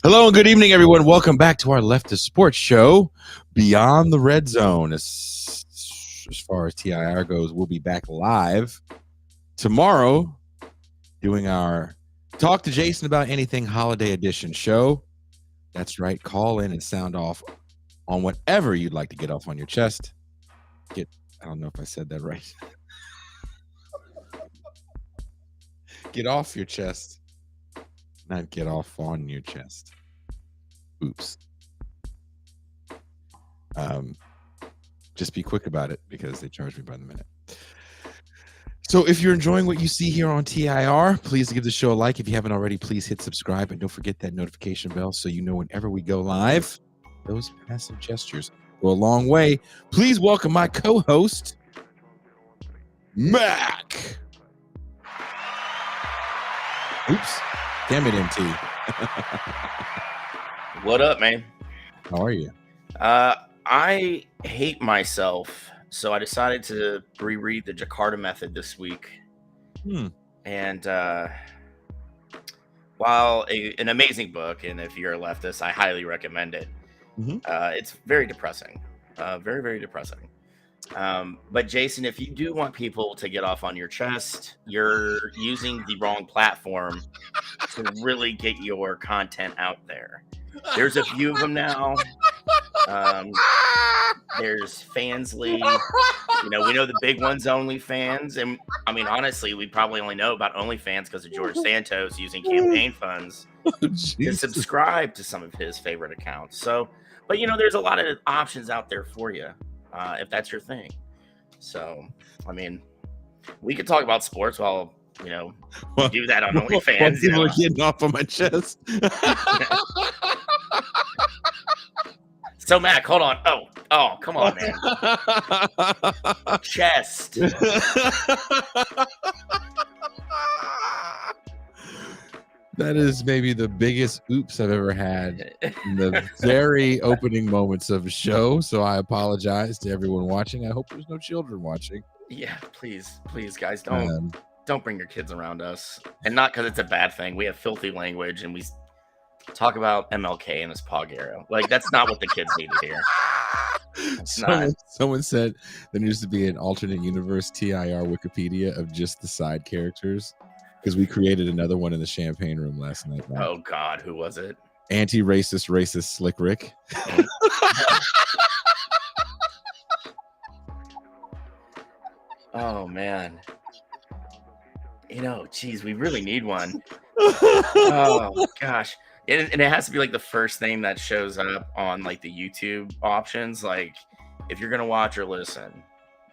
Hello and good evening, everyone. Welcome back to our leftist sports show, Beyond the Red Zone. As far as TIR goes, we'll be back live tomorrow doing our Talk to Jason About Anything Holiday Edition show. That's right. Call in and sound off on whatever you'd like to get off on your chest. I don't know if I said that right. Get off your chest, not get off on your chest. Oops. Just be quick about it because they charge me by the minute. So if you're enjoying what you see here on TIR, please give the show a like. If you haven't already, please hit subscribe and don't forget that notification bell so you know whenever we go live. Those passive gestures go a long way. Please welcome my co-host, Mac. Oops. Damn it, MT. What up, man? How are you? I hate myself, so I decided to reread the Jakarta Method this week. And while an amazing book, and if you're a leftist, I highly recommend it, it's very depressing. Very, very depressing. But Jason, if you do want people to get off on your chest, you're using the wrong platform to really get your content out there. There's a few of them now. There's Fansly. We know the big ones, OnlyFans. And I mean, honestly, we probably only know about OnlyFans because of George Santos using campaign funds to subscribe to some of his favorite accounts. So, but there's a lot of options out there for you. If that's your thing. So, I mean, we could talk about sports while, we do that on OnlyFans. People are getting off on my chest. So, Mac, hold on. Oh, come on, man. Chest. That is maybe the biggest oops I've ever had in the very opening moments of a show. So I apologize to everyone watching. I hope there's no children watching. Yeah, please, guys, don't bring your kids around us. And not because it's a bad thing. We have filthy language and we talk about MLK and his pog era. Like, that's not what the kids need to hear. Someone said there needs to be an alternate universe TIR Wikipedia of just the side characters. Because we created another one in the champagne room last night. Man. Oh, God. Who was it? Racist Slick Rick. Oh, man. Geez, we really need one. Oh, gosh. And it has to be like the first thing that shows up on like the YouTube options. Like, if you're going to watch or listen,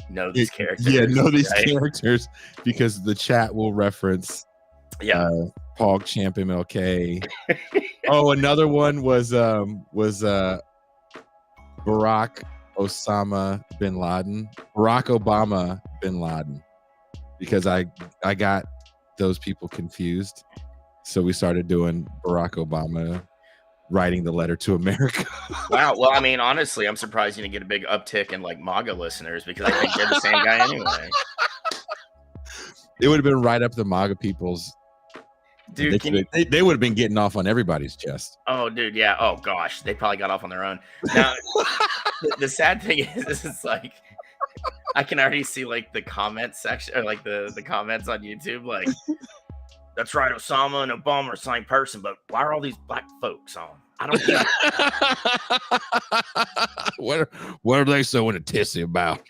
know these characters. Yeah, know these characters because the chat will reference Pog Champ MLK. Oh, another one was Barack Osama bin Laden. Barack Obama bin Laden. Because I got those people confused. So we started doing Barack Obama writing the letter to America. Wow. Well, I mean, honestly, I'm surprised you didn't get a big uptick in like MAGA listeners because I think they're the same guy anyway. It would have been right up the MAGA people's. Dude, they would have been getting off on everybody's chest. Oh, dude, yeah. Oh, gosh. They probably got off on their own. Now, the sad thing is it's like, I can already see like the comment section or like the comments on YouTube. Like, that's right, Osama and Obama are the same person, but why are all these black folks on? I don't get it. What are they so in a tizzy about?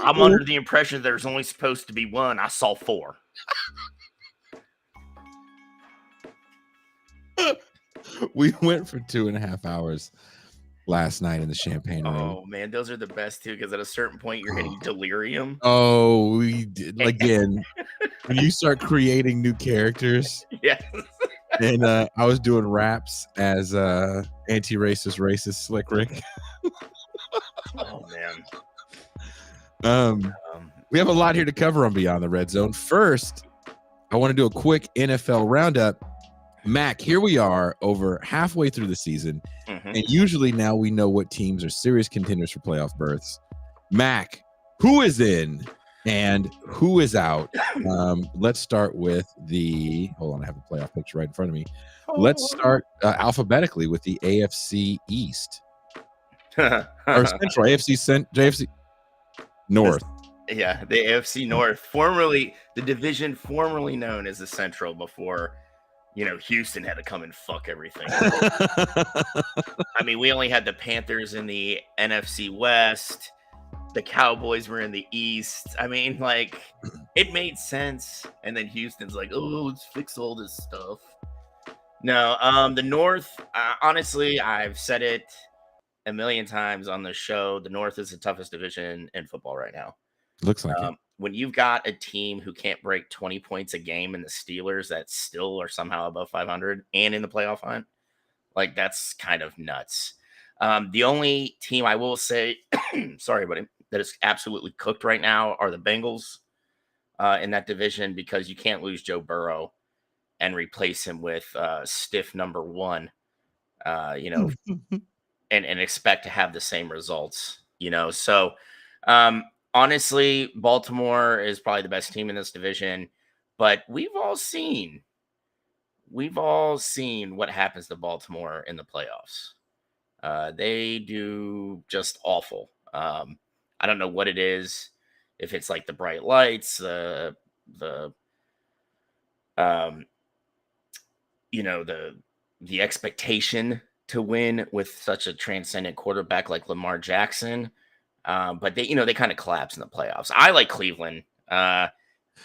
I'm under the impression there's only supposed to be one. I saw 4. We went for 2.5 hours last night in the champagne room. Oh man, those are the best too, because at a certain point you're hitting delirium. Oh, we did again. When you start creating new characters. Yeah. And I was doing raps as racist Slick Rick. Oh man. We have a lot here to cover on Beyond the Red Zone. First, I want to do a quick NFL roundup. Mac, here we are over halfway through the season, and usually now we know what teams are serious contenders for playoff berths. Mac, who is in And who is out? Let's start with hold on, I have a playoff picture right in front of me. Let's start alphabetically with the AFC East. Or Central, JFC North. Yeah, the AFC North, formerly the division formerly known as the Central before, Houston had to come and fuck everything. I mean, we only had the Panthers in the NFC West. The Cowboys were in the East. I mean, like, it made sense. And then Houston's like, oh, let's fix all this stuff. No, the North, honestly, I've said it a million times on the show. The North is the toughest division in football right now. Looks like it. When you've got a team who can't break 20 points a game in the Steelers that still are somehow above 500 and in the playoff hunt, like, that's kind of nuts. The only team I will say, sorry, buddy, that is absolutely cooked right now are the Bengals in that division, because you can't lose Joe Burrow and replace him with stiff number one, and expect to have the same results, So, honestly, Baltimore is probably the best team in this division, but we've all seen what happens to Baltimore in the playoffs. They do just awful. I don't know what it is. If it's like the bright lights, the expectation to win with such a transcendent quarterback like Lamar Jackson. But they kind of collapse in the playoffs. I like Cleveland.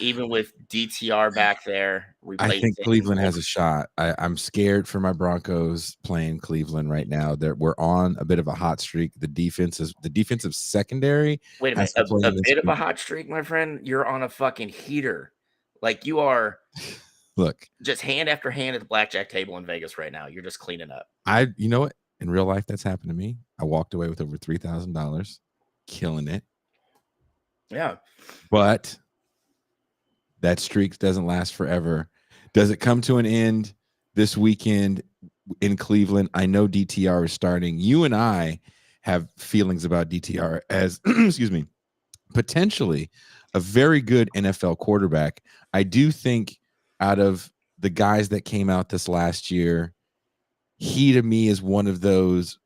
Even with DTR back there, I think Cleveland has a shot. I'm scared for my Broncos playing Cleveland right now. We're on a bit of a hot streak. The defensive secondary. Wait a minute, a bit of a hot streak, my friend. You're on a fucking heater. Like, you are. Look, just hand after hand at the blackjack table in Vegas right now. You're just cleaning up. You know what? In real life, that's happened to me. I walked away with over $3,000, killing it. Yeah, but that streak doesn't last forever. Does it come to an end this weekend in Cleveland? I know DTR is starting. You and I have feelings about DTR as, excuse me, potentially a very good NFL quarterback. I do think out of the guys that came out this last year, he to me is one of those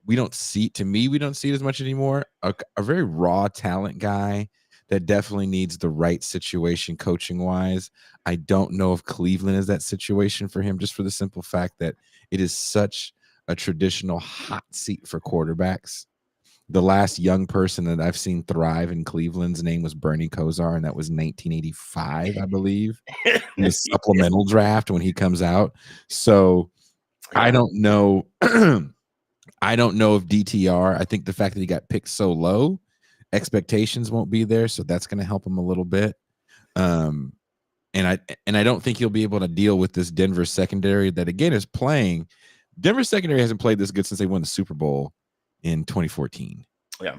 we don't see it as much anymore. A very raw talent guy that definitely needs the right situation coaching wise. I don't know if Cleveland is that situation for him, just for the simple fact that it is such a traditional hot seat for quarterbacks. The last young person that I've seen thrive in Cleveland's name was Bernie Kosar, and that was 1985, I believe, in the supplemental draft when he comes out. So yeah. I don't know. I don't know if DTR, I think the fact that he got picked so low, expectations won't be there, so that's going to help him a little bit. And I don't think he'll be able to deal with this Denver secondary that again is playing. Denver secondary hasn't played this good since they won the Super Bowl in 2014. Yeah.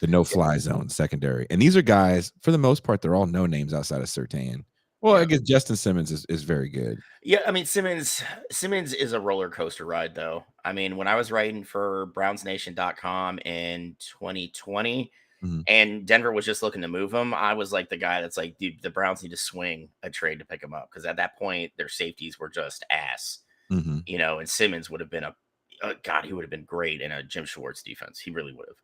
The no-fly zone secondary. And these are guys, for the most part, they're all no names outside of Surtain. Well, I guess Justin Simmons is very good. Yeah, I mean, Simmons is a roller coaster ride, though. I mean, when I was writing for BrownsNation.com in 2020, and Denver was just looking to move him, I was like the guy that's like, dude, the Browns need to swing a trade to pick him up, because at that point, their safeties were just ass. And Simmons would have been God, he would have been great in a Jim Schwartz defense. He really would have.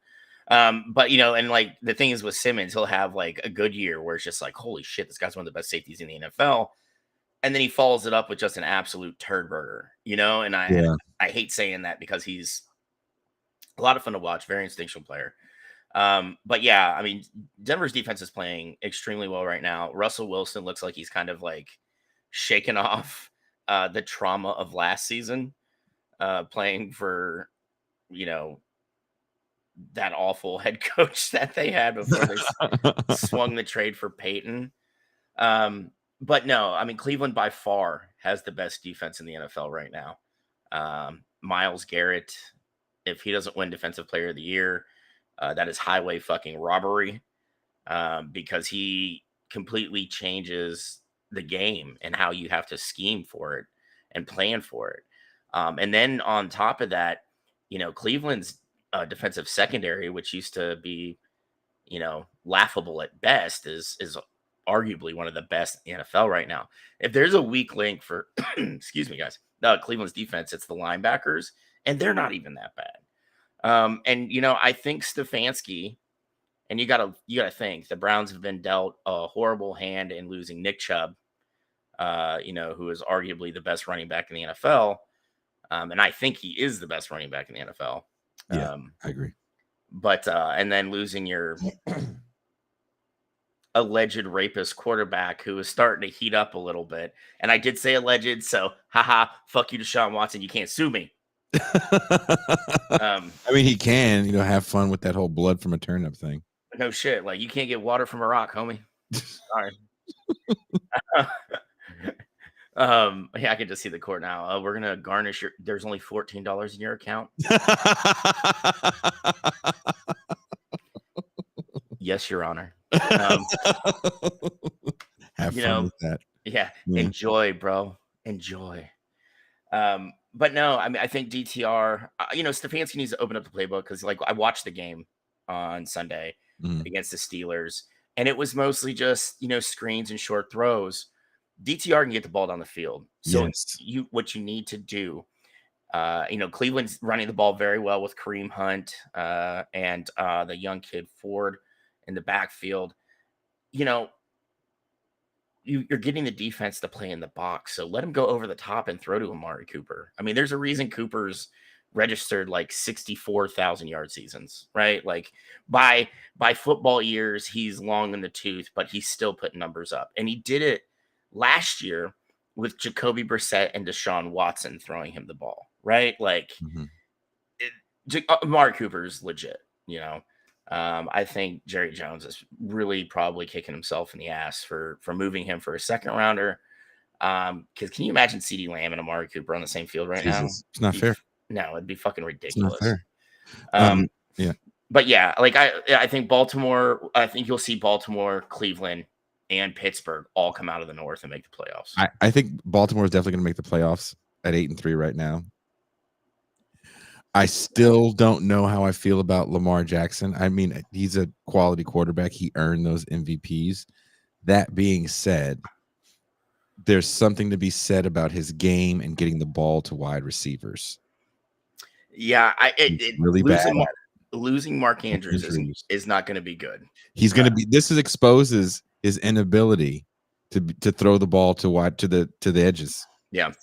But and like the thing is with Simmons, he'll have like a good year where it's just like, holy shit, this guy's one of the best safeties in the NFL. And then he follows it up with just an absolute turd burger, and I hate saying that because he's a lot of fun to watch, very instinctual player. But yeah, I mean, Denver's defense is playing extremely well right now. Russell Wilson looks like he's kind of like shaken off the trauma of last season, playing for, that awful head coach that they had before they swung the trade for Peyton. But no, I mean, Cleveland by far has the best defense in the NFL right now. Myles Garrett, if he doesn't win Defensive Player of the Year, that is highway fucking robbery, because he completely changes the game and how you have to scheme for it and plan for it. And then on top of that, Cleveland's defensive secondary, which used to be, laughable at best, is arguably one of the best in the NFL right now. If there's a weak link for, excuse me, guys, Cleveland's defense, it's the linebackers, and they're not even that bad. And I think Stefanski, and you gotta think the Browns have been dealt a horrible hand in losing Nick Chubb, who is arguably the best running back in the NFL. And I think he is the best running back in the NFL. Yeah, I agree. But and then losing your alleged rapist quarterback, who is starting to heat up a little bit. And I did say alleged, so haha, fuck you, Deshaun Watson. You can't sue me. I mean, he can, have fun with that whole blood from a turnip thing. No shit. Like, you can't get water from a rock, homie. Sorry. Yeah, I can just see the court now. We're gonna garnish there's only $14 in your account. Yes, Your Honor. Have fun with that. Yeah. Enjoy, bro. Enjoy. But no, I mean, I think DTR, Stefanski needs to open up the playbook, because I watched the game on Sunday against the Steelers, and it was mostly just, screens and short throws. DTR can get the ball down the field. So what you need to do, Cleveland's running the ball very well with Kareem Hunt and the young kid Ford in the backfield. You're getting the defense to play in the box. So let him go over the top and throw to Amari Cooper. I mean, there's a reason Cooper's registered 64,000 yard seasons, right? By football years, he's long in the tooth, but he's still putting numbers up. And he did it last year with Jacoby Brissett and Deshaun Watson throwing him the ball, right? Amari Cooper is legit, I think Jerry Jones is really probably kicking himself in the ass for moving him for a second rounder. Because can you imagine CeeDee Lamb and Amari Cooper on the same field right now? It's not fair. No, it'd be fucking ridiculous. It's not fair. Yeah. But yeah, I think Baltimore, I think you'll see Baltimore, Cleveland, and Pittsburgh all come out of the North and make the playoffs. I think Baltimore is definitely going to make the playoffs at 8-3 right now. I still don't know how I feel about Lamar Jackson. I mean, he's a quality quarterback. He earned those MVPs. That being said, there's something to be said about his game and getting the ball to wide receivers. Yeah, really bad. Losing Mark Andrews is not going to be good. He's going to be. This exposes his inability to throw the ball to the edges. Yeah,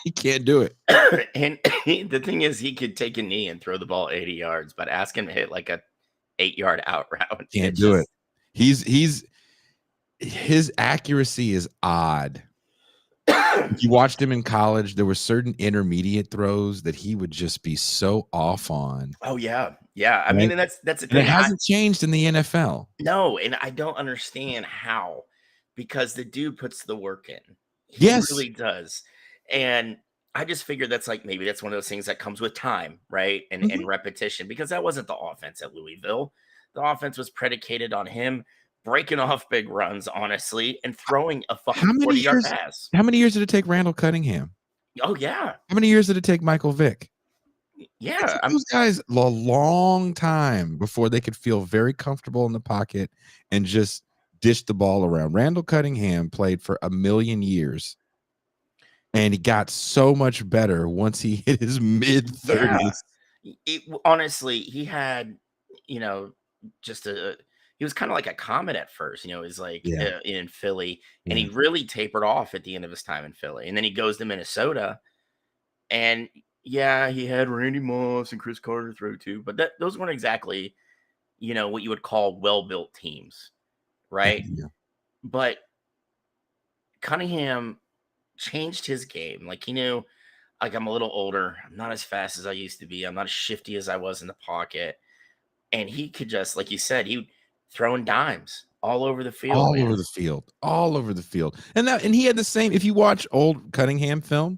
he can't do it. And the thing is, he could take a knee and throw the ball 80 yards, but ask him to hit a 8-yard out route. Can't do it. His accuracy is odd. If you watched him in college, there were certain intermediate throws that he would just be so off on. Oh yeah. I mean, and that's the thing. It hasn't changed in the NFL. No, and I don't understand how, because the dude puts the work in. He really does. And I just figured that's maybe that's one of those things that comes with time, right? And repetition, because that wasn't the offense at Louisville. The offense was predicated on him breaking off big runs, honestly, and throwing a fucking 40-yard pass. How many years did it take Randall Cunningham? Oh, yeah. How many years did it take Michael Vick? Yeah. Those guys, a long time before they could feel very comfortable in the pocket and just dish the ball around. Randall Cunningham played for 1,000,000 years, and he got so much better once he hit his mid-30s. Yeah. Honestly, he had, just he was kind of like a comet at first, he was in Philly, and he really tapered off at the end of his time in Philly. And then he goes to Minnesota, and yeah, he had Randy Moss and Chris Carter throw too, but those weren't exactly, what you would call well-built teams, right? Yeah. But Cunningham changed his game. He knew, I'm a little older, I'm not as fast as I used to be, I'm not as shifty as I was in the pocket, and he could just, like you said, he throwing dimes all over the field. All over the field. And he had the same, if you watch old Cunningham film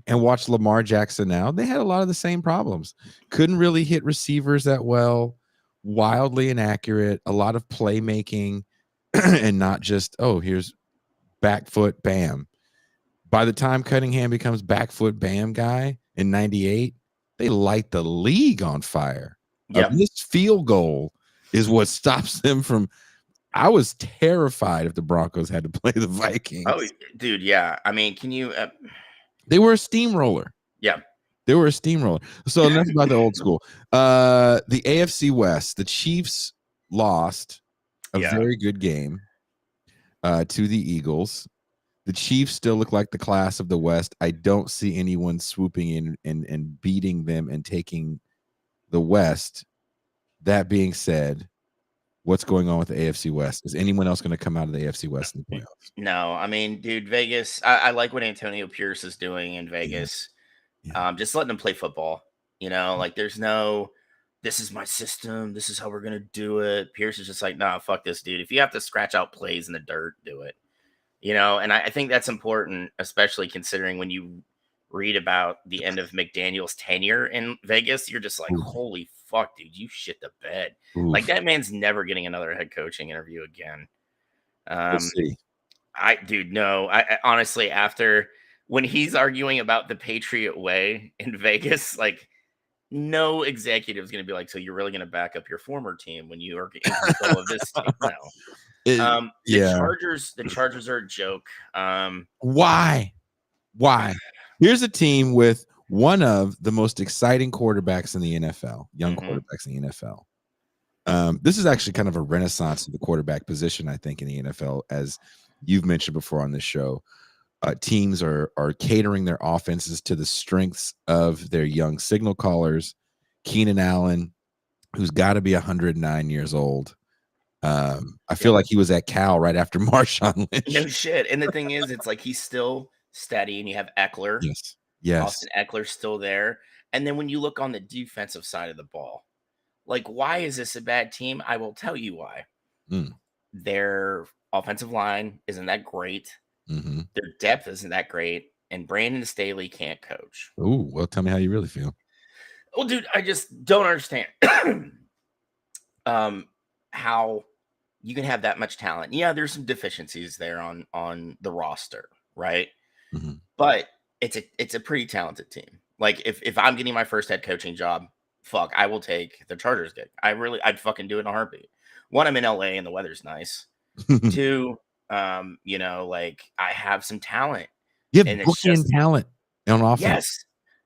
and watch Lamar Jackson now, they had a lot of the same problems. Couldn't really hit receivers that well, wildly inaccurate, a lot of playmaking, and not just, here's back foot, bam. By the time Cunningham becomes back foot, bam guy in 98, they light the league on fire. Yep. This field goal is what stops them from. I was terrified if the Broncos had to play the Vikings. Oh, dude, yeah. I mean, can you? They were a steamroller. Yeah. They were a steamroller. So enough about the old school. The AFC West, the Chiefs lost a very good game to the Eagles. The Chiefs still look like the class of the West. I don't see anyone swooping in and beating them and taking the West. That being said, what's going on with the AFC West? Is anyone else going to come out of the AFC West in the playoffs? No, I mean, dude, Vegas. I like what Antonio Pierce is doing in Vegas. Yeah. Just letting them play football. Like there's no, this is my system. This is how we're gonna do it. Pierce is just like, nah, fuck this, dude. If you have to scratch out plays in the dirt, do it. And I think that's important, especially considering when you read about the end of McDaniel's tenure in Vegas, you're just like, holy fuck, dude, you shit the bed. Like that man's never getting another head coaching interview again. We'll see. I honestly, after when he's arguing about the Patriot way in Vegas, like no executive is going to be like, so you're really going to back up your former team when you are in control of this team? No. The Chargers are a joke. Why? Here's a team with one of the most exciting quarterbacks in the NFL, young quarterbacks in the NFL. This is actually kind of a renaissance of the quarterback position, I think, in the NFL, as you've mentioned before on this show. Teams are catering their offenses to the strengths of their young signal callers. Keenan Allen, who's got to be 109 years old. I feel like he was at Cal right after Marshawn Lynch. No shit. And the thing is, it's like he's still steady, and you have Eckler. Yes. Austin Eckler's still there. And then when you look on the defensive side of the ball, like, why is this a bad team? I will tell you why. Their offensive line isn't that great. Their depth isn't that great. And Brandon Staley can't coach. Oh, well, tell me how you really feel. Well, dude, I just don't understand how you can have that much talent. Yeah, there's some deficiencies there on the roster, right? But it's a pretty talented team. Like if I'm getting my first head coaching job, fuck, I will take the Chargers gig. I'd fucking do it in a heartbeat. One, I'm in LA and the weather's nice. Two, like I have some talent. You have bookend talent on offense.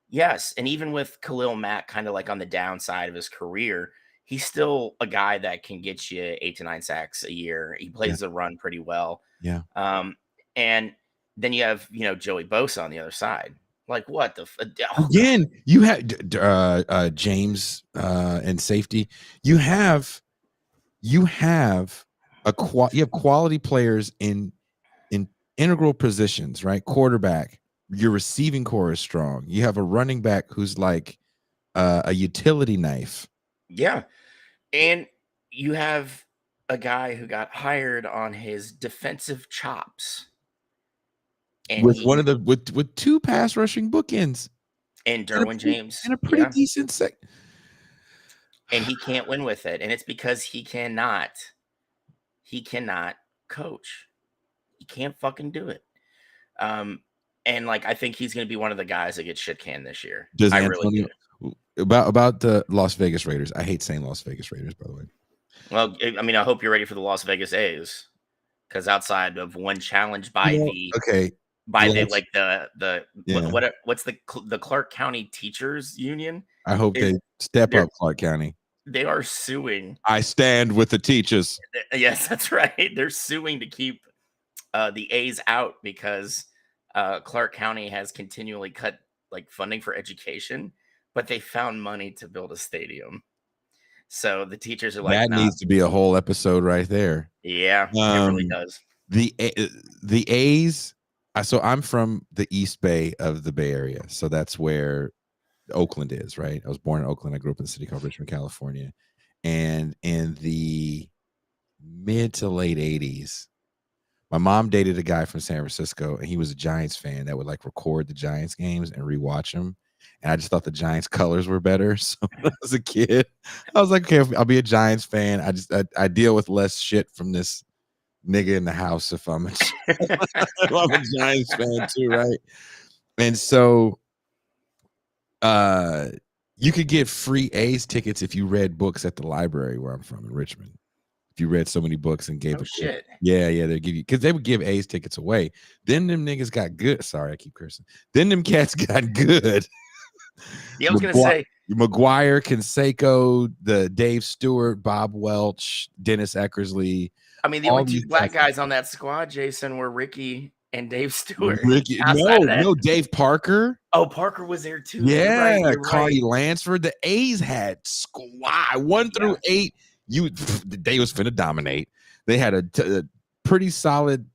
Yes. And even with Khalil Mack kind of like on the downside of his career, he's still a guy that can get you 8 to 9 sacks a year. He plays the run pretty well. Yeah. And then you have, Joey Bosa on the other side. Like what the again? You have James and safety. You have quality players in integral positions, right? Quarterback. Your receiving core is strong. You have a running back who's like a utility knife. Yeah, and you have a guy who got hired on his defensive chops. And with 2 pass rushing bookends and Derwin James and a pretty decent sec. And he can't win with it, and it's because he cannot coach. He can't fucking do it. And like I think he's going to be one of the guys that gets shit canned this year. I really do. About the Las Vegas Raiders. I hate saying Las Vegas Raiders, by the way. Well, I mean, I hope you're ready for the Las Vegas A's, because outside of one challenge by what's the Clark County Teachers Union? I hope they step up, Clark County. They are suing. I stand with the teachers. Yes, that's right. They're suing to keep the A's out because Clark County has continually cut like funding for education, but they found money to build a stadium. So the teachers are like, that needs to be a whole episode right there. Yeah, it really does. The A's. So I'm from the East Bay of the Bay Area. So that's where Oakland is, right? I was born in Oakland. I grew up in a city called Richmond, California. And in the mid to late 80s, my mom dated a guy from San Francisco, and he was a Giants fan that would like record the Giants games and rewatch them. And I just thought the Giants colors were better. So when I was a kid, I was like, okay, I'll be a Giants fan. I deal with less shit from this nigga in the house if I'm a Giants fan too, right? And so You could get free A's tickets if you read books at the library where I'm from in Richmond. If you read so many books and gave Oh shit. yeah, they give you because they would give A's tickets away. Then them niggas got good. Sorry, I keep cursing. Then them cats got good. Yeah, I was gonna say McGuire, Canseco, the Dave Stewart, Bob Welch, Dennis Eckersley. I mean, the all only two these black cats. guys on that squad, Jason, were Ricky and Dave Stewart. Ricky, Outside of that, no, Dave Parker. oh, Parker was there too. Yeah, You're right. Carly Lansford. The A's had squad 1 through 8. They was finna dominate. They had a pretty solid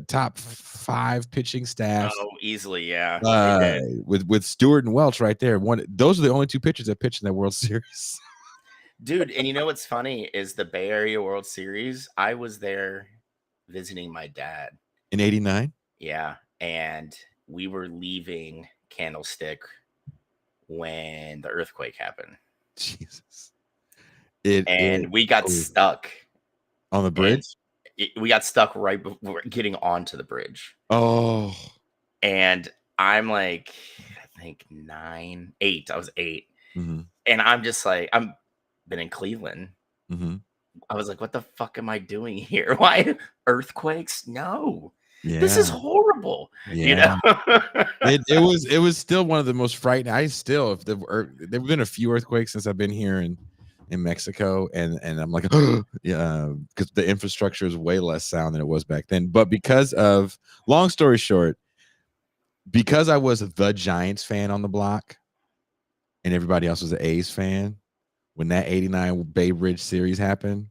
top 5 pitching staff. Oh, easily, yeah. With Stewart and Welch right there. Those are the only 2 pitchers that pitched in that World Series. Dude, and you know what's funny is the Bay Area World Series. I was there visiting my dad in '89. Yeah, and we were leaving Candlestick when the earthquake happened. Jesus. We got stuck on the bridge. We got stuck right before getting onto the bridge. Oh. And I'm like, I think 8. I was 8. Mm-hmm. And I'm just like, I'm been in Cleveland. Mm-hmm. I was like, what the fuck am I doing here? Why earthquakes? No. Yeah. This is horrible. Yeah. You know? it was still one of the most frightening. There've been a few earthquakes since I've been here in Mexico, and I'm like, yeah, because the infrastructure is way less sound than it was back then. But because of, long story short, because I was the Giants fan on the block and everybody else was an A's fan, when that '89 Bay Bridge series happened,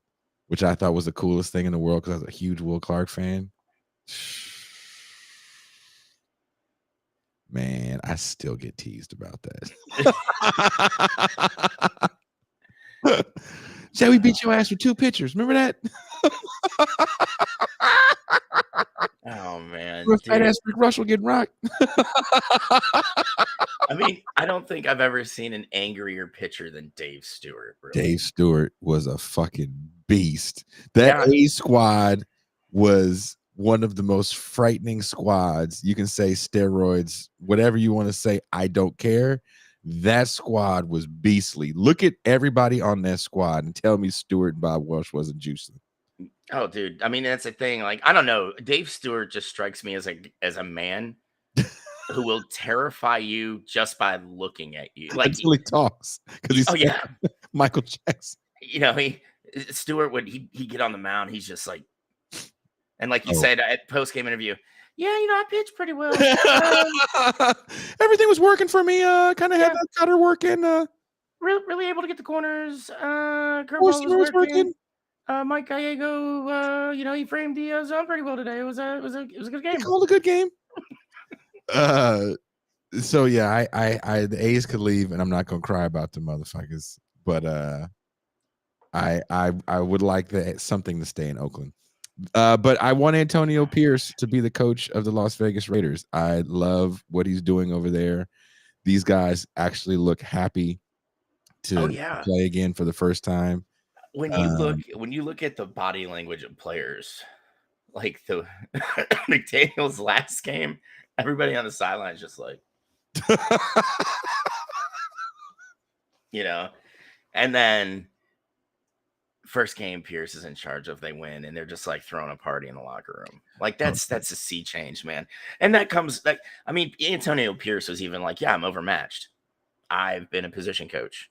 which I thought was the coolest thing in the world because I was a huge Will Clark fan. Man, I still get teased about that. Say we beat your ass for 2 pitchers. Remember that? Oh man, fat ass Rick Russell getting rocked. I mean, I don't think I've ever seen an angrier pitcher than Dave Stewart. Really. Dave Stewart was a fucking beast. That A squad was one of the most frightening squads. You can say steroids, whatever you want to say. I don't care. That squad was beastly. Look at everybody on that squad and tell me Stewart and Bob Welch wasn't juicing. Oh, dude. I mean, that's the thing. Like, I don't know. Dave Stewart just strikes me as a man who will terrify you just by looking at you. Like, until he talks. Because he's Michael Jackson. You know, Stewart would get on the mound. He's just like, and like you said at post-game interview, yeah, you know, I pitched pretty well. Everything was working for me. Kind of had that cutter working. Really able to get the corners. Curveball was working. Mike Gallego, you know, he framed the zone pretty well today. It was a good game. He called a good game. So yeah, I the A's could leave, and I'm not gonna cry about the motherfuckers. But I would like something to stay in Oakland. But I want Antonio Pierce to be the coach of the Las Vegas Raiders. I love what he's doing over there. These guys actually look happy to play again for the first time. When you look at the body language of players, like the McDaniel's last game, everybody on the sideline is just like, you know, and then first game Pierce is in charge of, they win, and they're just like throwing a party in the locker room. Like that's a sea change, man. And that comes like, I mean, Antonio Pierce was even like, yeah, I'm overmatched. I've been a position coach.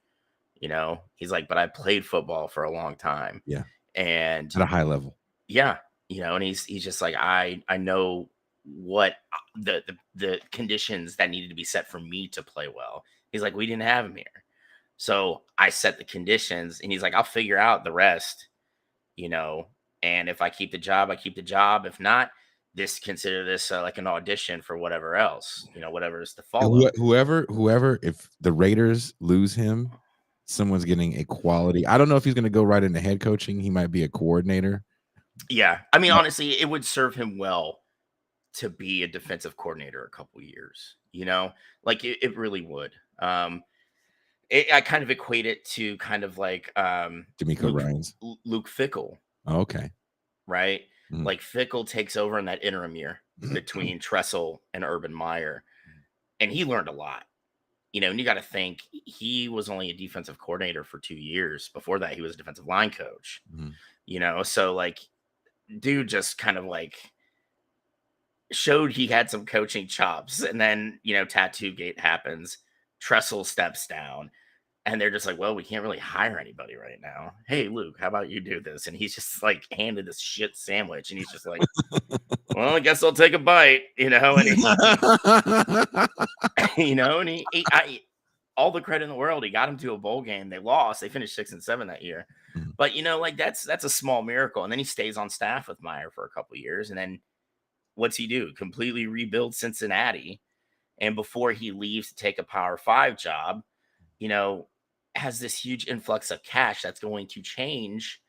You know, he's like, but I played football for a long time. Yeah. And at a high level. Yeah. You know, and he's just like, I know what the conditions that needed to be set for me to play well. He's like, we didn't have him here. So I set the conditions, and he's like, I'll figure out the rest, you know, and if I keep the job, I keep the job. If not, consider this like an audition for whatever else, you know, whatever is to follow. Whoever, if the Raiders lose him, someone's getting a quality. I don't know if he's going to go right into head coaching. He might be a coordinator. Yeah. I mean, honestly, it would serve him well to be a defensive coordinator a couple years, you know, like it really would. I kind of equate it to kind of like D'Amico Ryans, Luke Fickell. Oh, okay. Right. Mm-hmm. Like Fickell takes over in that interim year between Tressel and Urban Meyer. And he learned a lot. and you got to think he was only a defensive coordinator for 2 years. Before that, he was a defensive line coach. So like, dude just kind of like showed he had some coaching chops, and then Tattoo Gate happens. Tressel steps down, and they're just like, well, we can't really hire anybody right now. Hey, Luke, how about you do this? And he's just like handed this shit sandwich, and he's just like, well, I guess I'll take a bite, and and all the credit in the world. He got him to a bowl game. They lost. They finished 6-7 that year. But like that's a small miracle. And then he stays on staff with Meyer for a couple of years, and then what's he do? Completely rebuild Cincinnati. And before he leaves to take a Power 5 job, has this huge influx of cash that's going to change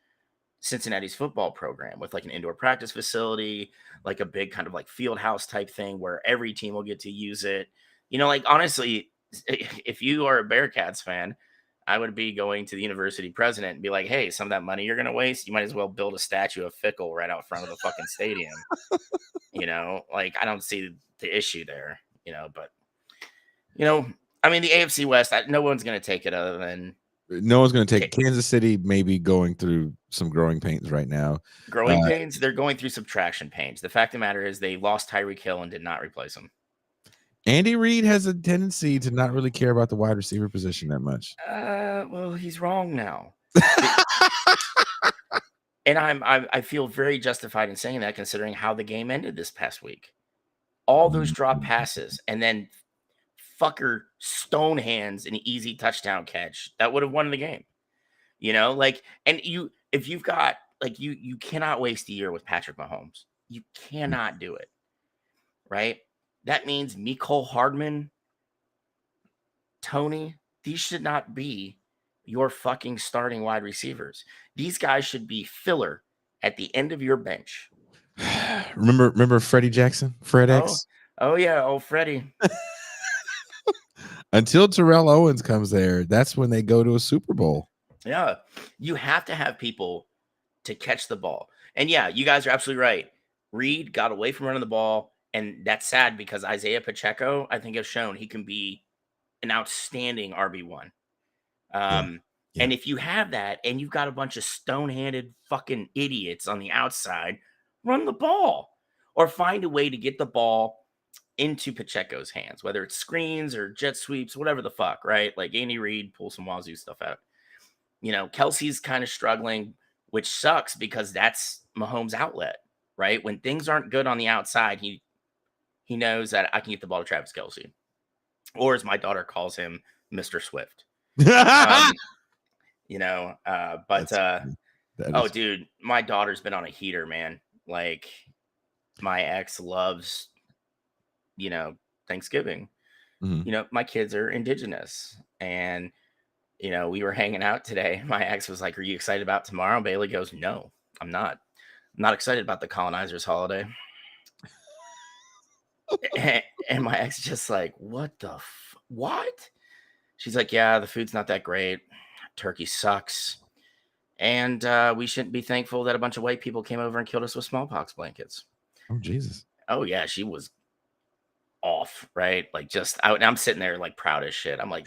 Cincinnati's football program with like an indoor practice facility, like a big kind of like field house type thing where every team will get to use it. Like honestly, if you are a Bearcats fan, I would be going to the university president and be like, hey, some of that money you're going to waste, you might as well build a statue of Fickle right out front of the fucking stadium. Like I don't see the issue there, but I mean, the AFC West, no one's going to take it other than no one's going to take Kansas City. Maybe going through some growing pains right now. Growing pains. They're going through subtraction pains. The fact of the matter is they lost Tyreek Hill and did not replace him. Andy Reid has a tendency to not really care about the wide receiver position that much. Well, he's wrong now. And I feel very justified in saying that, considering how the game ended this past week. All those drop passes, and then fucker stone hands an easy touchdown catch that would have won the game. And if you've got like you cannot waste a year with Patrick Mahomes. You cannot do it. Right? That means Mecole Hardman, Tony, these should not be your fucking starting wide receivers. These guys should be filler at the end of your bench. Remember Freddie Jackson? Fred X? Oh yeah, old Freddie. Until Terrell Owens comes there, that's when they go to a Super Bowl. Yeah. You have to have people to catch the ball. And yeah, you guys are absolutely right. Reed got away from running the ball, and that's sad because Isaiah Pacheco, I think, has shown he can be an outstanding RB1. And if you have that and you've got a bunch of stone-handed fucking idiots on the outside, run the ball or find a way to get the ball into Pacheco's hands, whether it's screens or jet sweeps, whatever the fuck, right? Like Andy Reid, pull some Wazoo stuff out. Kelsey's kind of struggling, which sucks because that's Mahomes' outlet, right? When things aren't good on the outside, he knows that I can get the ball to Travis Kelce, or as my daughter calls him, Mr. Swift. Dude, my daughter's been on a heater, man. Like my ex loves, Thanksgiving. Mm-hmm. My kids are indigenous, and we were hanging out today. My ex was like, "Are you excited about tomorrow?" Bailey goes, "No, I'm not. I'm not excited about the colonizers' holiday." and my ex just like, "What the what?" She's like, "Yeah, the food's not that great. Turkey sucks. And we shouldn't be thankful that a bunch of white people came over and killed us with smallpox blankets." Oh, Jesus. Oh, yeah. She was off, right? Like I'm sitting there like proud as shit. I'm like,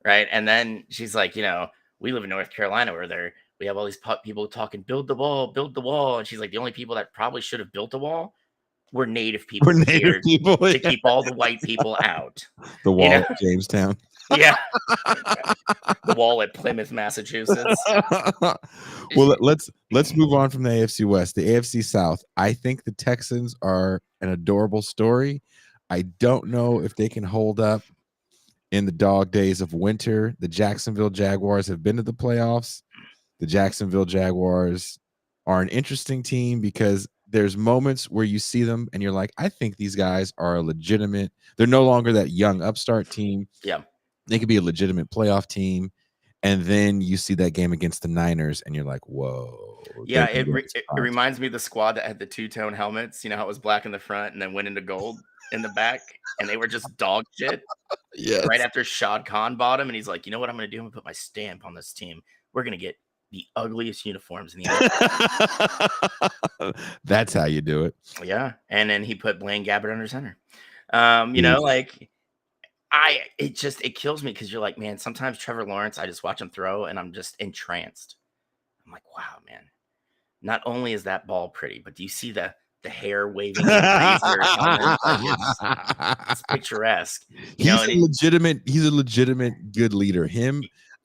right. And then she's like, we live in North Carolina where we have all these people talking, build the wall. And she's like, the only people that probably should have built the wall were native people to keep all the white people out. The wall at Jamestown. Yeah. The wall at Plymouth, Massachusetts. Well, let's move on from the AFC West. The AFC South. I think the Texans are an adorable story. I don't know if they can hold up in the dog days of winter. The Jacksonville Jaguars have been to the playoffs. The Jacksonville Jaguars are an interesting team because there's moments where you see them and you're like, I think these guys are a legitimate. They're no longer that young upstart team. Yeah. They could be a legitimate playoff team. And then you see that game against the Niners and you're like, whoa. Yeah, it reminds me of the squad that had the two-tone helmets. You know how it was black in the front and then went into gold in the back, and they were just dog shit. Yes. Right after Shad Khan bought him, and he's like, you know what I'm going to do? I'm going to put my stamp on this team. We're going to get the ugliest uniforms in the NFL. That's how you do it. Yeah, and then he put Blaine Gabbert under center. Like it kills me because you're like, man, sometimes Trevor Lawrence, I just watch him throw and I'm just entranced. I'm like, wow, man. Not only is that ball pretty, but do you see the hair waving in the breeze near his helmet? Like it's picturesque, He's and a legitimate good leader.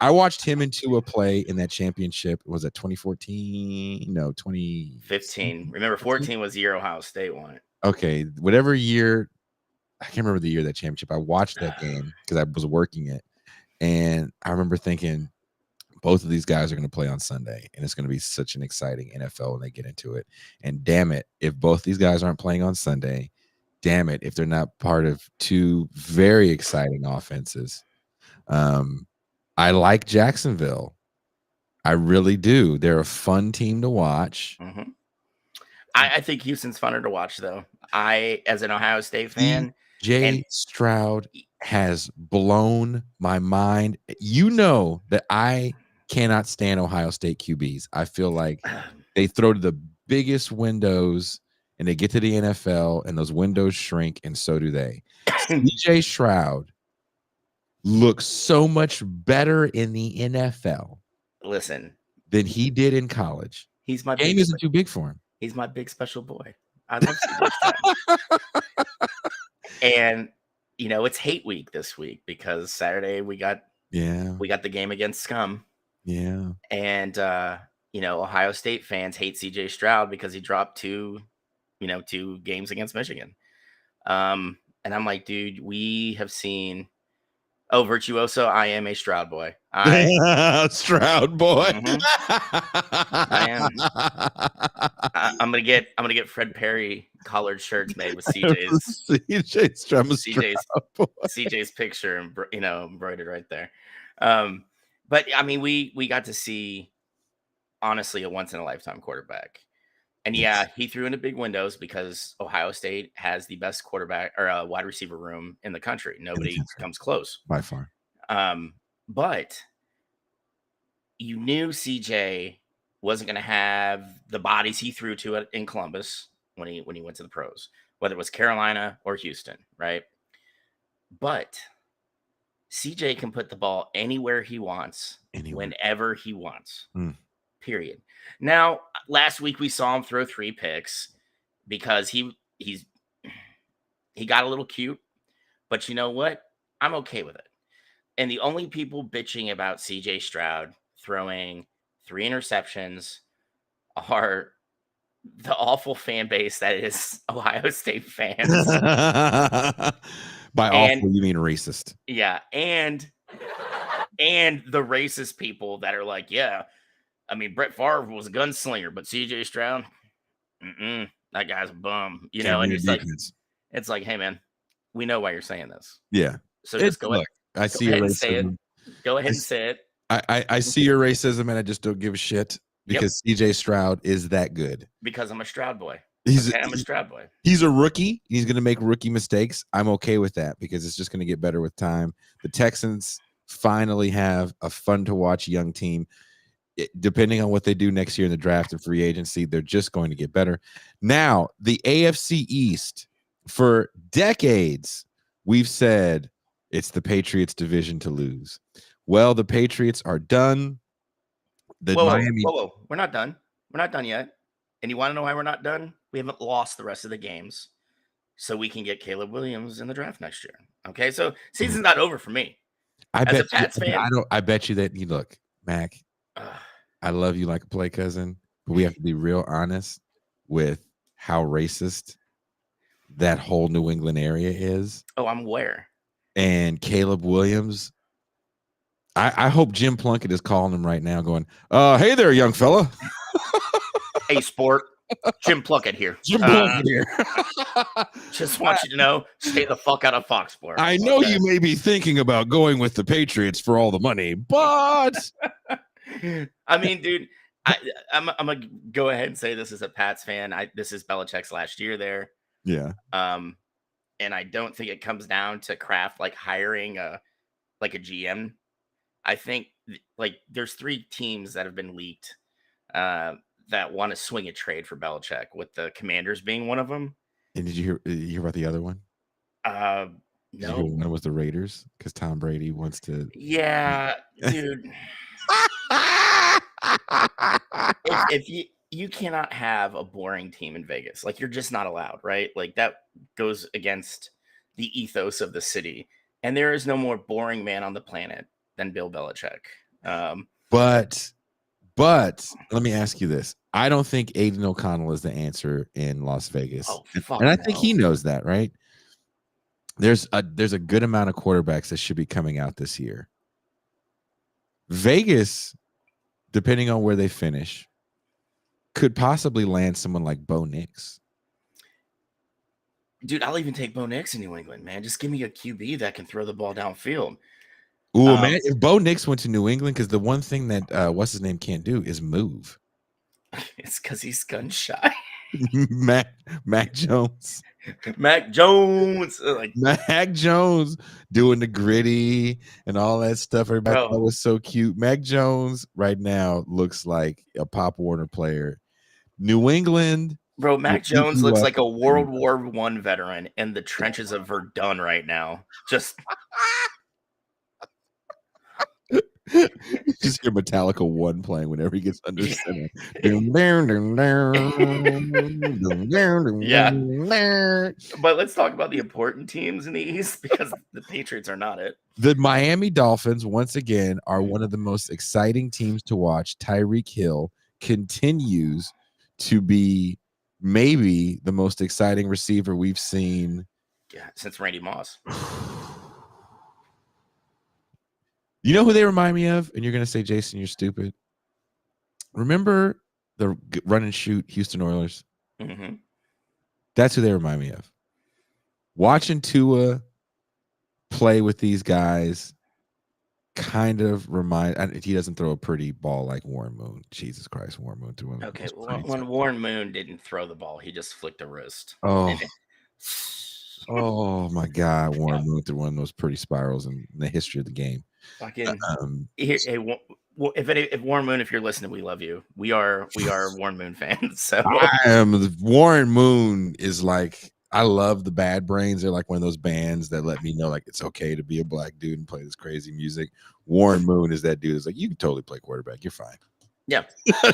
I watched him into a play in that championship. Was it 2014? No, 2015. Remember, 14 was the year Ohio State won it. Okay, whatever year. I can't remember the year of that championship. I watched that game because I was working it, and I remember thinking, both of these guys are going to play on Sunday, and it's going to be such an exciting NFL when they get into it. And damn it, if both these guys aren't playing on Sunday, damn it, if they're not part of two very exciting offenses. I like Jacksonville. I really do. They're a fun team to watch. Mm-hmm. I think Houston's funner to watch, though. As an Ohio State fan, Jay Stroud has blown my mind. You know that I cannot stand Ohio State QBs. I feel like they throw to the biggest windows and they get to the NFL and those windows shrink, and so do they. CJ Stroud looks so much better in the NFL than he did in college. He's my game isn't too big for him. He's my big special boy. I love CJ Stroud. And it's hate week this week because Saturday we got the game against Scum. Yeah. And Ohio State fans hate CJ Stroud because he dropped two games against Michigan. And I'm like, dude, we have seen Virtuoso, I am a Stroud boy. Stroud boy. Mm-hmm. I am. I'm gonna get Fred Perry collared shirts made with CJ's picture and embroidered right there. But I mean, we got to see honestly a once in a lifetime quarterback. And yeah, he threw into big windows because Ohio State has the best quarterback or wide receiver room in the country. Nobody comes close by far. But you knew CJ wasn't going to have the bodies he threw to it in Columbus when he went to the pros, whether it was Carolina or Houston, right? But CJ can put the ball anywhere he wants, whenever he wants. Period. Now, last week we saw him throw 3 picks because he got a little cute, but you know what? I'm okay with it. And the only people bitching about CJ Stroud throwing 3 interceptions are the awful fan base that is Ohio State fans. By awful, you mean racist. Yeah, and the racist people that are like, yeah, I mean, Brett Favre was a gunslinger, but CJ Stroud, that guy's a bum. And it's like, hey, man, we know why you're saying this. Yeah. So just go ahead. I see your racism. Go ahead and say it. I see your racism, and I just don't give a shit because CJ Stroud is that good. Because I'm a Stroud boy. I'm a Stroud boy. He's a rookie. He's going to make rookie mistakes. I'm okay with that because it's just going to get better with time. The Texans finally have a fun-to-watch young team. Depending on what they do next year in the draft and free agency, they're just going to get better. Now, the AFC East, for decades, we've said it's the Patriots division to lose. Well, the Patriots are done. Whoa. We're not done. We're not done yet. And you want to know why we're not done? We haven't lost the rest of the games. So we can get Caleb Williams in the draft next year. Okay, so season's not over for me. I bet you that you look, Mac. I love you like a play cousin, but we have to be real honest with how racist that whole New England area is. Oh, I'm aware. And Caleb Williams, I hope Jim Plunkett is calling him right now going, hey there, young fella. Hey, sport. Jim Plunkett here. Just want you to know, stay the fuck out of Fox Sports. I know you may be thinking about going with the Patriots for all the money, but... I mean, dude, I'm gonna go ahead and say this as a Pats fan. This is Belichick's last year there. Yeah. And I don't think it comes down to Kraft like hiring a GM. I think like there's 3 teams that have been leaked that want to swing a trade for Belichick, with the Commanders being one of them. And did you hear about the other one? Did you hear No. one was the Raiders because Tom Brady wants to? Yeah, dude. If you cannot have a boring team in Vegas, like you're just not allowed, right? Like that goes against the ethos of the city, and there is no more boring man on the planet than Bill Belichick. But let me ask you this: I don't think Aiden O'Connell is the answer in Las Vegas, Oh and fuck I think he no. knows that, right? There's a good amount of quarterbacks that should be coming out this year. Vegas, depending on where they finish, could possibly land someone like Bo Nix. Dude, I'll even take Bo Nix in New England, man. Just give me a QB that can throw the ball downfield. Ooh, man, if Bo Nix went to New England, because the one thing that what's his name can't do is move. It's because he's gun shy. Mac Jones. Mac Jones. Mac Jones doing the gritty and all that stuff. Everybody Bro. thought was so cute. Mac Jones right now looks like a Pop Warner player. New England. Bro, Mac Jones looks like a World War I veteran in the trenches of Verdun right now. Just just hear Metallica 1 playing whenever he gets under center. Yeah. But let's talk about the important teams in the East because the Patriots are not it. The Miami Dolphins, once again, are one of the most exciting teams to watch. Tyreek Hill continues to be maybe the most exciting receiver we've seen since Randy Moss. You know who they remind me of? And you're going to say, Jason, you're stupid. Remember the run and shoot Houston Oilers? Mm-hmm. That's who they remind me of. Watching Tua play with these guys kind of he doesn't throw a pretty ball like Warren Moon. Jesus Christ, Warren Moon threw one. Okay, when Warren Moon didn't throw the ball, he just flicked a wrist. Oh my God, Warren Moon threw one of those pretty spirals in the history of the game. Fucking if Warren Moon, if you're listening, we love you. We are Warren Moon fans. So Warren Moon is like, I love the Bad Brains. They're like one of those bands that let me know like it's okay to be a black dude and play this crazy music. Warren Moon is that dude. It's like you can totally play quarterback. You're fine. Yeah,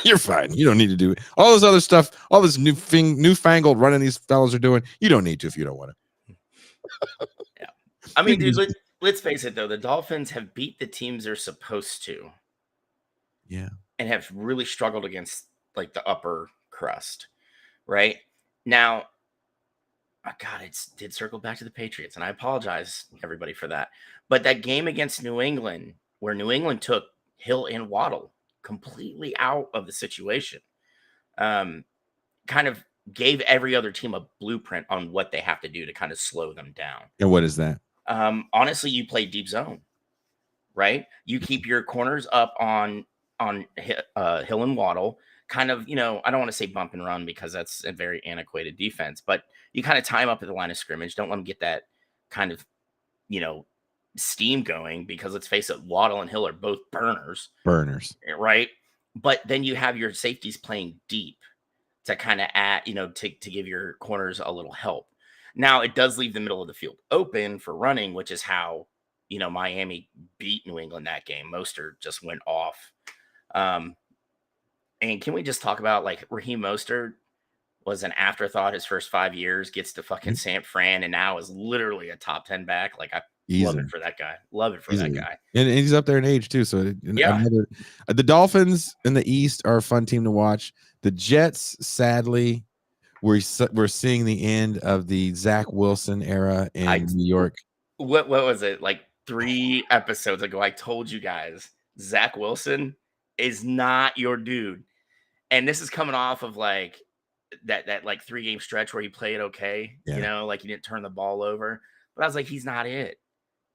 you're fine. You don't need to do it. All this other stuff, all this newfangled running these fellas are doing. You don't need to if you don't want to. Yeah, I mean, dude, let's face it though. The Dolphins have beat the teams they're supposed to. Yeah, and have really struggled against like the upper crust. Right now, oh God, it did circle back to the Patriots, and I apologize everybody for that. But that game against New England, where New England took Hill and Waddle completely out of the situation, kind of gave every other team a blueprint on what they have to do to kind of slow them down. And what is that? Honestly, you play deep zone, right? You keep your corners up on Hill and Waddle. Kind of, I don't want to say bump and run because that's a very antiquated defense, but you kind of tie them up at the line of scrimmage. Don't let them get that kind of, steam going because let's face it, Waddle and Hill are both burners, right? But then you have your safeties playing deep to kind of add, to give your corners a little help. Now it does leave the middle of the field open for running, which is how, Miami beat New England that game. Mostert just went off. And can we just talk about like Raheem Mostert was an afterthought his first 5 years, gets to fucking San Fran, and now is literally a top 10 back. Like I love it for that guy. Love it for that guy. And he's up there in age too. So the Dolphins in the East are a fun team to watch. The Jets, sadly, we're seeing the end of the Zach Wilson era in New York. What was it? Like 3 episodes ago, I told you guys Zach Wilson is not your dude. And this is coming off of like that like 3-game stretch where he played okay, like he didn't turn the ball over. But I was like, he's not it.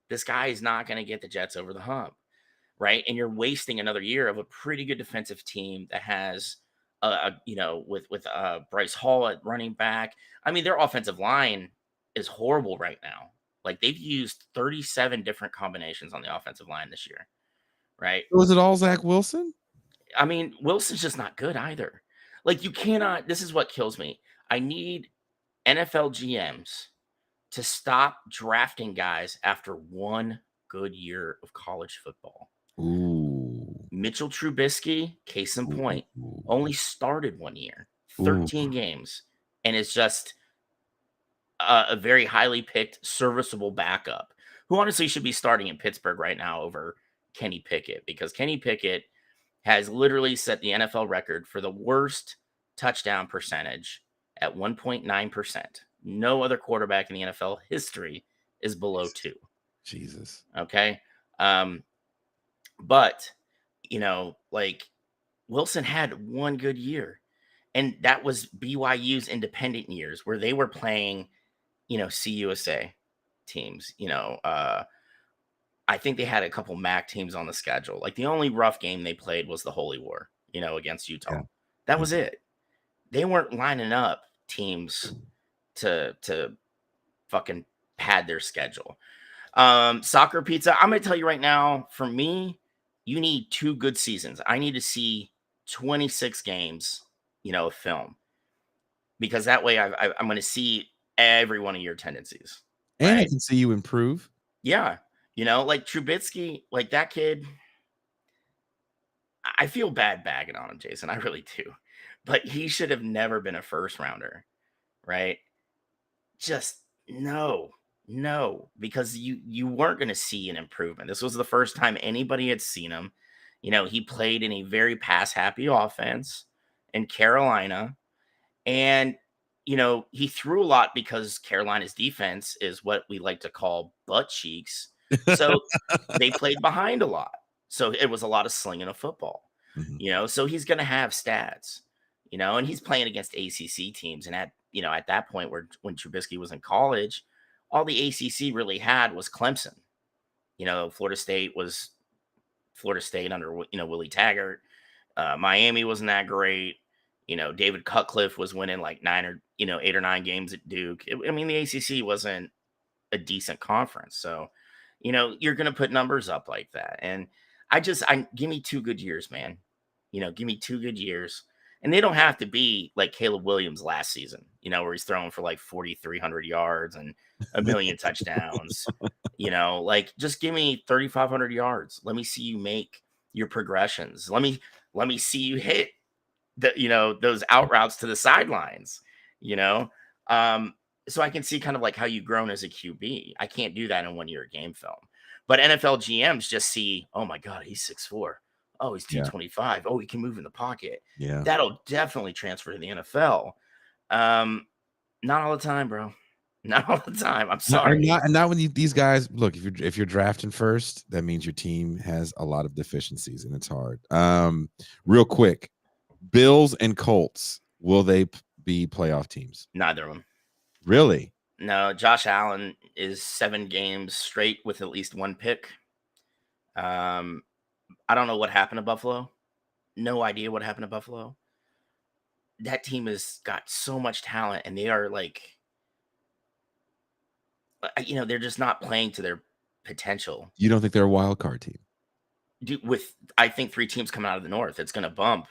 This guy is not going to get the Jets over the hump, right? And you're wasting another year of a pretty good defensive team that has, with Bryce Hall at running back. I mean, their offensive line is horrible right now. Like they've used 37 different combinations on the offensive line this year, right? Was it all Zach Wilson? I mean, Wilson's just not good either. Like you cannot, this is what kills me. I need NFL GMs to stop drafting guys after one good year of college football. Ooh. Mitchell Trubisky, case in point, Ooh. only started 1 year, Ooh. 13 games, and is just a very highly picked, serviceable backup who honestly should be starting in Pittsburgh right now over Kenny Pickett, because Kenny Pickett has literally set the NFL record for the worst touchdown percentage at 1.9%. No other quarterback in the NFL history is below 2. Jesus. Okay. Um, but, like Wilson had one good year, and that was BYU's independent years where they were playing, CUSA teams. I think they had a couple MAC teams on the schedule. Like the only rough game they played was the Holy War, against Utah. Yeah. That was it. They weren't lining up teams to fucking pad their schedule. Soccer pizza. I'm gonna tell you right now, for me, you need 2 good seasons. I need to see 26 games, of film, because that way I'm gonna see every one of your tendencies. And I Right? can see you improve. Yeah. Like Trubisky, like that kid, I feel bad bagging on him, Jason. I really do. But he should have never been a first rounder, right? Just no, because you weren't going to see an improvement. This was the first time anybody had seen him. He played in a very pass happy offense in Carolina, and he threw a lot because Carolina's defense is what we like to call butt cheeks. So they played behind a lot. So it was a lot of slinging of football. Mhm. So he's going to have stats, and he's playing against ACC teams. And at that point when Trubisky was in college, all the ACC really had was Clemson. Florida State was Florida State under, Willie Taggart. Miami wasn't that great. David Cutcliffe was winning like 8 or 9 games at Duke. The ACC wasn't a decent conference. So, you're going to put numbers up like that. And I give me 2 good years, man. Give me 2 good years. And they don't have to be like Caleb Williams last season, where he's throwing for like 4,300 yards and a million touchdowns. Like just give me 3,500 yards. Let me see you make your progressions. Let me see you hit those out routes to the sidelines, you know. So I can see kind of like how you've grown as a QB. I can't do that in 1 year game film. But NFL GMs just see, oh my God, he's 6'4". Oh, he's Yeah. 225. Oh, he can move in the pocket. Yeah. That'll definitely transfer to the NFL. Not all the time, bro. Not all the time. I'm sorry. And not when these guys look. If you're drafting first, that means your team has a lot of deficiencies, and it's hard. Real quick, Bills and Colts, will they be playoff teams? Neither of them. Really? No. Josh Allen is 7 games straight with at least 1 pick. I don't know what happened to Buffalo. No idea what happened to Buffalo. That team has got so much talent, and they are like, they're just not playing to their potential. You don't think they're a wild card team? With, I think, 3 teams coming out of the North, it's going to bump,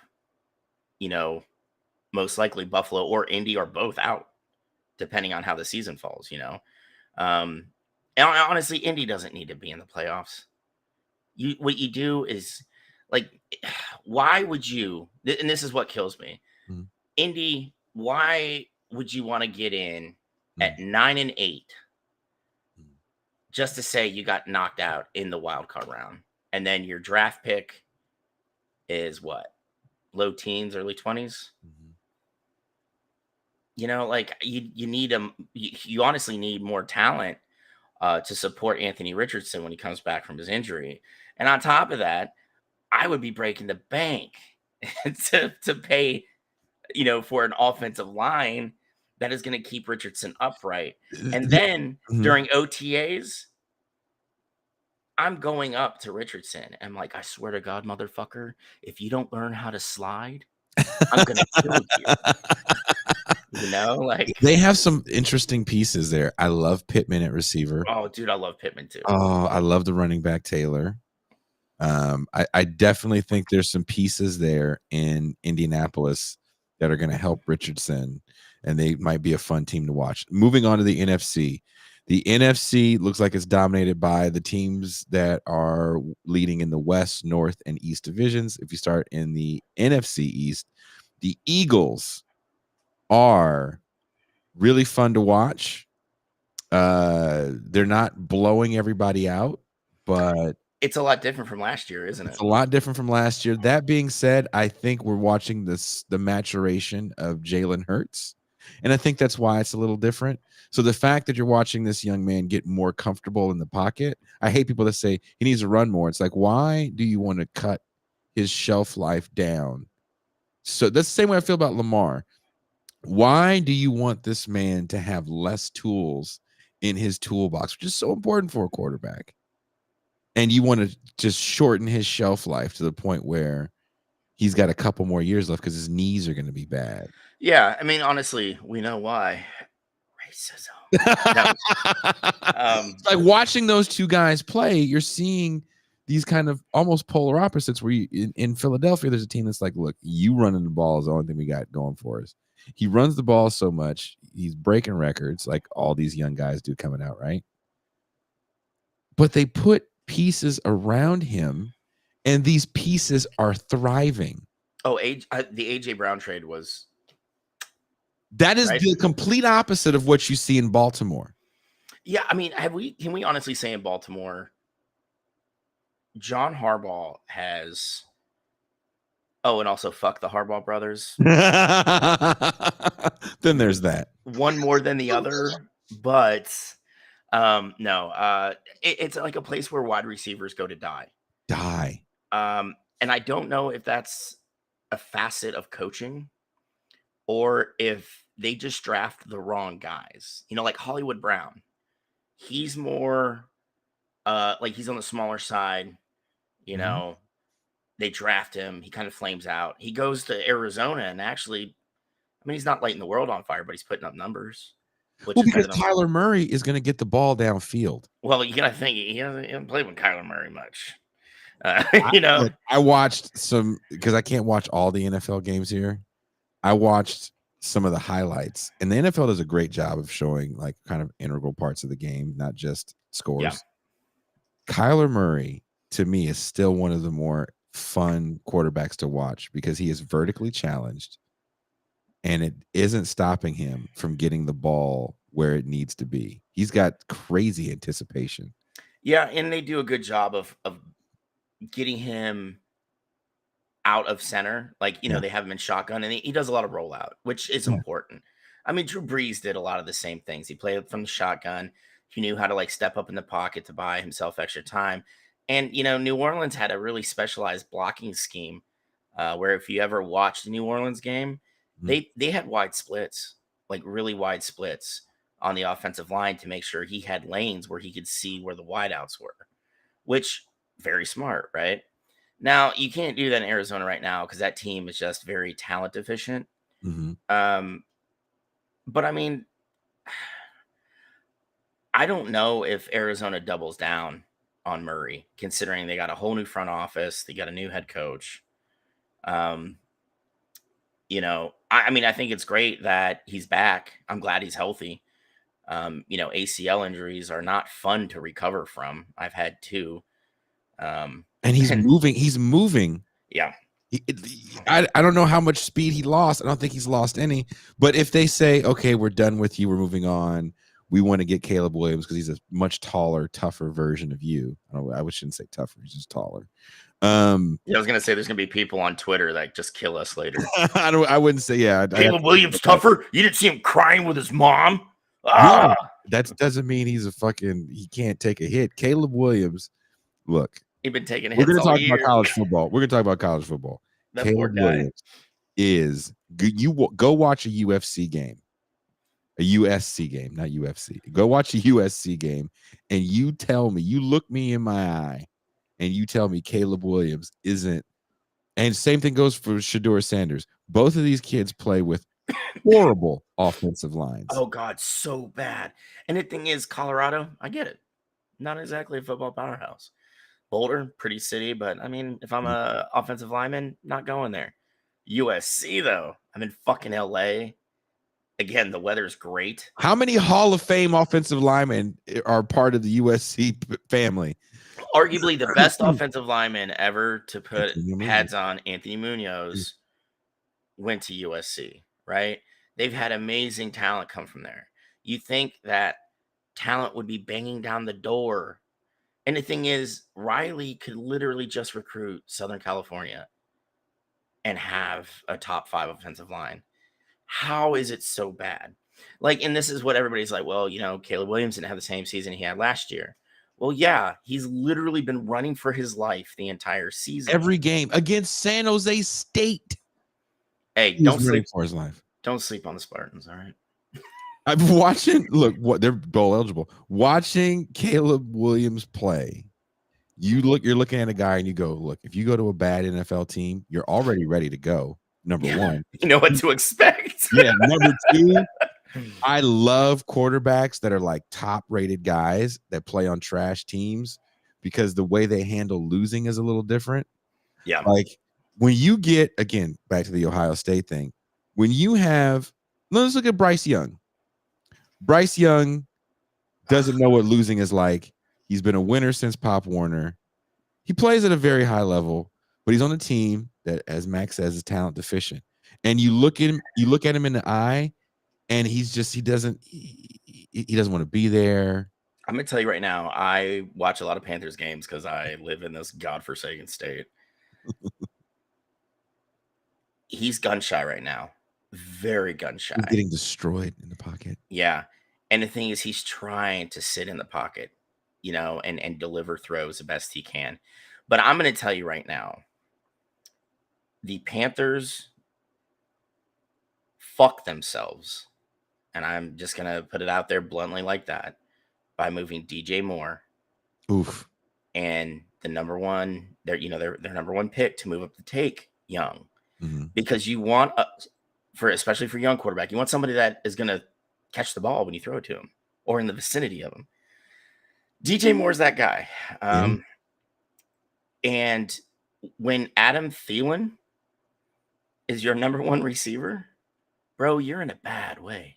most likely Buffalo or Indy or both out, depending on how the season falls, And honestly, Indy doesn't need to be in the playoffs. What you do is, like, why would you, and this is what kills me, Indy, why would you want to get in at 9-8 just to say you got knocked out in the wild card round, and then your draft pick is what, low teens, early 20s? Like you need you honestly need more talent to support Anthony Richardson when he comes back from his injury. And on top of that, I would be breaking the bank to pay, for an offensive line that is going to keep Richardson upright. And then during OTAs, I'm going up to Richardson. I'm like, I swear to God, motherfucker, if you don't learn how to slide, I'm going to kill you. Like, they have some interesting pieces there. I love Pittman at receiver. Oh, dude, I love Pittman too. Oh, I love the running back Taylor. I definitely think there's some pieces there in Indianapolis that are going to help Richardson, and they might be a fun team to watch. Moving on to the NFC, The NFC looks like it's dominated by the teams that are leading in the West, North, and East divisions. If you start in the NFC East, the Eagles are really fun to watch. They're not blowing everybody out, but It's a lot different from last year, isn't it's it? a lot different from last year. That being said, I think we're watching the maturation of Jalen Hurts, and I think that's why it's a little different. So the fact that you're watching this young man get more comfortable in the pocket, I hate people that say he needs to run more. It's like, why do you want to cut his shelf life down? So that's the same way I feel about Lamar. Why do you want this man to have less tools in his toolbox, which is so important for a quarterback? And you want to just shorten his shelf life to the point where he's got a couple more years left because his knees are going to be bad. Yeah, I mean, honestly, we know why. Racism. No. It's like watching those two guys play, you're seeing these kind of almost polar opposites where in Philadelphia, there's a team that's like, look, you running the ball is the only thing we got going for us. He runs the ball so much, he's breaking records like all these young guys do coming out, right? But they put pieces around him, and these pieces are thriving. Oh, the AJ Brown trade was That is right. the complete opposite of what you see in Baltimore. Yeah, I mean, can we honestly say in Baltimore, John Harbaugh has and also fuck the Harbaugh brothers. Then there's that. One more than the other, but no, it's like a place where wide receivers go to die. And I don't know if that's a facet of coaching or if they just draft the wrong guys. You know, like Hollywood Brown. He's more like he's on the smaller side, you know. They draft him, he kind of flames out. He goes to Arizona and actually, I mean, he's not lighting the world on fire, but he's putting up numbers. Which Well, is because better than Kyler Murray is going to get the ball downfield. Well, you gotta think he hasn't played with Kyler Murray much. You know, Look, I watched some because I can't watch all the NFL games here. I watched some of the highlights, and the NFL does a great job of showing like kind of integral parts of the game, not just scores. Yeah. Kyler Murray, to me, is still one of the more fun quarterbacks to watch because he is vertically challenged, and it isn't stopping him from getting the ball where it needs to be. He's got crazy anticipation. Yeah, and they do a good job of getting him out of center. Like, you know, Yeah. they have him in shotgun and he does a lot of rollout, which is Yeah. important. I mean, Drew Brees did a lot of the same things. He played from the shotgun. He knew how to like step up in the pocket to buy himself extra time. And, you know, New Orleans had a really specialized blocking scheme where if you ever watched a New Orleans game, Mhm. they had wide splits, like really wide splits on the offensive line to make sure he had lanes where he could see where the wideouts were, which very smart, right? Now you can't do that in Arizona right now because that team is just very talent deficient. Mhm. But I mean, I don't know if Arizona doubles down on Murray, considering they got a whole new front office, they got a new head coach. Um, you know, I mean, I think it's great that he's back. I'm glad he's healthy. You know, ACL injuries are not fun to recover from. I've had two. And he's moving. He's moving. Yeah. I don't know how much speed he lost. I don't think he's lost any. But if they say, okay, we're done with you, we're moving on. We want to get Caleb Williams because he's a much taller, tougher version of you. I shouldn't say tougher. He's just taller. Yeah, I was gonna say there's gonna be people on Twitter that just kill us later. I wouldn't say yeah. Caleb Williams tougher. You didn't see him crying with his mom. Yeah, that doesn't mean he's he can't take a hit. Caleb Williams, look, He's been taking we're hits going to all talk year. about college football. We're going to talk about college football. That poor Caleb guy. Williams is go watch a UFC game, a USC game, not UFC. Go watch a USC game, and you tell me, you look me in my eye, and you tell me Caleb Williams isn't. And same thing goes for Shedeur Sanders. Both of these kids play with horrible offensive lines. Oh God, so bad. And the thing is, Colorado, I get it. Not exactly a football powerhouse. Boulder, pretty city, but I mean, if I'm a offensive lineman, not going there. USC though, I'm in fucking LA. again, the weather's great. How many Hall of Fame offensive linemen are part of the USC family? Arguably the best offensive lineman ever to put Antonio Munoz. pads on, Anthony Munoz, went to USC, right? They've had amazing talent come from there. You think that talent would be banging down the door. And the thing is, Riley could literally just recruit Southern California and have a top 5 offensive line. How is it so bad? Like, and this is what everybody's like, well, Caleb Williams didn't have the same season he had last year. Well, yeah, he's literally been running for his life the entire season. Every game against San Jose State. Hey, He was running for his life. Don't sleep on the Spartans, all right? I'm watching. Look, what they're bowl eligible. Watching Caleb Williams play, you're looking at a guy and you go, look, if you go to a bad NFL team, you're already ready to go. Number one, you know what to expect. Yeah. Number two, I love quarterbacks that are like top-rated guys that play on trash teams because the way they handle losing is a little different. Yeah. Like when you get, again, back to the Ohio State thing, when you have, let's look at Bryce Young. Bryce Young doesn't know what losing is like. He's been a winner since Pop Warner. He plays at a very high level, but he's on a team that, as Max says, is talent deficient. And you look at him in the eye, and he doesn't want to be there. I'm gonna tell you right now, I watch a lot of Panthers games because I live in this godforsaken state. He's gun shy right now. Very gun shy. He's getting destroyed in the pocket. Yeah. And the thing is, he's trying to sit in the pocket, and deliver throws the best he can. But I'm going to tell you right now, the Panthers fuck themselves. And I'm just going to put it out there bluntly like that by moving DJ Moore. Oof. And the number one, their number one pick to move up to take Young. Mm-hmm. Because you want, especially for young quarterback, you want somebody that is going to catch the ball when you throw it to him or in the vicinity of him. DJ Moore's that guy. And when Adam Thielen is your number one receiver, bro, you're in a bad way.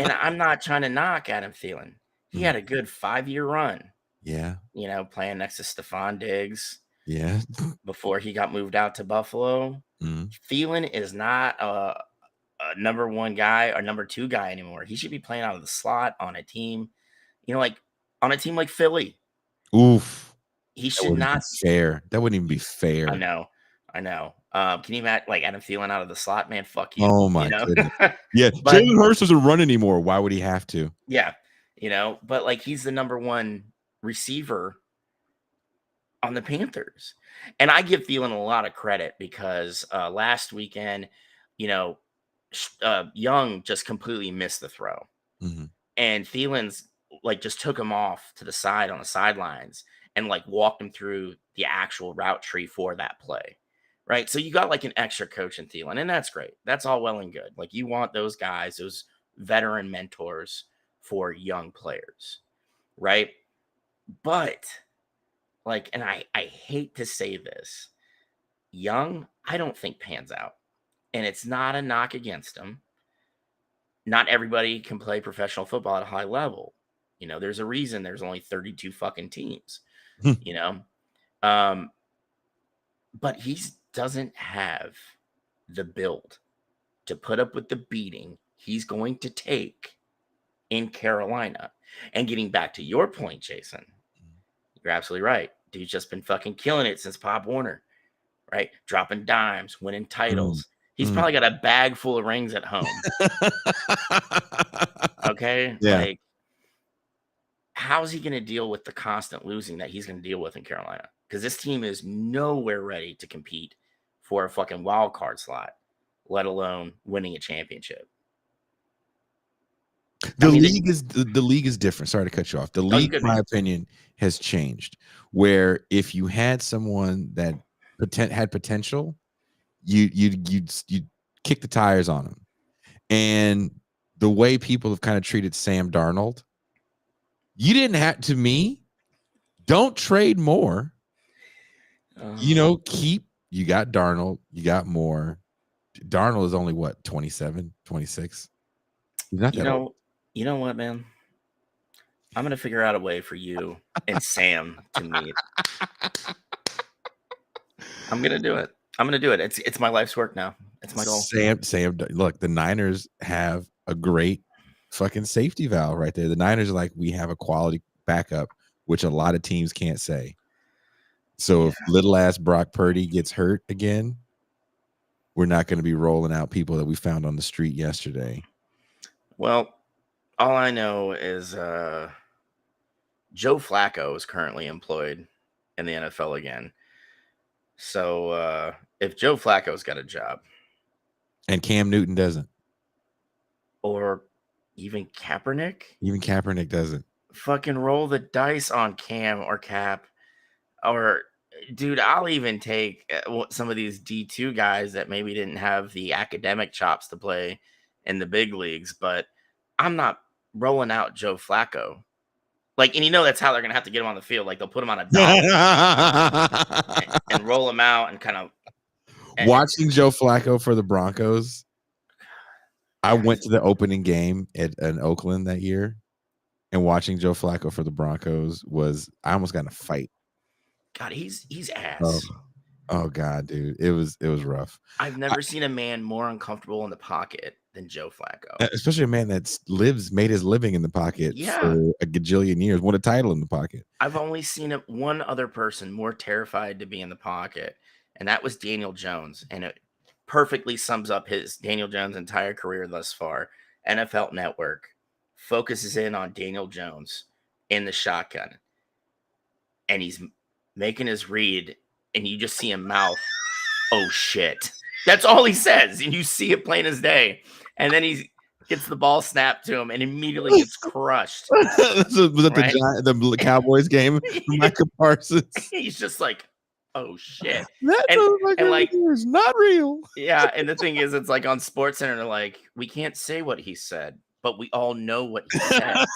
And I'm not trying to knock Adam Thielen. He had a good 5-year run. Yeah. Playing next to Stephon Diggs. Yeah. Before he got moved out to Buffalo. Mm-hmm. Thielen is not a number one guy or number two guy anymore. He should be playing out of the slot on a team, like on a team like Philly. Oof. He should not be fair. That wouldn't even be fair. I know. Can you imagine like Adam Thielen out of the slot, man? Fuck you. Oh my goodness. Yeah. Jalen Hurts doesn't run anymore. Why would he have to? Yeah. But like he's the number one receiver on the Panthers. And I give Thielen a lot of credit because last weekend, Young just completely missed the throw. Mm-hmm. And Thielen's like just took him off to the side on the sidelines and like walked him through the actual route tree for that play. Right. So you got like an extra coach in Thielen, and that's great. That's all well and good. Like you want those guys, those veteran mentors for young players. Right. But like, and I hate to say this, Young, I don't think pans out. And it's not a knock against him. Not everybody can play professional football at a high level. There's a reason there's only 32 fucking teams, but he doesn't have the build to put up with the beating he's going to take in Carolina. And getting back to your point, Jason, you're absolutely right. Dude's just been fucking killing it since Pop Warner, right? Dropping dimes, winning titles. He's probably got a bag full of rings at home. Okay? Yeah. Like, how's he going to deal with the constant losing that he's going to deal with in Carolina? Because this team is nowhere ready to compete for a fucking wild card slot, let alone winning a championship. The league is different. Sorry to cut you off. The league, in my opinion, has changed. Where if you had someone that had potential, you'd kick the tires on him. And the way people have kind of treated Sam Darnold, you didn't have to me. Don't trade more. You got Darnold, you got Moore. Darnold is only what, 27, 26? He's not that old. You know what, man? I'm gonna figure out a way for you and Sam to meet. I'm gonna do it. I'm gonna do it. It's my life's work now. It's my goal. Sam, look, the Niners have a great fucking safety valve right there. The Niners are like, we have a quality backup, which a lot of teams can't say. So if little ass Brock Purdy gets hurt again, we're not going to be rolling out people that we found on the street yesterday. Well, all I know is Joe Flacco is currently employed in the NFL again. So if Joe Flacco's got a job, and Cam Newton doesn't, or even Kaepernick doesn't, fucking roll the dice on Cam or Cap, or dude, I'll even take some of these D2 guys that maybe didn't have the academic chops to play in the big leagues, but I'm not rolling out Joe Flacco. Like, and that's how they're gonna have to get him on the field. Like, they'll put him on a dolly and roll him out and kind of. Watching Joe Flacco for the Broncos, I went to the opening game in Oakland that year, and watching Joe Flacco for the Broncos I almost got in a fight. God, he's ass. Oh God, dude, it was rough. I've never seen a man more uncomfortable in the pocket than Joe Flacco, especially a man that made his living in the pocket for a gajillion years, won a title in the pocket. I've only seen one other person more terrified to be in the pocket, and that was Daniel Jones, and it perfectly sums up Daniel Jones' entire career thus far. NFL Network focuses in on Daniel Jones in the shotgun, and he's making his read, and you just see him mouth, "Oh shit." That's all he says, and you see it plain as day. And then he gets the ball snapped to him and immediately gets crushed. Was that the Cowboys game? Micah Parsons. He's just like, "Oh shit." And like it's not real. Yeah, and the thing is, it's like on SportsCenter, they're like, we can't say what he said, but we all know what he said.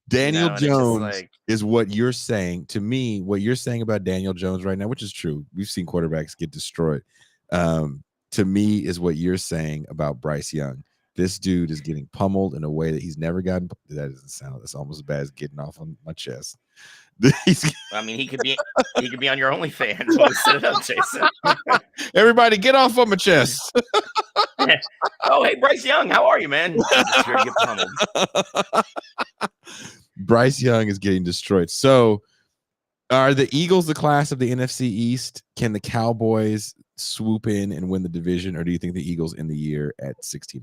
Daniel Jones is what you're saying to me. What you're saying about Daniel Jones right now, which is true. We've seen quarterbacks get destroyed. To me, is what you're saying about Bryce Young. This dude is getting pummeled in a way that he's never gotten. That doesn't sound. That's almost as bad as getting off on my chest. I mean, he could be on your OnlyFans. We'll set it up, Jason. Everybody, get off on my chest. Oh, hey, Bryce Young, how are you, man? Just here to get pummeled. Bryce Young is getting destroyed. So, are the Eagles the class of the NFC East? Can the Cowboys swoop in and win the division, or do you think the Eagles end the year at 16-1?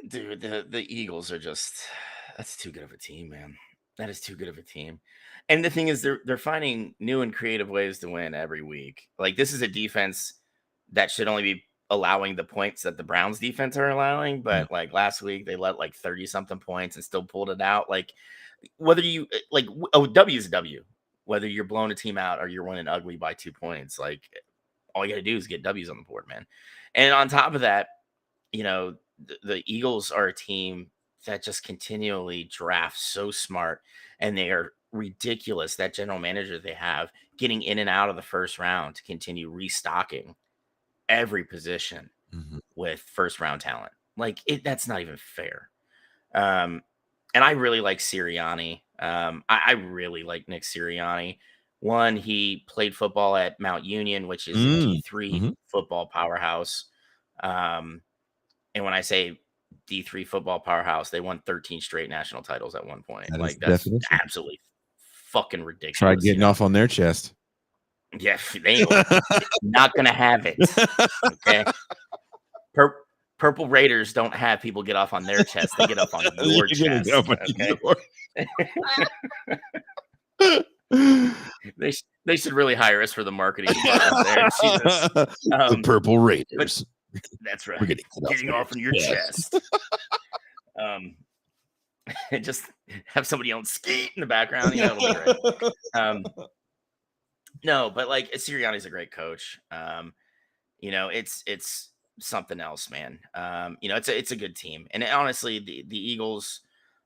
Dude, the Eagles are that's too good of a team, man. That is too good of a team. And the thing is, they're finding new and creative ways to win every week. Like, this is a defense that should only be allowing the points that the Browns defense are allowing, but like last week they let like 30 something points and still pulled it out. Like, whether you like W is a W, whether you're blowing a team out or you're winning ugly by 2 points, like all you got to do is get W's on the board, man. And on top of that, the Eagles are a team that just continually drafts so smart, and they are ridiculous. That general manager they have getting in and out of the first round to continue restocking every position with first round talent. Like, that's not even fair. And I really like Sirianni. I really like Nick Sirianni. One, he played football at Mount Union, which is a D3 football powerhouse. And when I say D3 football powerhouse, they won 13 straight national titles at one point. Like, that's absolutely fucking ridiculous. Try getting off on their chest. Yeah, they not gonna have it. Okay. Purple Raiders don't have people get off on their chest. They get up on your chest. Okay? They should really hire us for the marketing department there. The Purple Raiders. That's right. We're getting off on your chest. Just have somebody on Skeet in the background. That'll be great. No, but like Sirianni's a great coach. It's something else, man. It's a good team. And honestly, the Eagles,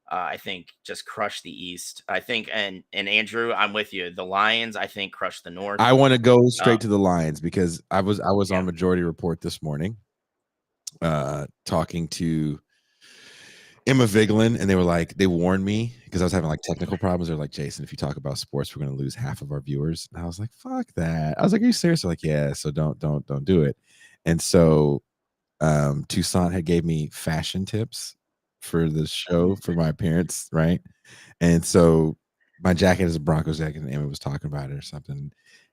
I think just crush the East. I think, and Andrew, I'm with you. The Lions, I think, crush the North. I want to go straight to the Lions because I was Yeah. on Majority Report this morning, talking to Emma Vigeland, and they warned me because I was having like technical problems. They're like, Jason, if you talk about sports, we're going to lose half of our viewers. And I was like, fuck that. I was like, are you serious? They're like, yeah. So don't do it. And so, Toussaint had gave me fashion tips for the show for my appearance, right? And so my jacket is a Broncos jacket, and Emma was talking about it or something.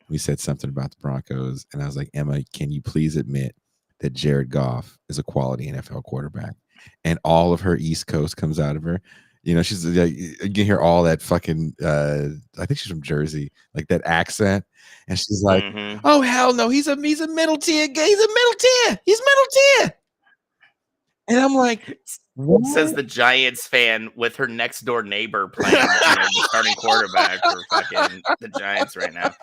We said something about the Broncos, and I was like, Emma, can you please admit that Jared Goff is a quality NFL quarterback? And all of her East Coast comes out of her. You know, she's like, you can hear all that fucking. I think she's from Jersey, like that accent, and she's like, "Oh hell no, he's a middle tier guy. He's a middle tier. He's middle tier." And I'm like, what? Says the Giants fan with her next door neighbor playing, the starting quarterback for fucking the Giants right now.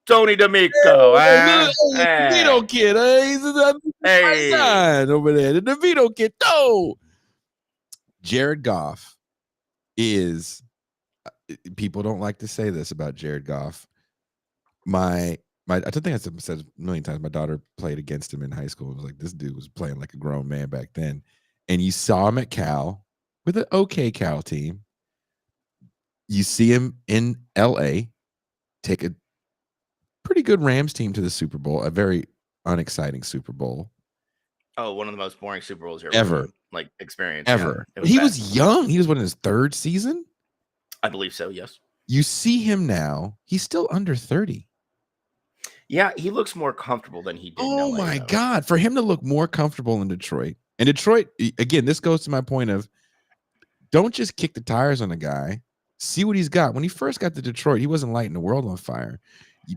Tony D'Amico, DeVito kid, he's over there. The DeVito kid, no. Jared Goff is. People don't like to say this about Jared Goff. I think I said a million times. My daughter played against him in high school. It was like this dude was playing like a grown man back then, and you saw him at Cal with an okay Cal team. You see him in L.A. take a pretty good Rams team to the Super Bowl, a very unexciting Super Bowl. Oh, one of the most boring Super Bowls ever, like experience ever. Yeah, he was young. He was in his third season. I believe so. Yes. You see him now; he's still under 30. Yeah, he looks more comfortable than he did. Oh my God. For him to look more comfortable in Detroit. And Detroit, again, this goes to my point of don't just kick the tires on a guy. See what he's got. When he first got to Detroit, he wasn't lighting the world on fire.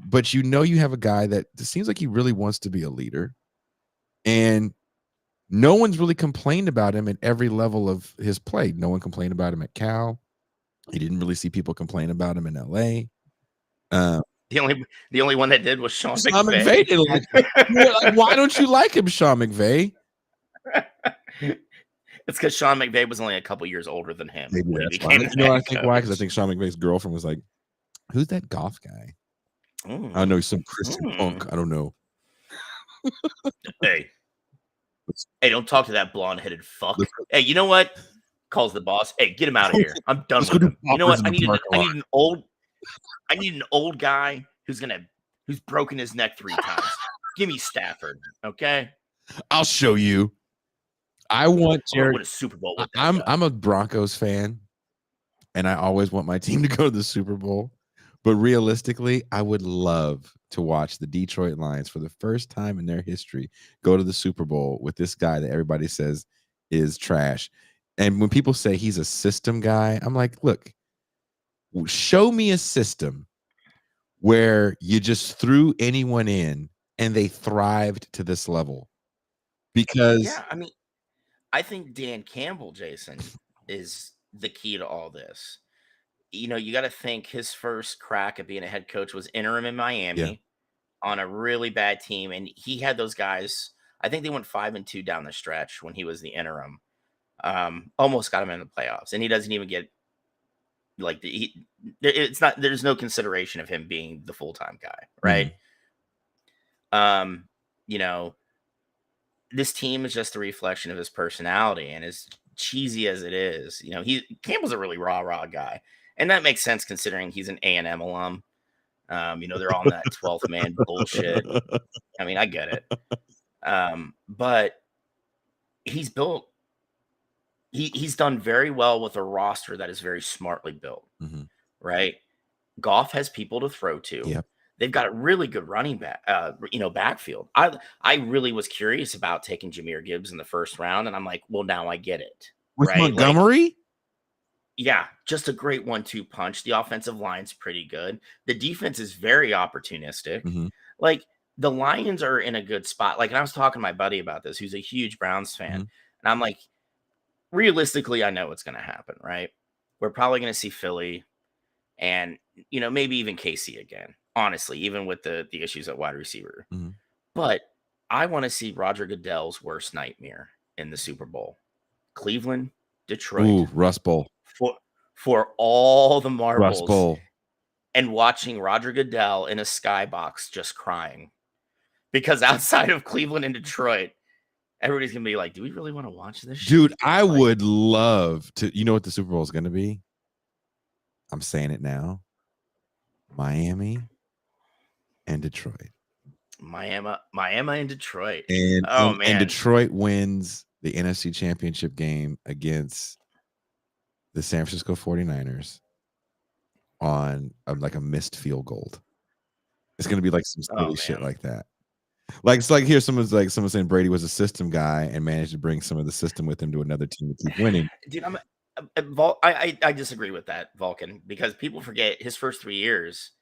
But you have a guy that seems like he really wants to be a leader. And no one's really complained about him at every level of his play. No one complained about him at Cal. He didn't really see people complain about him in LA. The only one that did was Sean McVay. Like, why don't you like him, Sean McVay? It's because Sean McVay was only a couple years older than him. Maybe that's why. I think why? Because I think Sean McVay's girlfriend was like, "Who's that Goff guy?" I don't know. He's some Christian punk. I don't know. Hey, don't talk to that blonde-headed fuck. Hey, you know what? Calls the boss. Hey, get him out of here. I'm done with him. You know what? I need an old guy who's broken his neck 3 times. Give me Stafford, okay? I'll show you. I want Jared. Win a Super Bowl with I'm a Broncos fan, and I always want my team to go to the Super Bowl. But realistically, I would love to watch the Detroit Lions for the first time in their history go to the Super Bowl with this guy that everybody says is trash. And when people say he's a system guy, I'm like, look, show me a system where you just threw anyone in and they thrived to this level. Because yeah, I mean, I think Dan Campbell, Jason, is the key to all this. You got to think his first crack at being a head coach was interim in Miami on a really bad team. And he had those guys, I think they went 5-2 down the stretch when he was the interim. Almost got him in the playoffs. And he doesn't even get there's no consideration of him being the full-time guy. Right. This team is just a reflection of his personality, and as cheesy as it is, Campbell's a really rah guy. And that makes sense considering he's an A&M alum. They're all in that 12th man bullshit. I mean, I get it. But he's done very well with a roster that is very smartly built, right? Goff has people to throw to. Yep. They've got a really good running back, backfield. I really was curious about taking Jahmyr Gibbs in the first round, and I'm like, well, now I get it. With right? Montgomery? Yeah, just a great 1-2 punch. The offensive line's pretty good. The defense is very opportunistic. Like, the Lions are in a good spot. Like, and I was talking to my buddy about this, who's a huge Browns fan. And I'm like, realistically, I know what's going to happen, right? We're probably going to see Philly and, maybe even KC again, honestly, even with the issues at wide receiver. But I want to see Roger Goodell's worst nightmare in the Super Bowl. Cleveland, Detroit. Ooh, Rust Bowl. For all the Rust marbles Bowl. and watching Roger Goodell in a skybox just crying. Because outside of Cleveland and Detroit, everybody's going to be like, do we really want to watch this shit? Dude, I would love to. You know what the Super Bowl is going to be? I'm saying it now. Miami and Detroit. Miami and Detroit. And, oh, man. And Detroit wins the NFC Championship game against the San Francisco 49ers on like a missed field goal. It's going to be like some silly shit like that. Like it's like here, someone saying Brady was a system guy and managed to bring some of the system with him to another team to keep winning. Dude, I disagree with that, Vulcan, because people forget his first 3 years,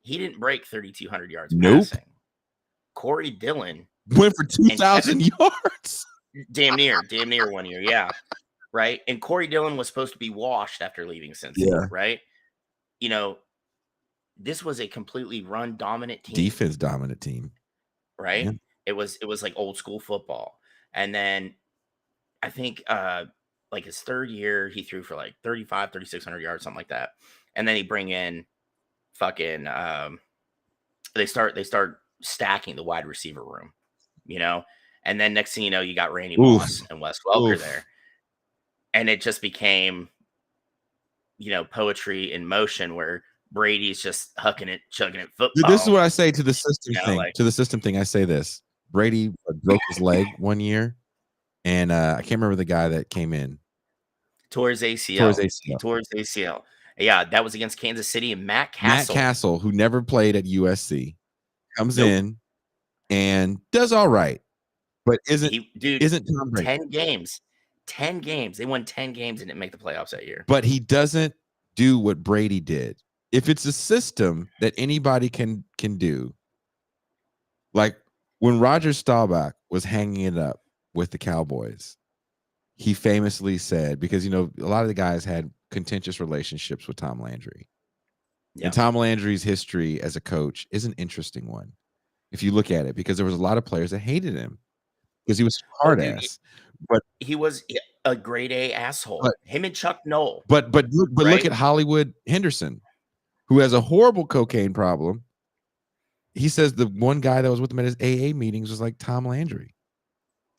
he didn't break 3,200 yards passing. Corey Dillon went for 2,000 yards. Damn near 1 year, yeah. Right? And Corey Dillon was supposed to be washed after leaving Cincinnati, right? You know, this was a completely run dominant team. Defense dominant team. Right? Yeah. It was like old school football. And then I think like his third year, he threw for like 3,600 yards, something like that. And then he bring in fucking they start stacking the wide receiver room, you know? And then next thing you know, you got Randy Moss and Wes Welker there. And it just became, you know, poetry in motion where Brady's just hucking it, chugging it football. This is what I say to the system thing. To the system thing, I say this. Brady broke his leg one year, and I can't remember the guy that came in. Tore his ACL. Yeah, that was against Kansas City, and Matt Castle, who never played at USC, comes in and does all right, but isn't Tom Brady. 10 games. They won 10 games and didn't make the playoffs that year. But he doesn't do what Brady did. If it's a system that anybody can do, like when Roger Staubach was hanging it up with the Cowboys, he famously said, because, you know, a lot of the guys had contentious relationships with Tom Landry. Yeah. And Tom Landry's history as a coach is an interesting one, if you look at it, because there was a lot of players that hated him because he was hard ass. But he was a grade A asshole. Him and Chuck Noll. But look at Hollywood Henderson, who has a horrible cocaine problem. He says the one guy that was with him at his AA meetings was like Tom Landry.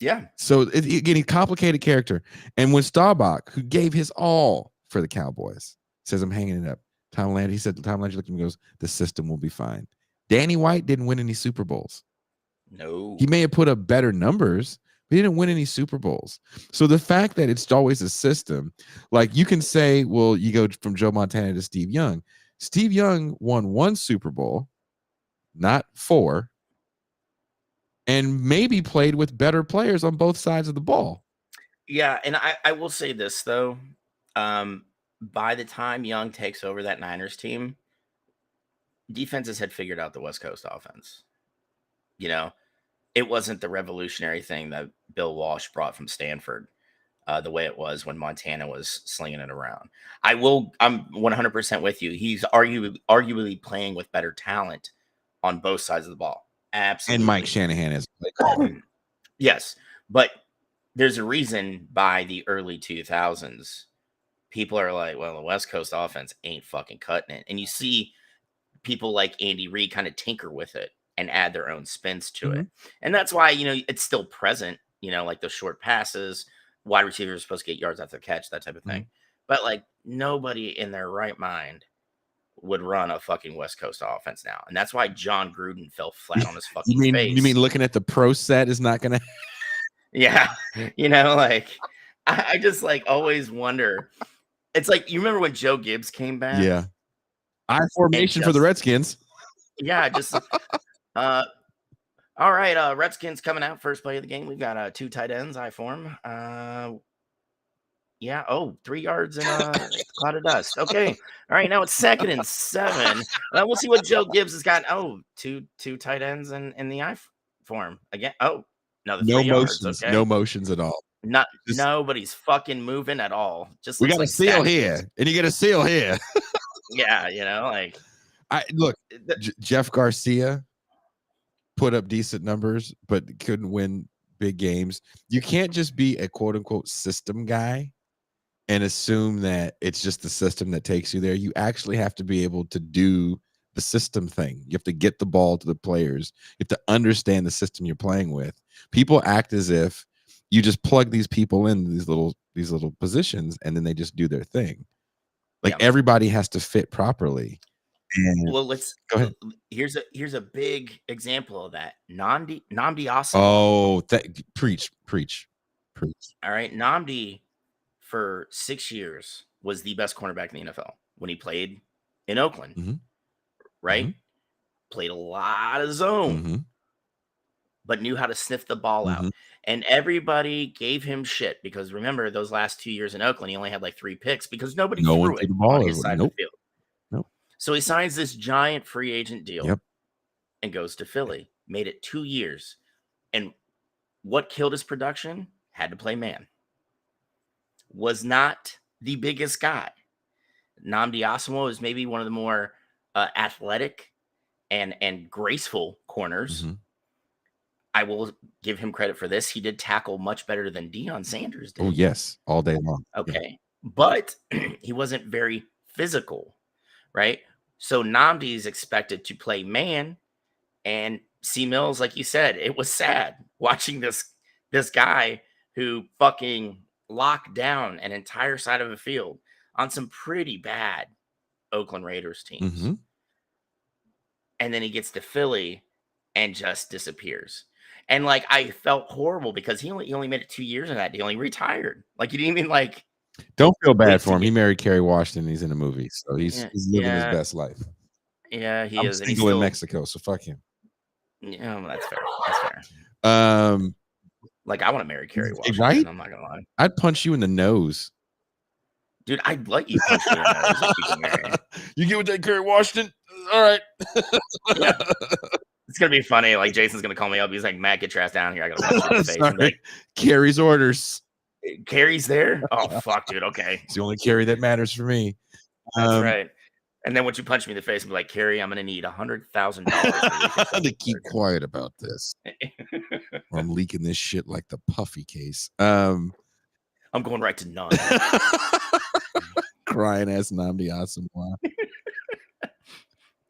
Yeah. So again, he's a complicated character. And when Staubach, who gave his all for the Cowboys, says, I'm hanging it up. Tom Landry looked at him and goes, the system will be fine. Danny White didn't win any Super Bowls. No. He may have put up better numbers, but he didn't win any Super Bowls. So the fact that it's always a system, like you can say, well, you go from Joe Montana to Steve Young. Steve Young won 1 Super Bowl, not 4, and maybe played with better players on both sides of the ball. Yeah, and I will say this, though. By the time Young takes over that Niners team, defenses had figured out the West Coast offense. You know, it wasn't the revolutionary thing that Bill Walsh brought from Stanford, the way it was when Montana was slinging it around. I'm 100% with you. He's arguably playing with better talent on both sides of the ball. Absolutely. And Mike Shanahan is play calling. Yes, but there's a reason by the early 2000s, people are like, well, the West Coast offense ain't fucking cutting it. And you see people like Andy Reid kind of tinker with it and add their own spins to it. And that's why, you know, it's still present, you know, like the short passes, wide receivers are supposed to get yards after the catch, that type of thing. But like nobody in their right mind would run a fucking West Coast offense now. And that's why John Gruden fell flat on his fucking face. You mean looking at the pro set is not going to... Yeah. You know, like I just like always wonder. It's like, you remember when Joe Gibbs came back? Yeah. I formation for the Redskins. Yeah. Just, all right. Redskins coming out first play of the game. We've got 2 tight ends. I form. Yeah. Oh, 3 yards in a cloud of dust. Okay. All right. Now it's 2nd and 7. We'll see what Joe Gibbs has got. Oh, two tight ends in the I form again. Oh, no motions. Okay. No motions at all. Nobody's fucking moving at all. Just we got a seal here, and you get a seal here. Yeah, you know, like Jeff Garcia put up decent numbers, but couldn't win big games. You can't just be a quote unquote system guy and assume that it's just the system that takes you there. You actually have to be able to do the system thing. You have to get the ball to the players. You have to understand the system you're playing with. People act as if you just plug these people in these little positions and then they just do their thing. Like Yeah. everybody has to fit properly. And Well, let's go ahead. here's a big example of that. Namdi Asamoah. Oh, preach, preach, preach. All right, Namdi for 6 years was the best cornerback in the NFL when he played in Oakland, Mhm, right? mhm, Played a lot of zone, mhm, but knew how to sniff the ball out. mhm. And everybody gave him shit because remember those last 2 years in Oakland, he only had like 3 picks because nobody No one threw threw it the on ball his over. side of the Nope, field. nope. So he signs this giant free agent deal Yep. and goes to Philly. Made it 2 years. And what killed his production? Had to play man. Was not the biggest guy. Namdi Asamoah is maybe one of the more athletic and graceful corners. Mhm. I will give him credit for this. He did tackle much better than Deion Sanders Oh, did. yes, all day long. Yeah. Okay. But he wasn't very physical, right? So Namdi is expected to play man and C Mills, like you said, it was sad watching this guy who fucking locked down an entire side of a field on some pretty bad Oakland Raiders teams. Mhm. And then he gets to Philly and just disappears. And like I felt horrible because he only made it 2 years in that deal. He retired. Like he didn't even like Don't feel bad wait to for him. He get married Kerry Washington. He's in a movie, so he's yeah, he's living his yeah, best life. yeah, he I'm is. And he's single in still Mexico, so fuck him. yeah, well, that's fair. That's fair. Um, Like I want to marry Kerry right? Washington. I'm not gonna lie. I'd punch you in the nose. Dude, I'd let you punch me in the nose if we can marry. You get with that Kerry Washington? All right. Yeah. It's gonna be funny. Like Jason's gonna call me up. He's like, Matt, get your ass down here. I gotta punch you in the face. I'm Sorry. like, Kerry's orders. Carrie's there? Oh fuck, dude. Okay. It's the only Kerry that matters for me. That's right. And then once you punch me in the face and be like, Carrie, I'm gonna need $100,000 to keep quiet about this, or I'm leaking this shit like the Puffy case. I'm going right to none. Crying ass Namdi Asamoah.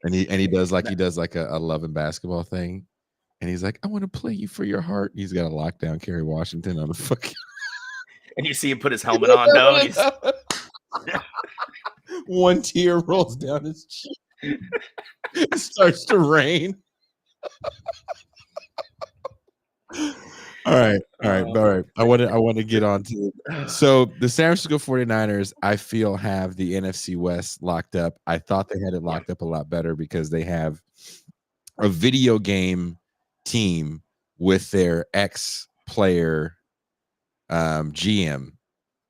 And he does like a love and basketball thing. And he's like, I want to play you for your heart. He's got a lockdown Kerry Washington on the fucking And you see him put his helmet on though. And he's one tear rolls down his cheek. It starts to rain. All right. I want to get on to it. So the San Francisco 49ers, I feel, have the NFC West locked up. I thought they had it locked up a lot better because they have a video game team with their ex-player GM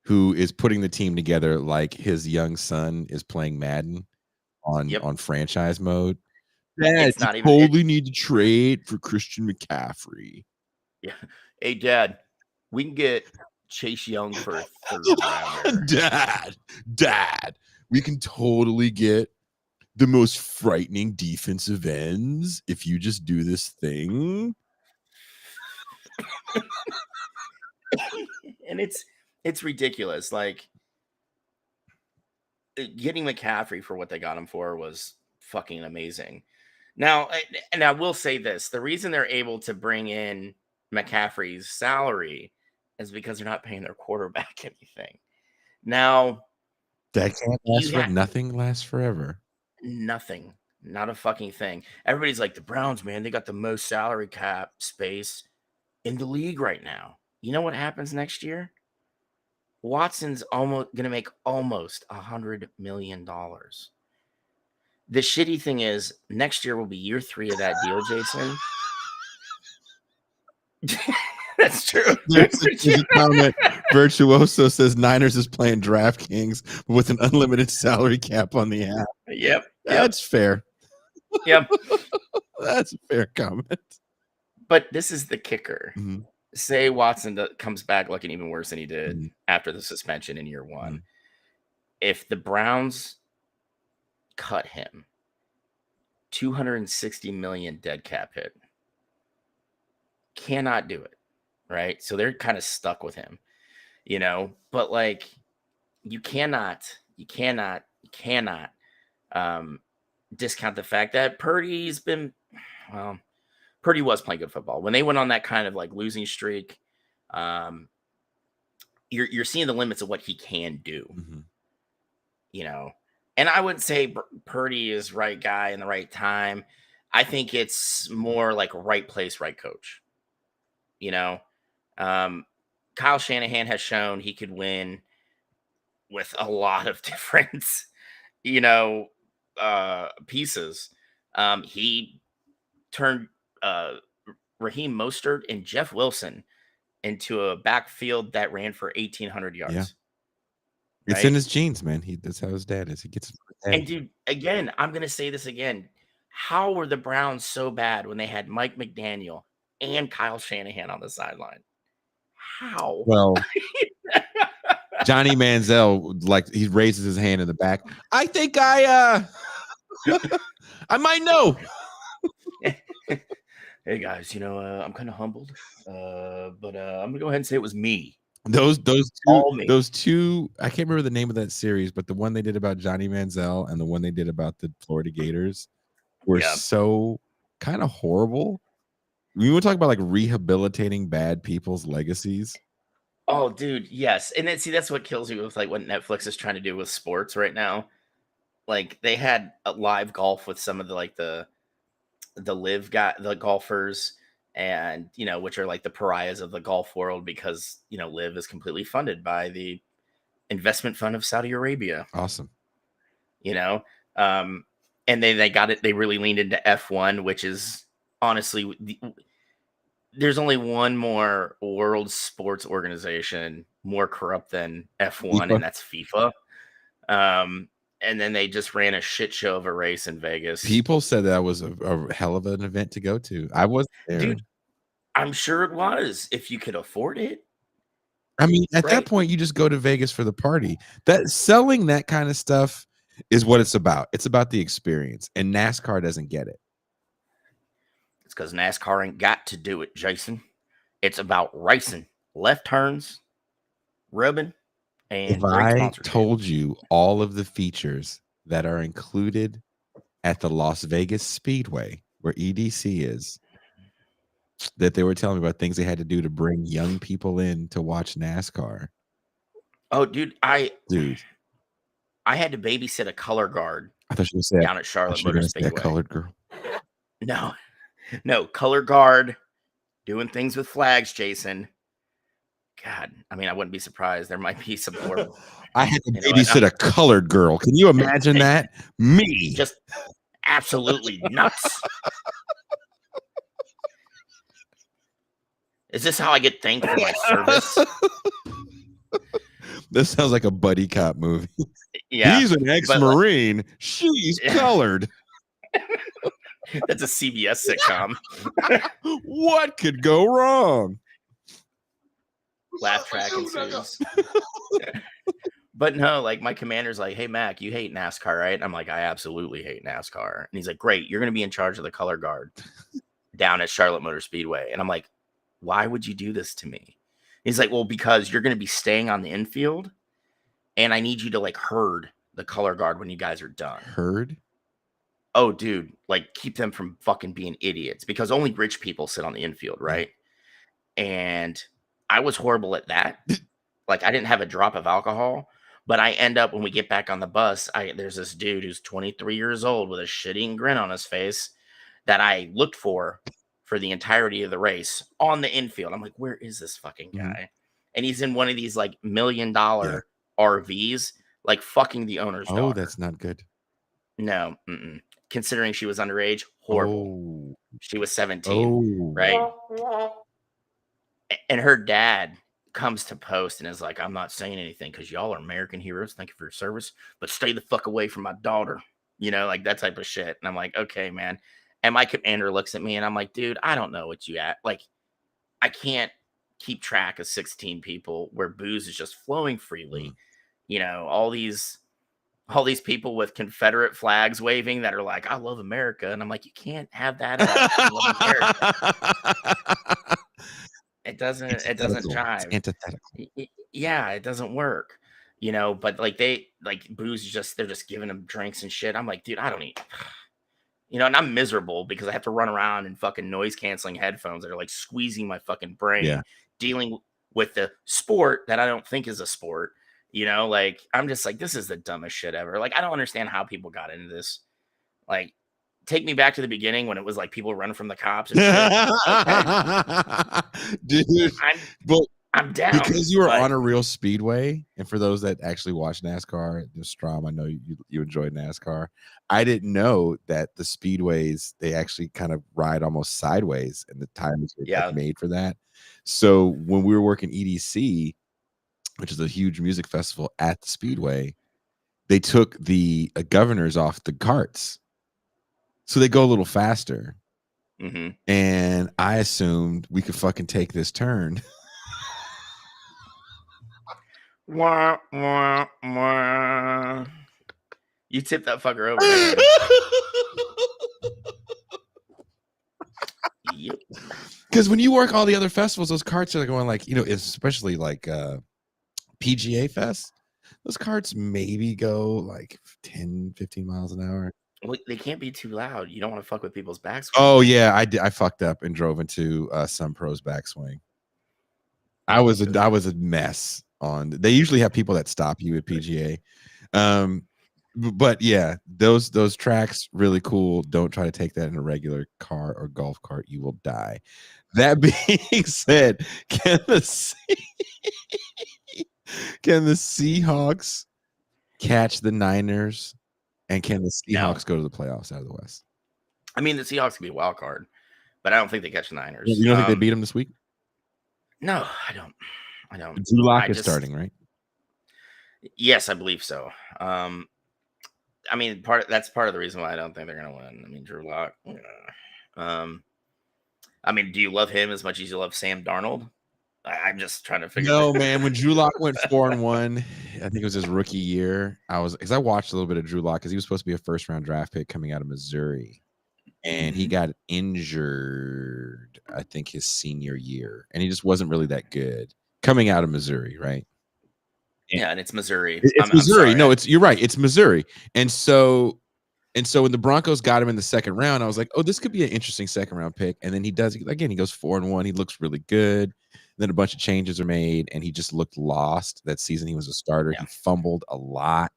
who is putting the team together like his young son is playing Madden on franchise mode. Dad, it's not you even totally need to trade for Christian McCaffrey. yeah. Hey Dad, we can get Chase Young for a third rounder. Dad, we can totally get the most frightening defensive ends if you just do this thing. And it's ridiculous. Like getting McCaffrey for what they got him for was fucking amazing. Now, and I will say this: the reason they're able to bring in McCaffrey's salary is because they're not paying their quarterback anything. Now, That can't last forever. Nothing lasts forever. Nothing. Not a fucking thing. Everybody's like, the Browns, man, they got the most salary cap space in the league right now. You know what happens next year? Watson's almost going to make almost $100 million. The shitty thing is, next year will be year 3 of that deal, Jason. That's true. There's a comment. Virtuoso says Niners is playing DraftKings with an unlimited salary cap on the app. Yep. That's fair. Yep. That's a fair comment. But this is the kicker. Mm-hmm. Say Watson comes back looking even worse than he did after the suspension in year 1. Mm-hmm. If the Browns cut him, $260 million dead cap hit. Cannot do it, right? So they're kind of stuck with him, you know. But like, you cannot discount the fact that Purdy was playing good football. When they went on that kind of like losing streak, you're seeing the limits of what he can do. Mm-hmm. You know, and I wouldn't say Purdy is right guy in the right time. I think it's more like right place, right coach. You know, Kyle Shanahan has shown he could win with a lot of different, pieces. He turned Raheem Mostert and Jeff Wilson into a backfield that ran for 1,800 yards. Yeah. It's in his genes, man. That's how his dad is. He gets it. And dude, again, I'm gonna say this again. How were the Browns so bad when they had Mike McDaniel and Kyle Shanahan on the sideline? How? Well, Johnny Manziel, like, he raises his hand in the back. I think I might know. Hey guys, I'm kind of humbled, but I'm gonna go ahead and say it was me. Those two, I can't remember the name of that series, but the one they did about Johnny Manziel and the one they did about the Florida Gators were so kind of horrible. We want to talk about like rehabilitating bad people's legacies. Oh, dude, yes. And then that's what kills me with like what Netflix is trying to do with sports right now. Like they had a live golf with some of the the golfers, and which are like the pariahs of the golf world because Live is completely funded by the investment fund of Saudi Arabia. Awesome. And they got it. They really leaned into F1, which is honestly there's only one more world sports organization more corrupt than F1, FIFA. And that's FIFA. And then they just ran a shit show of a race in Vegas. People said that was a hell of an event to go to. I wasn't there. Dude, I'm sure it was if you could afford it. I mean, at that point, you just go to Vegas for the party. That selling that kind of stuff is what it's about. It's about the experience, and NASCAR doesn't get it. It's because NASCAR ain't got to do it, Jason. It's about racing, left turns, rubbing, and if I told you all of the features that are included at the Las Vegas Speedway, where EDC is, that they were telling me about things they had to do to bring young people in to watch NASCAR. Oh, dude, I had to babysit a color guard. I thought you were saying down at Charlotte Motor Speedway. A colored girl. No, color guard doing things with flags, Jason. God, I mean, I wouldn't be surprised. There might be some more. I had to babysit a colored girl. Can you imagine that? Me. Just absolutely nuts. Is this how I get thanked for my service? This sounds like a buddy cop movie. Yeah. He's an ex-Marine. She's colored. That's a CBS sitcom. What could go wrong? Laugh track ensues. But no, like my commander's like, hey, Mac, you hate NASCAR, right? I'm like, I absolutely hate NASCAR. And he's like, great, you're going to be in charge of the color guard down at Charlotte Motor Speedway. And I'm like, why would you do this to me? He's like, well, because you're going to be staying on the infield and I need you to like herd the color guard when you guys are done. Herd? Oh, dude, like keep them from fucking being idiots because only rich people sit on the infield, right? And I was horrible at that. Like I didn't have a drop of alcohol, but I end up when we get back on the bus, there's this dude who's 23 years old with a shitting grin on his face that I looked for the entirety of the race on the infield. I'm like, where is this fucking guy? Mm-hmm. And he's in one of these like $1 million RVs, like fucking the owner's daughter. Oh, that's not good. No, considering she was underage, horrible. Oh. She was 17, right? And her dad comes to post and is like, I'm not saying anything because y'all are American heroes. Thank you for your service, but stay the fuck away from my daughter. Like that type of shit. And I'm like, okay, man. And my commander looks at me and I'm like, dude, I don't know what you at. Like, I can't keep track of 16 people where booze is just flowing freely. All these people with Confederate flags waving that are like, I love America. And I'm like, you can't have that. It doesn't jive. It's antithetical. Yeah, it doesn't work. you know, but like they like booze they're just giving them drinks and shit. I'm like, dude, I don't need, you know, and I'm miserable because I have to run around in fucking noise canceling headphones that are like squeezing my fucking brain, Yeah. dealing with the sport that I don't think is a sport. You know, like I'm just like, this is the dumbest shit ever. Like, I don't understand how people got into this. Like, take me back to the beginning when it was like people running from the cops and shit. Okay. Dude, Well, I'm down because you were on a real speedway, and for those that actually watch NASCAR, Strom, I know you enjoy NASCAR. I didn't know that the speedways, they actually kind of ride almost sideways, and the tires are like made for that. So when we were working EDC, which is a huge music festival at the speedway, they took the governors off the carts, so they go a little faster. Mm-hmm. And I assumed we could fucking take this turn. Wah, wah, wah. You tip that fucker over. Yep. Because when you work all the other festivals, those carts are going like, you know, especially like PGA Fest, those carts maybe go like 10, 15 miles an hour. Well, they can't be too loud. You don't want to fuck with people's backswing. Oh yeah, I fucked up and drove into some pros backswing. I was a mess on. They usually have people that stop you at PGA. But yeah, those tracks really cool. Don't try to take that in a regular car or golf cart. You will die. That being said, can the Seahawks catch the Niners, and can the Seahawks go to the playoffs out of the West? I mean, the Seahawks could be a wild card, but I don't think they catch the Niners. You don't think they beat them this week? No, I don't. Drew Lock is starting, right? Yes, I believe so. I mean, that's part of the reason why I don't think they're gonna win. I mean, Drew Lock. I mean, do you love him as much as you love Sam Darnold? I'm just trying to figure. No, man. When Drew Lock went 4-1, I think it was his rookie year. I watched a little bit of Drew Lock because he was supposed to be a first-round draft pick coming out of Missouri, and he got injured, I think, his senior year, and he just wasn't really that good coming out of Missouri, right? Yeah, and it's Missouri. It's Missouri. No, you're right. It's Missouri. And so when the Broncos got him in the second round, I was like, oh, this could be an interesting second round pick. And then he does again. He goes 4-1. He looks really good. Then a bunch of changes are made, and he just looked lost that season. He was a starter. Yeah. He fumbled a lot.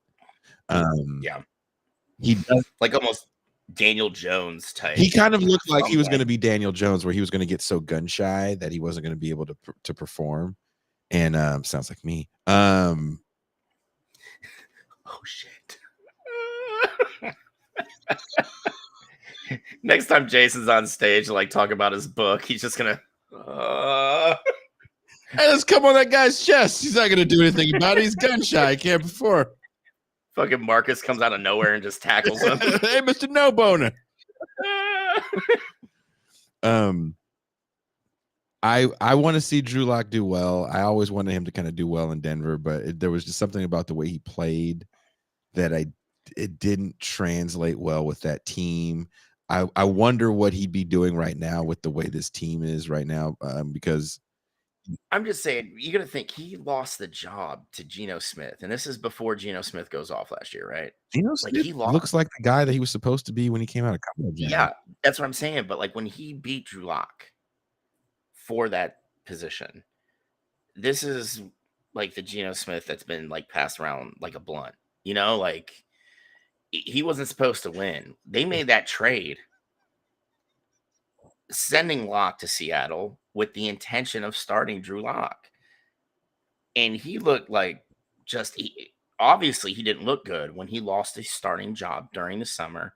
He does like almost Daniel Jones type. He kind of looked like he was going to be Daniel Jones, where he was going to get so gun shy that he wasn't going to be able to perform. And sounds like me. Oh shit. Next time Jason's on stage, like talk about his book, he's just gonna hey, let's come on that guy's chest. He's not gonna do anything about it. He's gun shy. He can't perform. Fucking Marcus comes out of nowhere and just tackles him. Hey, Mr. No Boner. I want to see Drew Lock do well. I always wanted him to kind of do well in Denver, but there was just something about the way he played that it didn't translate well with that team. I wonder what he'd be doing right now with the way this team is right now, because I'm just saying, you got to think he lost the job to Geno Smith, and this is before Geno Smith goes off last year, right? Geno Smith looks like the guy that he was supposed to be when he came out of college. Yeah, that's what I'm saying. But like when he beat Drew Lock for that position, this is like the Geno Smith that's been like passed around like a blunt, you know, like he wasn't supposed to win. They made that trade sending Lock to Seattle with the intention of starting Drew Lock. And he looked like obviously he didn't look good when he lost his starting job during the summer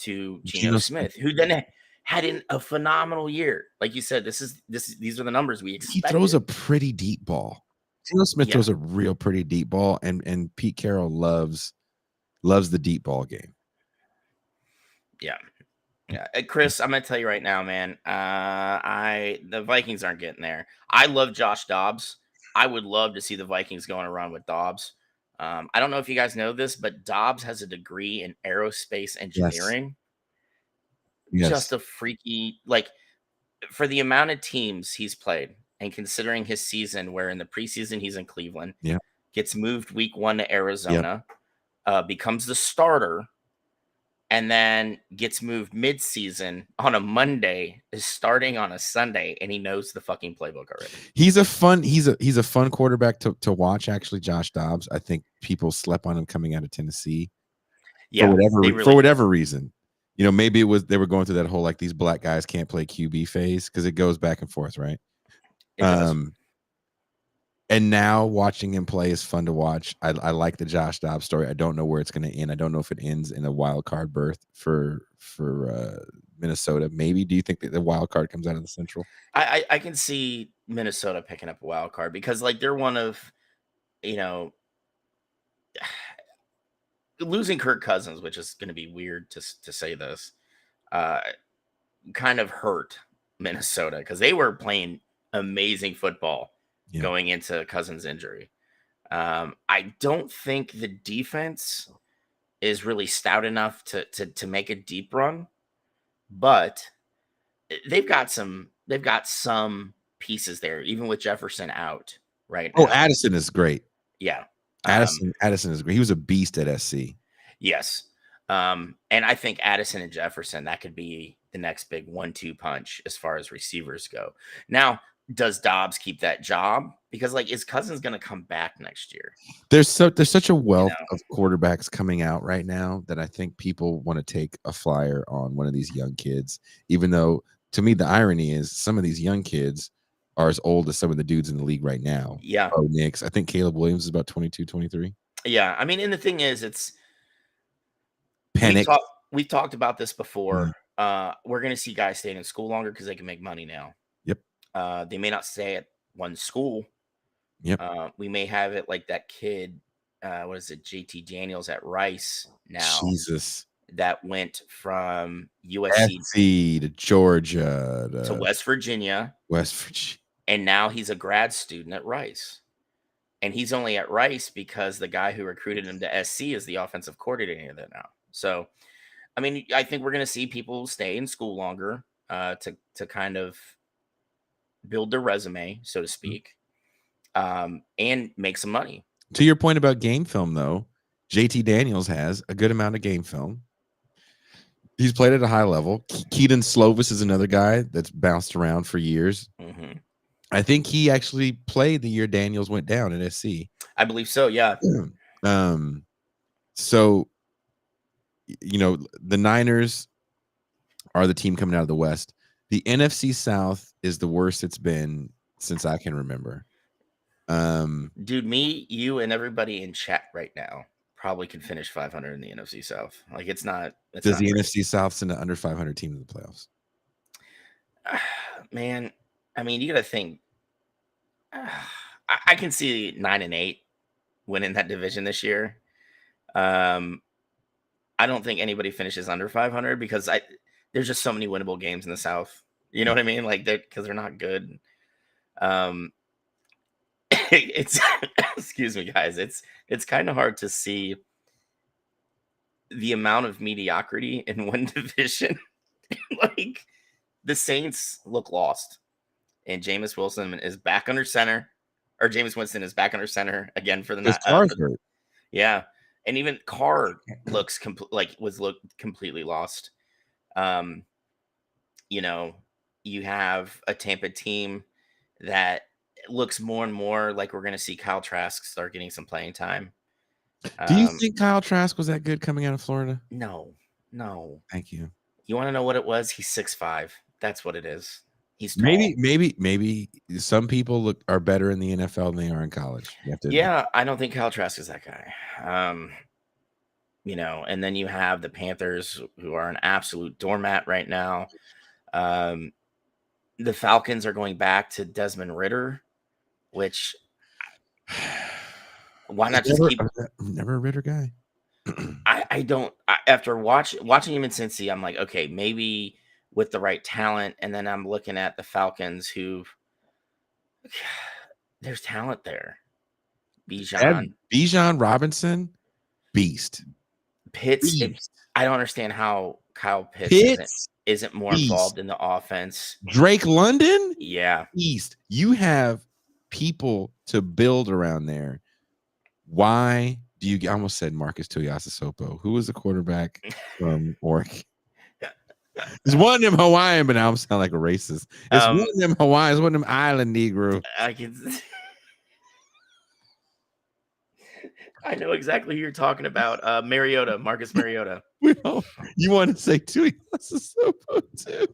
to Geno Smith, who then had a phenomenal year. Like you said, these are the numbers we expected. He throws a pretty deep ball. Geno Smith throws a real pretty deep ball, and Pete Carroll loves the deep ball game. Yeah. Yeah, Chris, I'm gonna tell you right now, man. The Vikings aren't getting there. I love Josh Dobbs. I would love to see the Vikings go on a run with Dobbs. I don't know if you guys know this, but Dobbs has a degree in aerospace engineering. Yes. Just a freaky, like, for the amount of teams he's played, and considering his season, where in the preseason he's in Cleveland. Yeah. gets moved week 1 to Yep. Arizona, becomes the starter, and then gets moved mid-season on a Monday, is starting on a Sunday, and he knows the fucking playbook already. He's a fun quarterback to watch. Actually, Josh Dobbs. I think people slept on him coming out of Tennessee Yeah, for whatever reason. You know, maybe it was they were going through that whole like these black guys can't play QB phase because it goes back and forth, right? It does. And now watching him play is fun to watch. I like the Josh Dobbs story. I don't know where it's going to end. I don't know if it ends in a wild card berth for Minnesota. Maybe. Do you think that the wild card comes out of the Central? I can see Minnesota picking up a wild card because like they're one of, you know, losing Kirk Cousins, which is going to be weird to say this, kind of hurt Minnesota because they were playing amazing football going into Cousins' injury. I don't think the defense is really stout enough to make a deep run, but they've got some pieces there, even with Jefferson out right now. Oh, Addison is great. Yeah. Addison is great. He was a beast at SC. Yes. And I think Addison and Jefferson, that could be the next big 1-2 punch as far as receivers go. Now, does Dobbs keep that job? Because like, is Cousins going to come back next year? There's such a wealth of quarterbacks coming out right now that I think people want to take a flyer on one of these young kids, even though to me, the irony is some of these young kids are as old as some of the dudes in the league right now. Yeah. Oh, Knicks. I think Caleb Williams is about 22, 23. Yeah. I mean, and the thing is, it's panic. We've talked about this before. We're going to see guys staying in school longer because they can make money now. Yep. They may not stay at one school. Yep. We may have it like that kid, what is it, JT Daniels at Rice now. Jesus. That went from USC to Georgia to West Virginia. And now he's a grad student at Rice. And he's only at Rice because the guy who recruited him to SC is the offensive coordinator there now. So, I mean, I think we're going to see people stay in school longer to kind of build their resume, so to speak, and make some money. To your point about game film, though, JT Daniels has a good amount of game film. He's played at a high level. Keaton Slovis is another guy that's bounced around for years. Mm-hmm. I think he actually played the year Daniels went down at SC. I believe so, yeah. So, you know, the Niners are the team coming out of the West. The NFC South is the worst it's been since I can remember. Dude, me, you, and everybody in chat right now probably can finish 500 in the NFC South. Like, it's not. Does the NFC South send an under 500 team to the playoffs? Man, I mean, you got to think. I can see 9-8 winning that division this year. I don't think anybody finishes under 500 because there's just so many winnable games in the South. You know what I mean? Like, because they're not good. It's excuse me, guys. It's kind of hard to see the amount of mediocrity in one division. Like, the Saints look lost, and Jameis Winston is back under center, or Jameis Winston is back under center again for the night. Yeah, and even Carr looks completely lost. You know, you have a Tampa team that looks more and more like we're going to see Kyle Trask start getting some playing time. Do you think Kyle Trask was that good coming out of Florida? No. Thank you. You want to know what it was? He's 6'5". That's what it is. He's tall. Maybe some people are better in the NFL than they are in college. I don't think Kyle Trask is that guy. You know, and then you have the Panthers, who are an absolute doormat right now. The Falcons are going back to Desmond Ridder, which why not just keep? Never a Ridder guy. I don't. After watching him in Cincy, I'm like, okay, maybe with the right talent. And then I'm looking at the Falcons, who there's talent there. Bijan Robinson, beast. Pitts. I don't understand how Kyle Pitts isn't more involved in the offense. Drake London, yeah, beast. You have people to build around there. Why do you? I almost said Marcus Tuiasosopo. Who was the quarterback from Oregon? It's one of them Hawaiian, but now I'm sounding like a racist. It's one of them Hawaiians, one of them island Negro. I know exactly who you're talking about. Mariota, Marcus Mariota. You want to say Tuiasosopo too?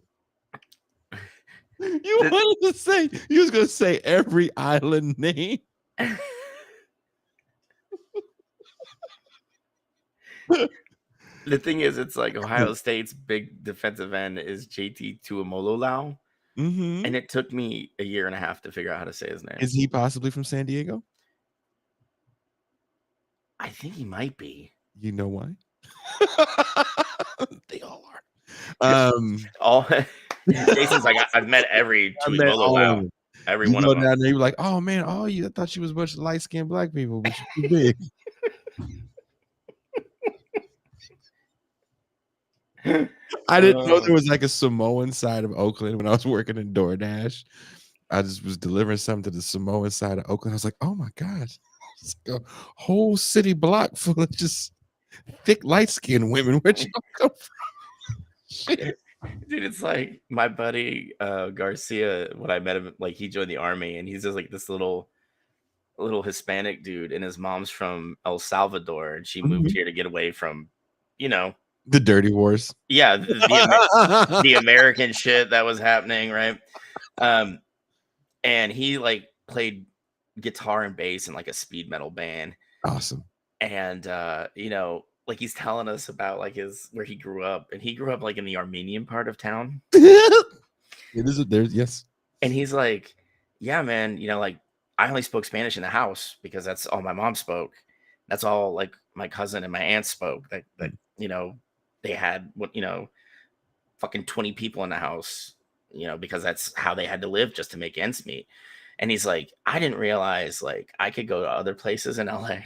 You was going to say every island name. The thing is, it's like Ohio State's big defensive end is JT Tuimoloau. Mm-hmm. And it took me a year and a half to figure out how to say his name. Is he possibly from San Diego? I think he might be. You know why? They all are. All Jason's like, I've met every Tuimoloau. Every one of them. Down there, you're like, oh man, I thought she was a bunch of light-skinned black people, but she's too big. I didn't know there was like a Samoan side of Oakland when I was working in DoorDash. I just was delivering something to the Samoan side of Oakland. I was like, oh my God. It's like a whole city block full of just thick, light-skinned women. Where'd you come from? Shit. Dude, it's like my buddy Garcia, when I met him, like he joined the army and he's just like this little Hispanic dude, and his mom's from El Salvador and she moved here to get away from, the dirty wars. Yeah, the American shit that was happening, right? And he like played guitar and bass in like a speed metal band. Awesome. And like he's telling us about like where he grew up, and he grew up like in the Armenian part of town. Yes. And he's like, yeah, man, like I only spoke Spanish in the house because that's all my mom spoke. That's all like my cousin and my aunt spoke. That they had fucking 20 people in the house, because that's how they had to live just to make ends meet. And he's like, I didn't realize like I could go to other places in LA.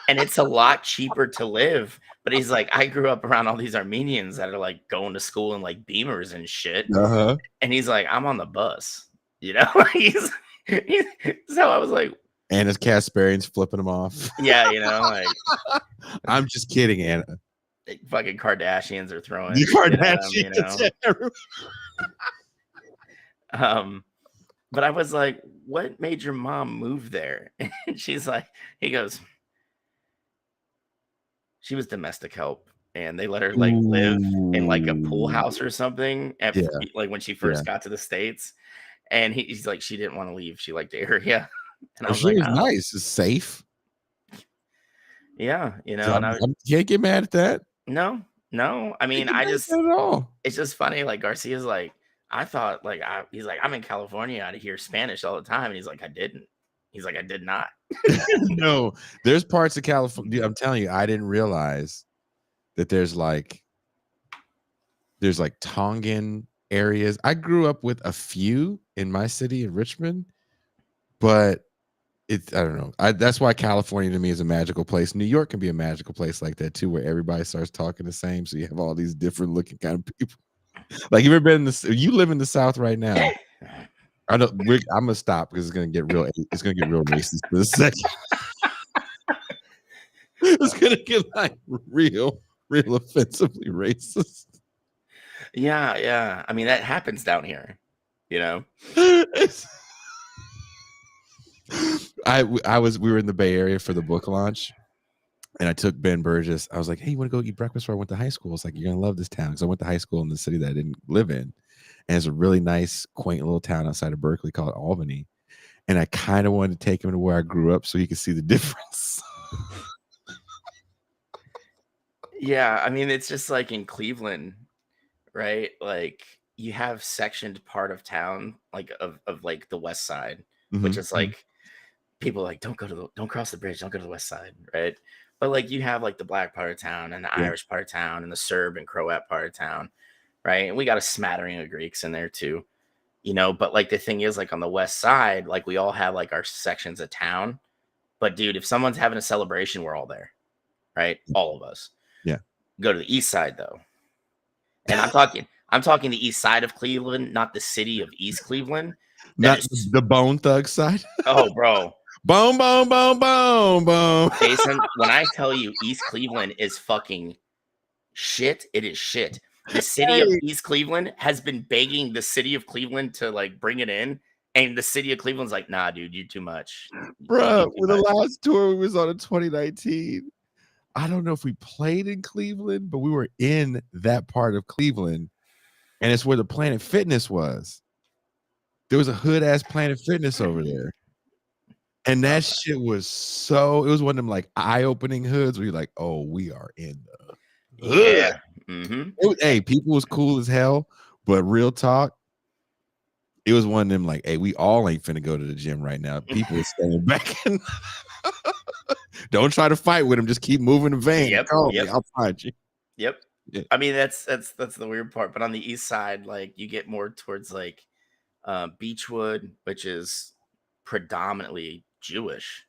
And it's a lot cheaper to live. But he's like, I grew up around all these Armenians that are like going to school in like Beamers and shit. Uh-huh. And he's like, I'm on the bus, he's so I was like, and his Kasparian's flipping him off. Yeah, like I'm just kidding, Anna. Fucking Kardashians are throwing the Kardashians. But I was like, what made your mom move there? And she's like, he goes, she was domestic help, and they let her like live in like a pool house or something like when she first got to the States. And he's like, she didn't want to leave. She liked the area. And I was like, nice. It's safe. Yeah, so I can't get mad at that. No. I mean, it's just funny. Like Garcia's like, I thought like he's like, I'm in California. I hear Spanish all the time. And he's like, I didn't. He's like, I did not. No, there's parts of California. I'm telling you, I didn't realize that there's like Tongan areas. I grew up with a few in my city in Richmond, but I don't know. That's why California to me is a magical place. New York can be a magical place like that too, where everybody starts talking the same. So you have all these different looking kind of people. Like you ever been you live in the South right now. I'm gonna stop because it's gonna get real racist for a second. It's gonna get like real offensively racist. Yeah. I mean, that happens down here, we were in the Bay Area for the book launch, and I took Ben Burgess. I was like, hey, you want to go eat breakfast where I went to high school? It's like, you're gonna love this town, because I went to high school in the city that I didn't live in, and it's a really nice, quaint little town outside of Berkeley called Albany. And I kind of wanted to take him to where I grew up so he could see the difference. Yeah, I mean, it's just like in Cleveland, right? Like you have sectioned part of town, like of like the West Side, which is like people like don't cross the bridge, don't go to the West Side, right? But like you have like the black part of town and the Irish part of town and the Serb and Croat part of town, right? And we got a smattering of Greeks in there too, But like the thing is, like on the West Side, like we all have like our sections of town. But dude, if someone's having a celebration, we're all there, right? All of us. Yeah. Go to the East Side though, and I'm talking the East Side of Cleveland, not the city of East Cleveland. Not the Bone Thug side. Oh, bro. Boom, boom, boom, boom, boom. Jason, when I tell you East Cleveland is fucking shit, it is shit. The city of Hey, East Cleveland has been begging the city of Cleveland to like bring it in, and the city of Cleveland's like, nah, dude, you're too much. You do bro, too with the much. last tour we was on in 2019, I don't know if we played in Cleveland, but we were in that part of Cleveland, and it's where the Planet Fitness was. There was a hood ass Planet Fitness over there. And that shit was so, it was one of them like eye-opening hoods where you're like, oh, we are in the hood. Yeah. Mm-hmm. Hey, people was cool as hell, but real talk, it was one of them like, hey, we all ain't finna go to the gym right now. People are staying back. Don't try to fight with them. Just keep moving the van. Yep. Call Yep. me. I'll find you. Yep. Yeah. I mean, that's the weird part. But on the east side, like you get more towards like Beechwood, which is predominantly Jewish,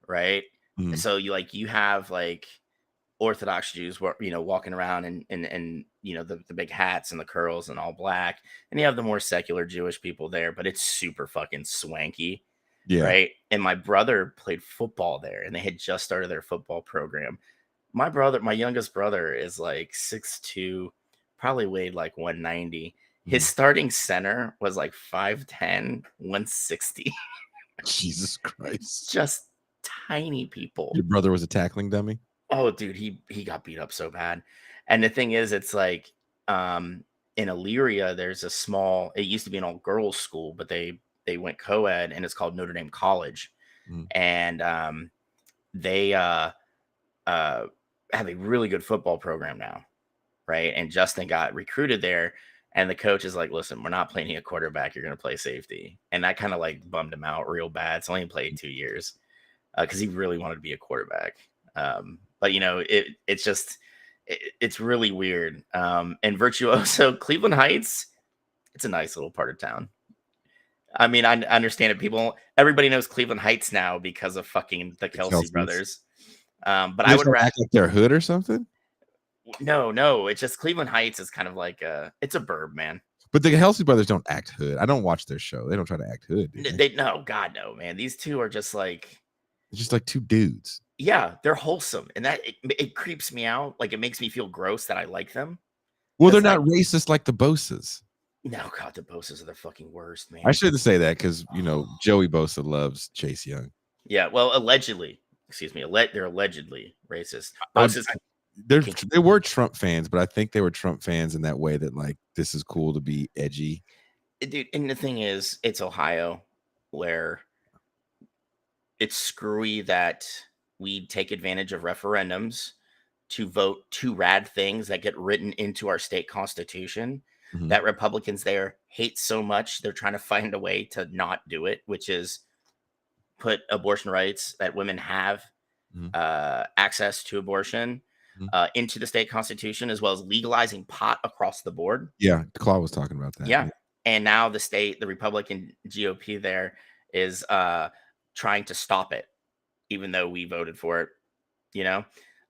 right? Mhm. So you have like Orthodox Jews, walking around and the big hats and the curls and all black, and you have the more secular Jewish people there, but it's super fucking swanky, Yeah. right? And my brother played football there, and they had just started their football program. My youngest brother, is like 6'2", probably weighed like 190. His Mhm. starting center was like 5'10", 160. Jesus Christ. Just tiny people. Your brother was a tackling dummy? Oh, dude, he got beat up so bad. And the thing is, it's like in Elyria, there's a small. It used to be an all girls school, but they went co-ed, and it's called Notre Dame College. Mhm. And they have a really good football program now, right? And Justin got recruited there, and the coach is like, "Listen, we're not playing you a quarterback. You're going to play safety," and that kind of like bummed him out real bad. So he only played 2 years because he really wanted to be a quarterback. But it's just it's really weird. And Virtuoso, Cleveland Heights, it's a nice little part of town. I mean, I understand it. Everybody knows Cleveland Heights now because of fucking the Kelsey Kelce's. brothers. But They I just would don't act like they're hood or something? no. It's just Cleveland Heights is kind of like it's a burb, man. But the Kelsey brothers don't act hood. I don't watch their show. They don't try to act hood, do they? No, God no, man. These two are just like, It's just like two dudes. yeah, they're wholesome, and that it creeps me out. Like it makes me feel gross that I like them. Well, they're 'Cause, like, not racist like the Bosas. no, God, the Bosas are the fucking worst, man. I shouldn't say that because Joey Bosa loves Chase Young. Yeah, well, allegedly, excuse me, they're allegedly racist. I'm- Bosa's They were Trump fans, but I think they were Trump fans in that way that like this is cool to be edgy. dude, and the thing is, it's Ohio, where it's screwy that we take advantage of referendums to vote two rad things that get written into our state constitution Mhm. that Republicans there hate so much they're trying to find a way to not do it, which is put abortion rights that women have Mhm. access to abortion into the state constitution, as well as legalizing pot across the board. Yeah, Claw was talking about that. Yeah. And now the Republican GOP there is trying to stop it, even though we voted for it,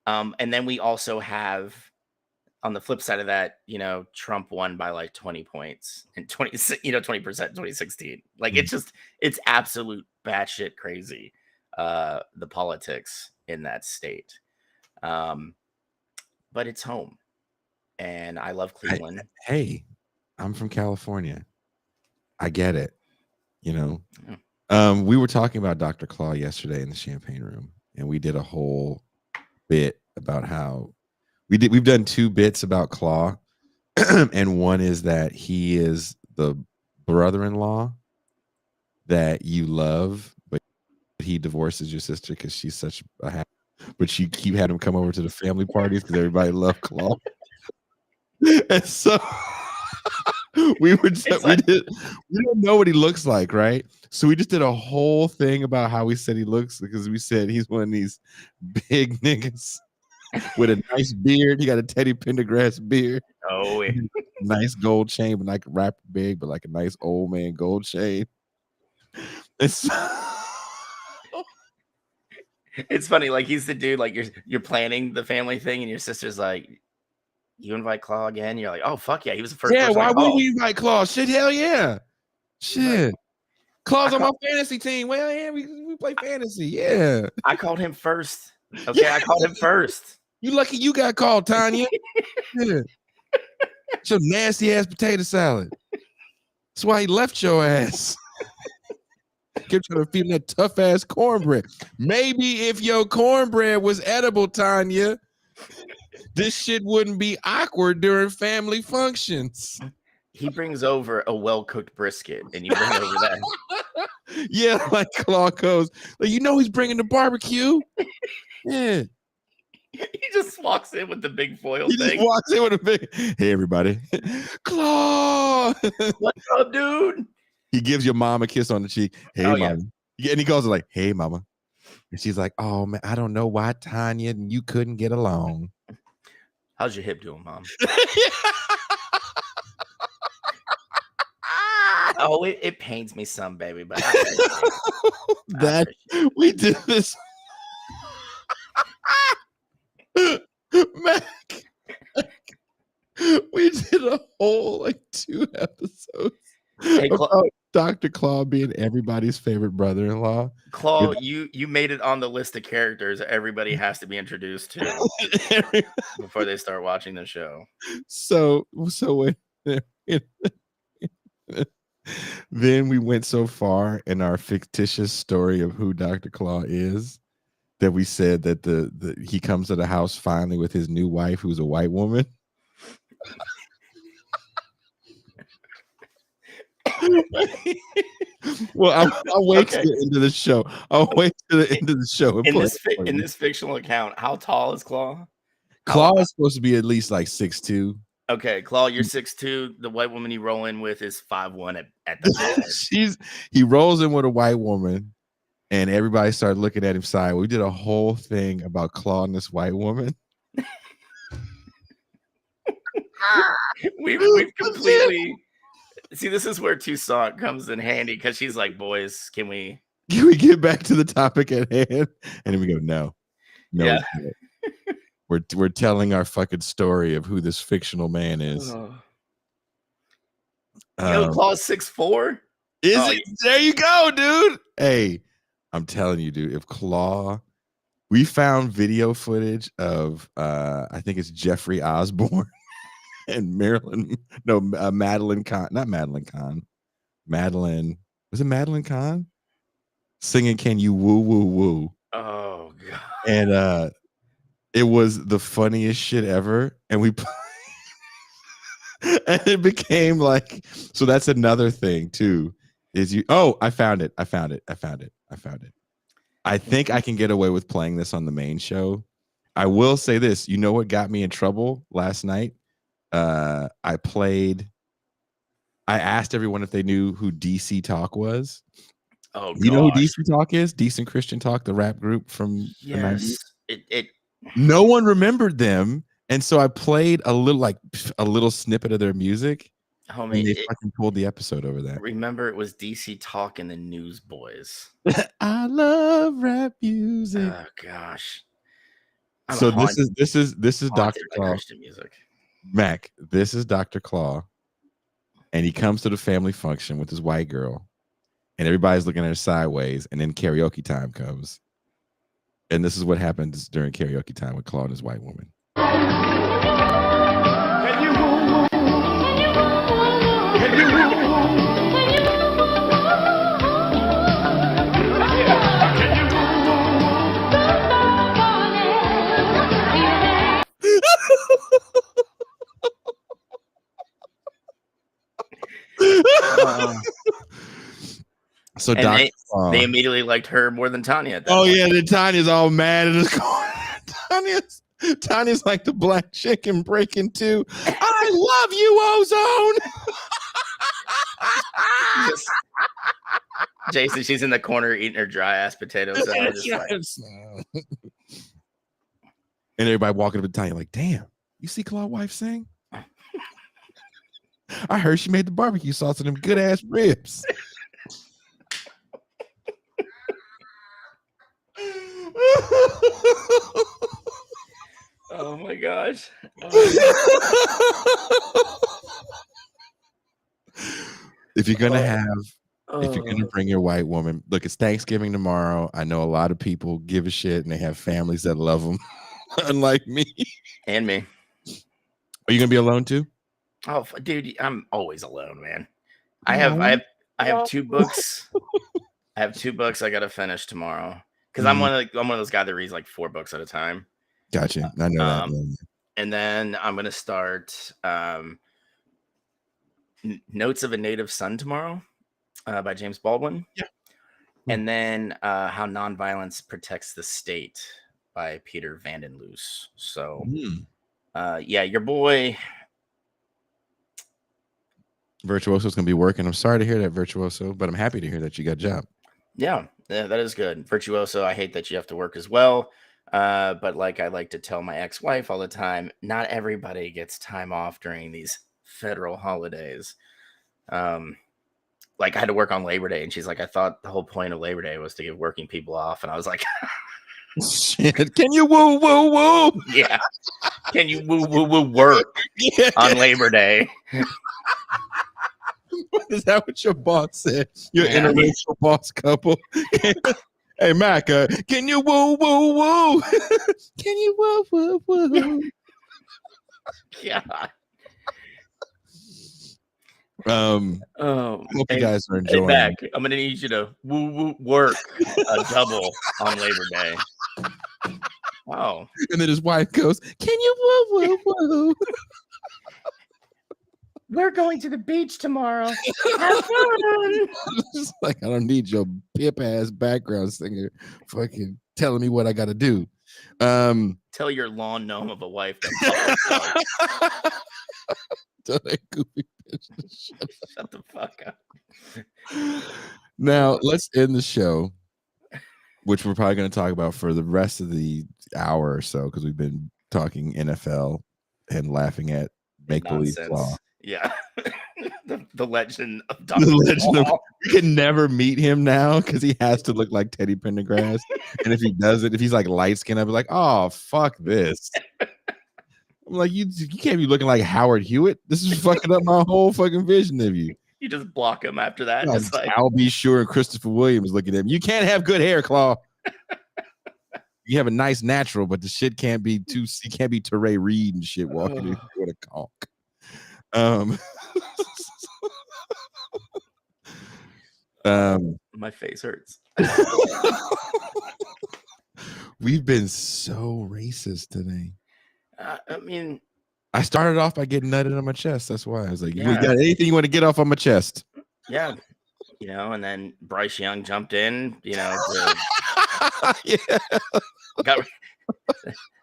and then we also have, on the flip side of that, Trump won by like 20 points and 20% in 2016. Like it's absolute batshit crazy. The politics in that state. But it's home, and I love Cleveland. Hey, I'm from California. I get it. Yeah. We were talking about Dr. Claw yesterday in the champagne room, and we did a whole bit about how we've done 2 bits about Claw, and one is that he is the brother-in-law that you love, but he divorces your sister because she's such a but you keep having him come over to the family parties because everybody loved Claw. And so we don't know what he looks like, right? So we just did a whole thing about how we said he looks, because we said he's one of these big niggas with a nice beard. He got a Teddy Pendergrass beard. Oh, yeah. Nice gold chain, but like rapper big, but like a nice old man gold chain. It's funny, like he's the dude, like you're planning the family thing, and your sister's like, "You invite Claw again?" You're like, "Oh fuck yeah, he was the first." Yeah, person why I would called." we invite Claw? Shit, hell yeah, shit. Claw's on my fantasy team. Well, yeah, we play fantasy. Yeah. I called him first. Okay, I called him first. You lucky you got called, Tanya. Yeah. It's your nasty ass potato salad. That's why he left your ass. Kept trying to feed him that tough ass cornbread. Maybe if your cornbread was edible, Tanya, this shit wouldn't be awkward during family functions. He brings over a well-cooked brisket, and you bring over that. Yeah, like Claw goes, like, he's bringing the barbecue. Yeah. He just walks in with the big foil He thing. just walks in with a big, hey, everybody. Claw. What's up, dude? He gives your mom a kiss on the cheek. Hey, mama. Yeah. And he goes like, hey, mama. And she's like, oh, man, I don't know why Tanya and you couldn't get along. How's your hip doing, Mom? Oh, it pains me some, baby, but that we did this. Mac, we did a whole 2 episodes about Dr. Claw being everybody's favorite brother-in-law. Claw, you made it on the list of characters everybody has to be introduced to before they start watching the show. So when then we went so far in our fictitious story of who Dr. Claw is that we said that he comes to the house finally with his new wife, who's a white woman. Well, I'll wait to the end of the show. I'll wait to the end of the show. In this fictional account, how tall is Claw? Claw is supposed to be at least 6'2". Okay, Claw, you're 6'2". The white woman you roll in with is 5'1" at the best. He rolls in with a white woman, and everybody started looking at him sideways. We did a whole thing about Claw and this white woman. We've completely see. This is where Toussaint comes in handy because she's like, "Boys, can we get back to the topic at hand?" And then we go, "No, yeah. We're telling our fucking story of who this fictional man is." Claw's 6'4". Is it? There you go, dude. Hey, I'm telling you, dude. If Claw, we found video footage of I think it's Jeffrey Osborne and Madeline Kahn, not Madeline Kahn. Was it Madeline Kahn? Singing "Can You Woo Woo Woo"? Oh god. And it was the funniest shit ever. And and it became so that's another thing too. I found it. I think I can get away with playing this on the main show. I will say this. You know what got me in trouble last night? I asked everyone if they knew who DC Talk was. Oh, you know who DC Talk is? Decent Christian Talk, the rap group from the 90s. No one remembered them, and so I played a little snippet of their music. Homie, and they fucking pulled the episode over that. Remember, it was DC Talk and the Newsboys. I love rap music. Oh gosh. So this is Dr. Claw. Christian music. Mac, this is Dr. Claw, and he comes to the family function with his white girl, and everybody's looking at her sideways, and then karaoke time comes. And this is what happens during karaoke time with Claw and his white woman. Can you woo? Can you woo? So they immediately liked her more than Tanya at that point. Yeah, then Tanya's all mad in the corner. Tanya's like the black chicken breaking too. I love you, Ozone. Jason, she's in the corner eating her dry ass potato salad. And everybody walking up to Tanya like, damn, you see Claw's wife sing? I heard she made the barbecue sauce and them good ass ribs. Oh my gosh. If you're gonna have if you're gonna bring your white woman, look, it's Thanksgiving tomorrow. I know a lot of people give a shit and they have families that love them, unlike me. And me. Are you gonna be alone too? Oh, dude, I'm always alone, man. I have 2 books. I have 2 books I gotta finish tomorrow because I'm one of those guys that reads like 4 books at a time. Gotcha. I know that. Man. And then I'm gonna start Notes of a Native Son tomorrow by James Baldwin. Yeah. And then How Nonviolence Protects the State by Peter Vandenloos. So, yeah, your boy Virtuoso's gonna be working. I'm sorry to hear that, Virtuoso, but I'm happy to hear that you got a job. Yeah, that is good. Virtuoso, I hate that you have to work as well. But like I like to tell my ex-wife all the time, not everybody gets time off during these federal holidays. Like I had to work on Labor Day, and she's like, I thought the whole point of Labor Day was to give working people off. And I was like, shit, can you woo woo woo? Yeah. Can you woo woo woo work on Labor Day? Is that what your boss said? Your interracial boss couple? Hey, Mac, can you woo woo woo? Can you woo woo woo? Yeah. Hope you guys are enjoying. Hey, Mac, I'm gonna need you to woo woo work a double on Labor Day. Oh. And then his wife goes, can you woo woo woo? We're going to the beach tomorrow. Have fun. Just like, I don't need your pip ass background singer fucking telling me what I gotta do. Tell your lawn gnome of a wife that Tell that goofy bitch to shut the fuck up. Now let's end the show, which we're probably going to talk about for the rest of the hour or so because we've been talking NFL and laughing at make believe Claw. Yeah. the legend of Dr. The we can never meet him now because he has to look like Teddy Pendergrass. And if he doesn't, if he's like light skinned, I'd be like, oh, fuck this. I'm like, you can't be looking like Howard Hewitt. This is fucking up my whole fucking vision of you. You just block him after that. Just like, I'll be sure. And Christopher Williams looking at him. You can't have good hair, Claw. You have a nice natural, but the shit can't be too. You can't be Teray Reed and shit walking in with a conch. My face hurts. We've been so racist today. I mean, I started off by getting nutted on my chest. That's why I was like, you got anything you want to get off on my chest? Yeah. You know, and then Bryce Young jumped in, you know,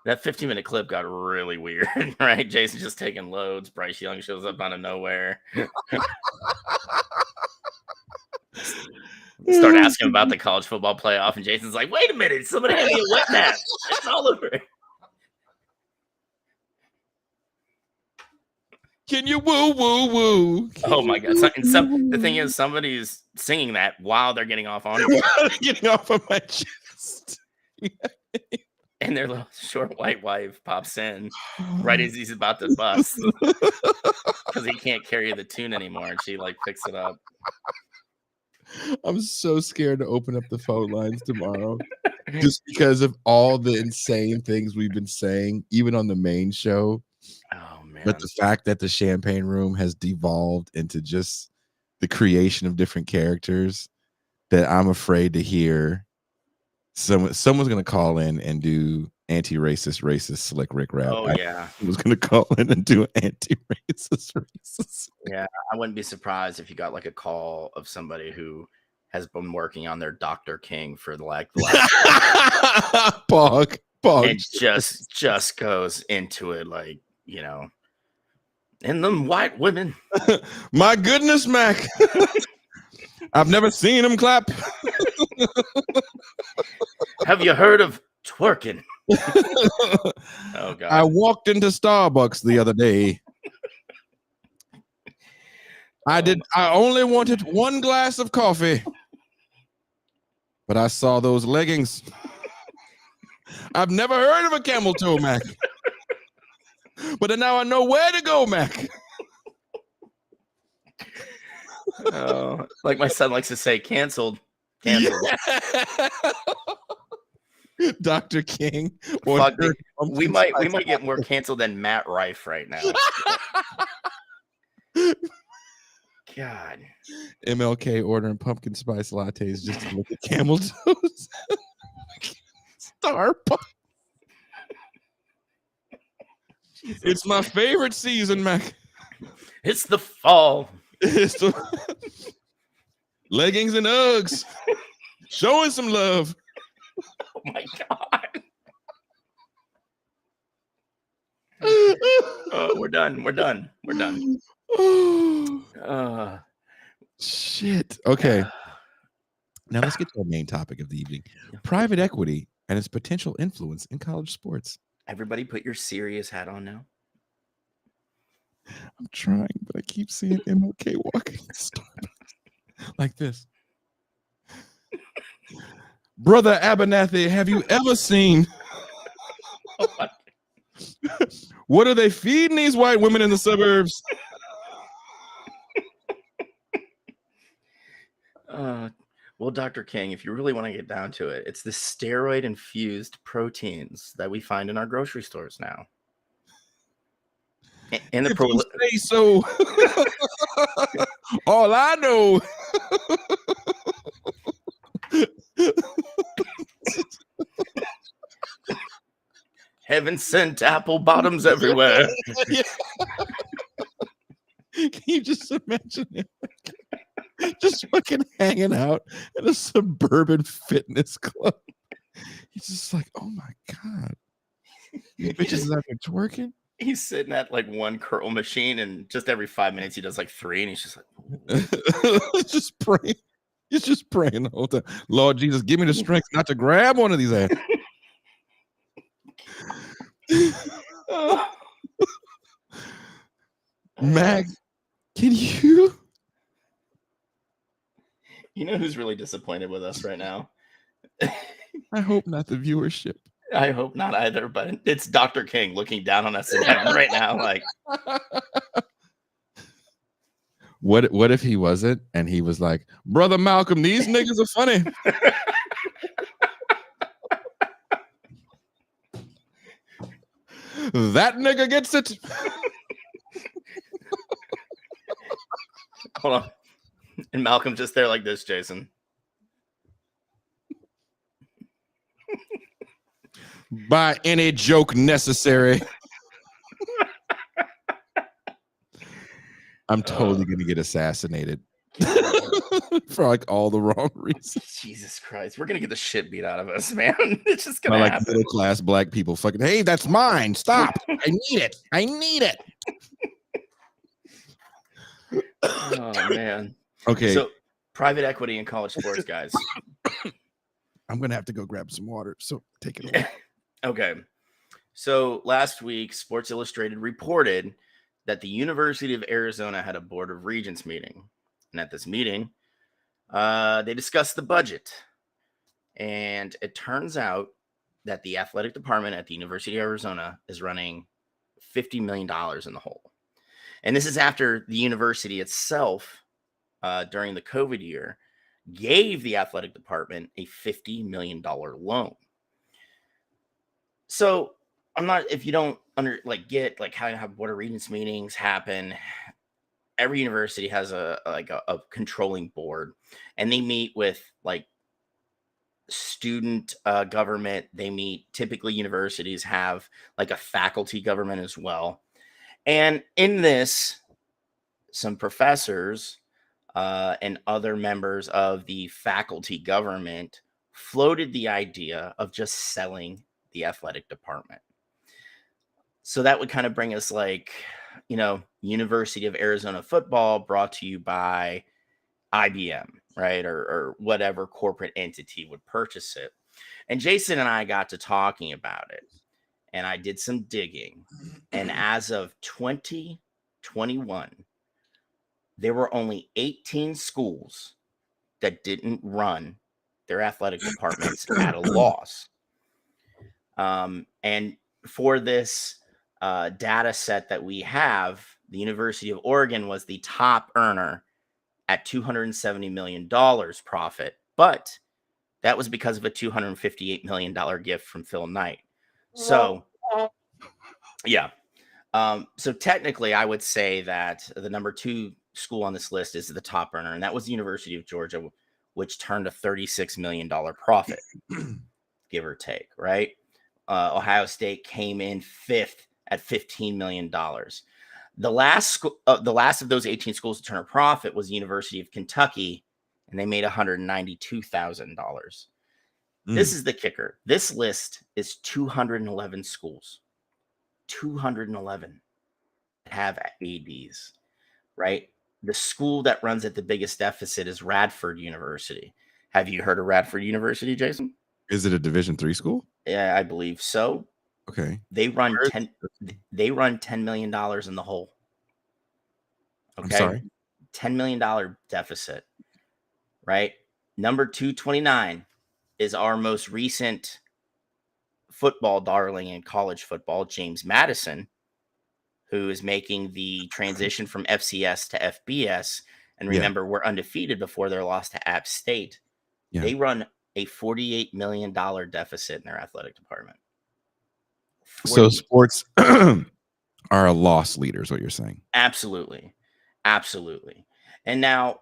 that 15-minute clip got really weird, right? Jason just taking loads. Bryce Young shows up out of nowhere. Start asking about the college football playoff, and Jason's like, wait a minute, somebody had me a wet nap. It's all over. Can you woo woo woo? Oh my god! The thing is, somebody's singing that while they're getting off on you. Getting off of my chest. And their little short white wife pops in right as he's about to bust because he can't carry the tune anymore, and she like picks it up. I'm so scared to open up the phone lines tomorrow, just because of all the insane things we've been saying, even on the main show. Oh man! But the fact that the Champagne Room has devolved into just the creation of different characters, that I'm afraid to hear. Someone's gonna call in and do anti-racist, racist Slick Rick rap. Oh yeah, he was gonna call in and do anti-racist, racist. Yeah, I wouldn't be surprised if you got like a call of somebody who has been working on their Dr. King for the last Pog. It just goes into it like, you know, and them white women. My goodness, Mac. I've never seen him clap. Have you heard of twerking? Oh god. I walked into Starbucks the other day. I only wanted one glass of coffee. But I saw those leggings. I've never heard of a camel toe, Mac. But now I know where to go, Mac. Oh, like my son likes to say, canceled. Canceled. Yeah. Dr. King. Fuck, we might get more canceled than Matt Rife right now. God. MLK ordering pumpkin spice lattes just to look at camel toes. Starbucks. It's my favorite season, Mac. It's the fall. It's the leggings and Uggs. Showing some love. Oh my God. We're done. We're done. We're done. Shit. Okay. Now let's get to our main topic of the evening. Private equity and its potential influence in college sports. Everybody put your serious hat on now. I'm trying, but I keep seeing MLK walking like this. Brother Abernathy, have you ever seen what are they feeding these white women in the suburbs? Well, Dr. King, if you really want to get down to it, it's the steroid-infused proteins that we find in our grocery stores now. And the say so. All I know. Heaven sent apple bottoms everywhere. Yeah. Can you just imagine it? Just fucking hanging out in a suburban fitness club. He's just like, oh my God. You bitches is out there twerking? He's sitting at like one curl machine, and just every 5 minutes he does like 3, and he's just like, just praying. He's just praying the whole time. Lord Jesus, give me the strength not to grab one of these ass. Mag, can you? You know who's really disappointed with us right now? I hope not the viewership. I hope not either, but it's Dr. King looking down on us in heaven right now. Like, what if he wasn't and he was like, Brother Malcolm, these niggas are funny. That nigga gets it. Hold on. And Malcolm's just there like this, Jason. By any joke necessary. I'm totally gonna get assassinated for like all the wrong reasons. Jesus Christ, we're gonna get the shit beat out of us, man. It's just gonna happen. Like middle class black people fucking, hey, that's mine. Stop. I need it. I need it. Oh man. Okay. So private equity in college sports, guys. I'm gonna have to go grab some water. So take it away. Okay. So last week, Sports Illustrated reported that the University of Arizona had a Board of Regents meeting. And at this meeting, they discussed the budget. And it turns out that the athletic department at the University of Arizona is running $50 million in the hole. And this is after the university itself, during the COVID year, gave the athletic department a $50 million loan. So I'm not, if you don't get like how Board of Regents meetings happen, every university has a controlling board, and they meet with like student government. They meet, typically universities have like a faculty government as well. And in this, some professors and other members of the faculty government floated the idea of just selling the athletic department. So that would kind of bring us like, University of Arizona football brought to you by IBM, right? Or whatever corporate entity would purchase it. And Jason and I got to talking about it, and I did some digging. And as of 2021, there were only 18 schools that didn't run their athletic departments at a loss. And for this data set that we have, the University of Oregon was the top earner at $270 million profit, but that was because of a $258 million gift from Phil Knight. So, yeah. So technically, I would say that the number 2 school on this list is the top earner, and that was the University of Georgia, which turned a $36 million profit, give or take, right? Ohio State came in 5th at $15 million. The last of those 18 schools to turn a profit was the University of Kentucky, and they made $192,000. This is the kicker. This list is 211 schools. 211 have ADs, right? The school that runs at the biggest deficit is Radford University. Have you heard of Radford University, Jason? Is it a Division III school? Yeah, I believe so. Okay. They run $10 million in the hole. Okay. I'm sorry. $10 million deficit, right? Number 229 is our most recent football darling in college football, James Madison, who is making the transition from FCS to FBS. And remember, we're undefeated before their loss to App State. Yeah. They run a $48 million deficit in their athletic department. So sports are a loss leader, is what you're saying. Absolutely. Absolutely. And now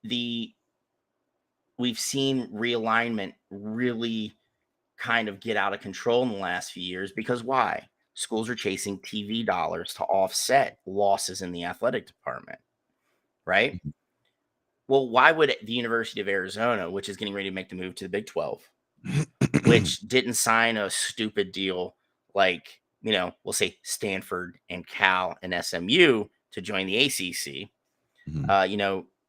we've seen realignment really kind of get out of control in the last few years because why? Schools are chasing TV dollars to offset losses in the athletic department, right? Mhm. Well, why would the University of Arizona, which is getting ready to make the move to the Big 12, which didn't sign a stupid deal like, we'll say Stanford and Cal and SMU to join the ACC,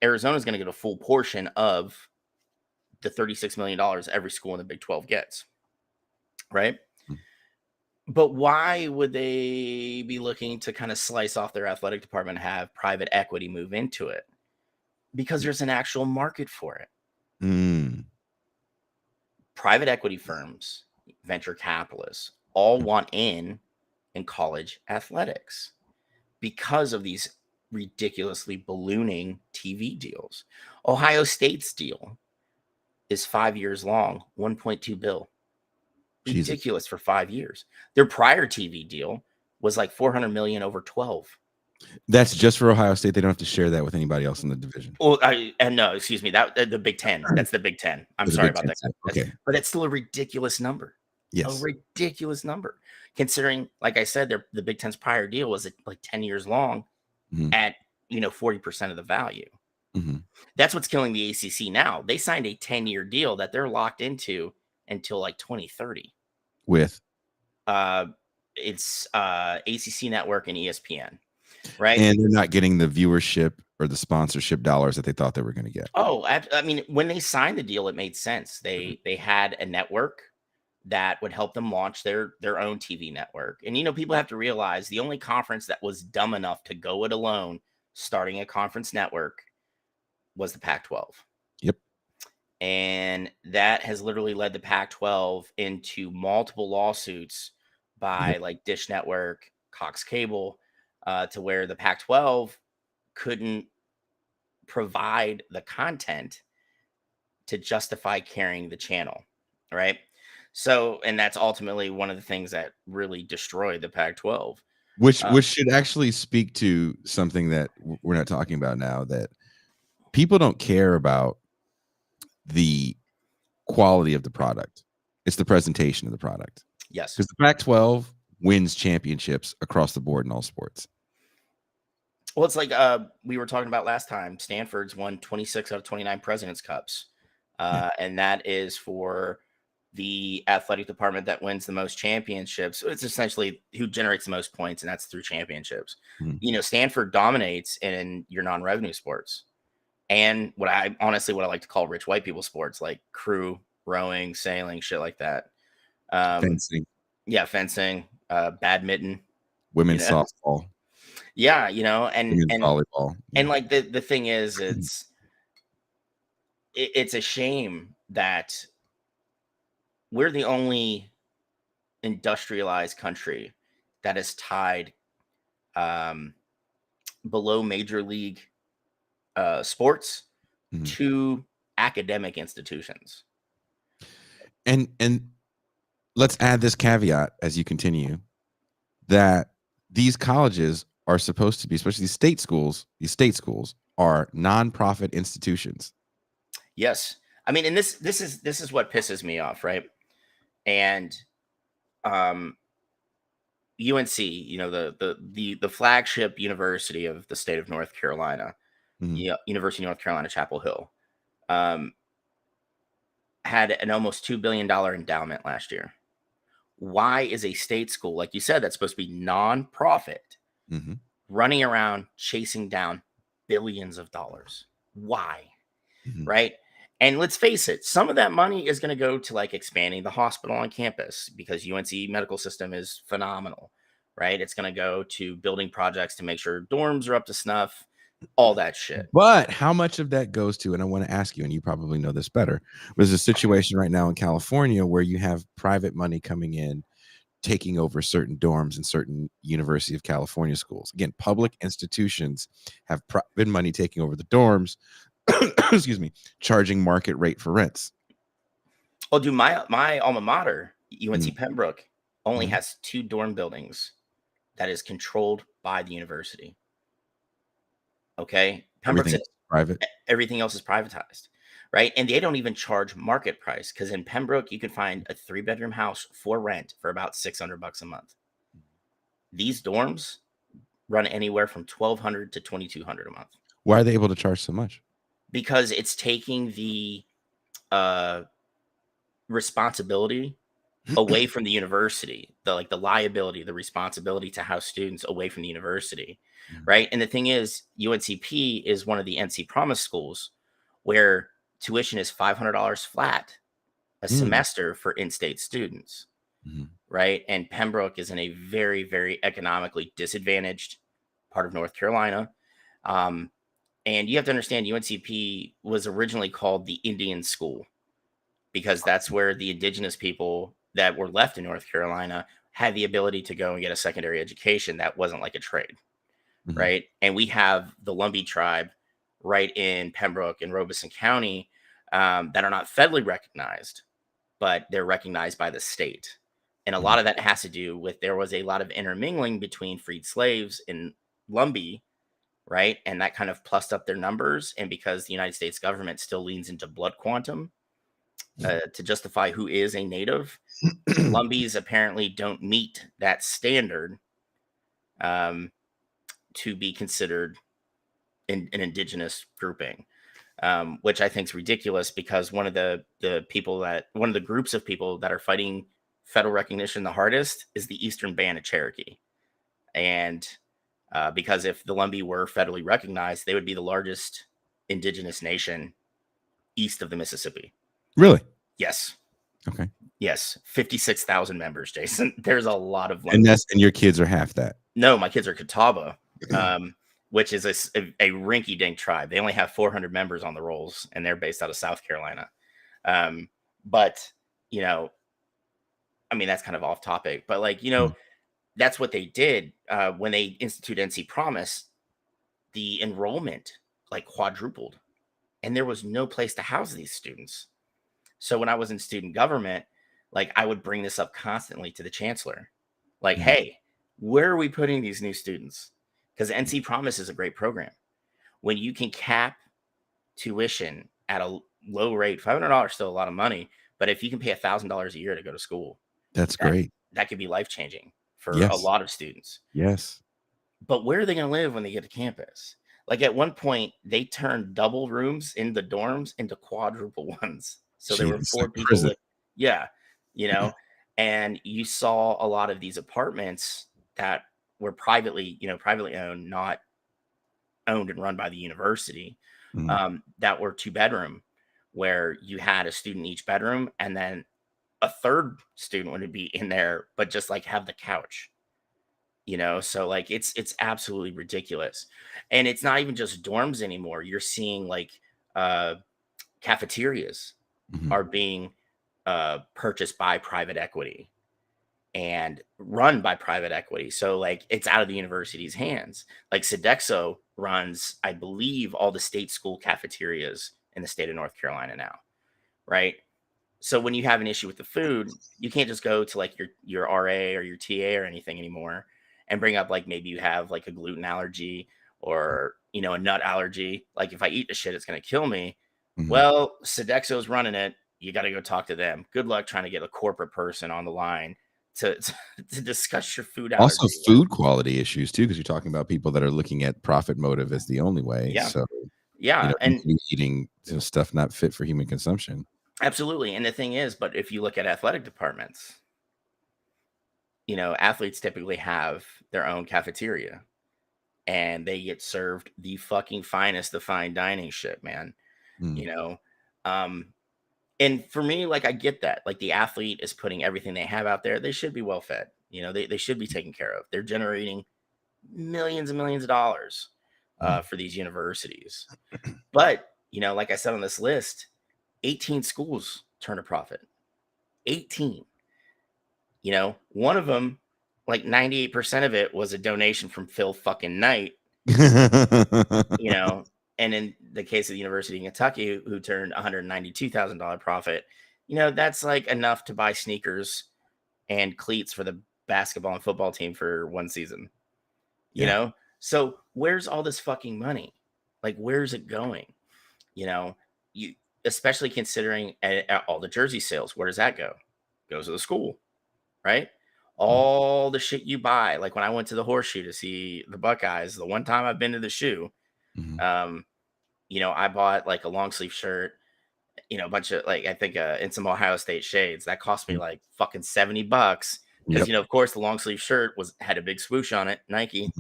Arizona is going to get a full portion of the $36 million every school in the Big 12 gets, right? But why would they be looking to kind of slice off their athletic department and have private equity move into it? Because there's an actual market for it. Private equity firms, venture capitalists, all want in college athletics because of these ridiculously ballooning TV deals. Ohio State's deal is 5 years long, 1.2 bill. Ridiculous. Jesus. For 5 years. Their prior TV deal was like 400 million over 12. That's just for Ohio State. They don't have to share that with anybody else in the division. Well, no, excuse me. That the Big Ten. That's the Big Ten. I'm sorry about that. Okay, but it's still a ridiculous number. Yes, a ridiculous number, considering, like I said, the Big Ten's prior deal was like 10 years long at 40% of the value. That's what's killing the ACC now. They signed a 10-year deal that they're locked into until like 2030. With it's ACC Network and ESPN, right? And they're not getting the viewership or the sponsorship dollars that they thought they were going to get. Oh, I mean, when they signed the deal, it made sense. They had a network that would help them launch their own TV network. And, people have to realize the only conference that was dumb enough to go it alone, starting a conference network, was the Pac-12. Yep. And that has literally led the Pac-12 into multiple lawsuits by like Dish Network, Cox Cable, to where the Pac-12 couldn't provide the content to justify carrying the channel, right? So, and that's ultimately one of the things that really destroyed the Pac-12. Which should actually speak to something that we're not talking about now, that people don't care about the quality of the product. It's the presentation of the product. Yes. Because the Pac-12 wins championships across the board in all sports. Well, it's like we were talking about last time. Stanford's won 26 out of 29 President's Cups. And that is for the athletic department that wins the most championships. It's essentially who generates the most points, and that's through championships. Stanford dominates in your non-revenue sports. And what I like to call rich white people sports, like crew, rowing, sailing, shit like that. Fencing. Yeah, fencing, badminton. Women's softball. Yeah, and volleyball. And like the thing is, it's a shame that we're the only industrialized country that is tied below major league sports Mhm. to academic institutions. And let's add this caveat as you continue that these colleges are supposed to be, especially these state schools are nonprofit institutions. Yes. I mean, and this is what pisses me off, right? And UNC, the flagship university of the state of North Carolina, University of North Carolina, Chapel Hill, had an almost $2 billion endowment last year. Why is a state school, like you said, that's supposed to be nonprofit, running around chasing down billions of dollars? Why? Right? And let's face it, some of that money is going to go to like expanding the hospital on campus because UNC medical system is phenomenal, right? It's going to go to building projects to make sure dorms are up to snuff, all that shit. But how much of that goes to, and I want to ask you, and you probably know this better, there's a situation right now in California where you have private money coming in, taking over certain dorms in certain University of California schools. Again, public institutions have private money taking over the dorms, excuse me, charging market rate for rents. Oh, dude, my alma mater, UNC Pembroke, only has 2 dorm buildings that is controlled by the university. Okay, Pembroke's private. Everything else is privatized, right? And they don't even charge market price because in Pembroke you can find a 3-bedroom house for rent for about $600 a month. These dorms run anywhere from $1,200 to $2,200 a month. Why are they able to charge so much? Because it's taking the responsibility away from the university, the liability, the responsibility to house students away from the university, right? And the thing is, UNCP is one of the NC Promise schools where tuition is $500 flat a semester for in-state students, right? And Pembroke is in a very, very economically disadvantaged part of North Carolina. And you have to understand, UNCP was originally called the Indian School because that's where the indigenous people that were left in North Carolina had the ability to go and get a secondary education that wasn't like a trade, right? And we have the Lumbee tribe right in Pembroke and Robeson County that are not federally recognized, but they're recognized by the state. And a lot of that has to do with there was a lot of intermingling between freed slaves in Lumbee, right? And that kind of plussed up their numbers. And because the United States government still leans into blood quantum to justify who is a native, Lumbees apparently don't meet that standard to be considered an indigenous grouping, which I think is ridiculous because one of the groups of people that are fighting federal recognition the hardest is the Eastern Band of Cherokee. And because if the Lumbee were federally recognized, they would be the largest indigenous nation east of the Mississippi. Really? Yes. Okay. Yes. 56,000 members, Jason. There's a lot of Lumbees. And your kids are half that. No, my kids are Catawba, which is a rinky-dink tribe. They only have 400 members on the rolls, and they're based out of South Carolina. But, I mean, that's kind of off topic. But, that's what they did when they instituted NC Promise. The enrollment, quadrupled, and there was no place to house these students. So when I was in student government, I would bring this up constantly to the chancellor. Hey, where are we putting these new students? Because NC Promise is a great program. When you can cap tuition at a low rate, $500 is still a lot of money, but if you can pay $1,000 a year to go to school, that's great. That could be life-changing for a lot of students. Yes. But where are they going to live when they get to campus? At one point, they turned double rooms in the dorms into quadruple ones. So there were 4 people. And you saw a lot of these apartments that were privately owned, not owned and run by the university, that were 2-bedroom, where you had a student in each bedroom, and then a third student would be in there, but just have the couch. So it's absolutely ridiculous. And it's not even just dorms anymore. You're seeing cafeterias are being purchased by private equity. and run by private equity. So like it's out of the university's hands. Like Sodexo runs, I believe, all the state school cafeterias in the state of North Carolina now, right? So when you have an issue with the food, you can't just go to like your RA or your TA or anything anymore and bring up like maybe you have like a gluten allergy or a nut allergy. Like if I eat the shit, it's gonna kill me. Mhm. Well, Sodexo's running it. You got to go talk to them. Good luck trying to get a corporate person on the line to to discuss your food allergy. Also, food quality issues too, because you're talking about people that are looking at profit motive as the only way. Yeah. So, Yeah, you and can be eating stuff not fit for human consumption. absolutely. And the thing is, but if you look at athletic departments, athletes typically have their own cafeteria and they get served the fucking finest of fine dining shit, man. Mm. You know, um, and for me, like I get that. Like the athlete is putting everything they have out there. They should be well fed. They should be taken care of. They're generating millions and millions of dollars for these universities. But, like I said on this list, 18 schools turn a profit. 18. One of them, like 98% of it was a donation from Phil fucking Knight. And in the case of the University of Kentucky, who turned $192,000 profit, that's like enough to buy sneakers and cleats for the basketball and football team for one season. So where's all this fucking money? Like, where's it going? You especially considering all the jersey sales, where does that go? Goes to the school, right? All the shit you buy, like when I went to the Horseshoe to see the Buckeyes, the one time I've been to the shoe, I bought like a long sleeve shirt, a bunch of like I think in some Ohio State shades that cost me like fucking $70 because of course the long sleeve shirt had a big swoosh on it, Nike.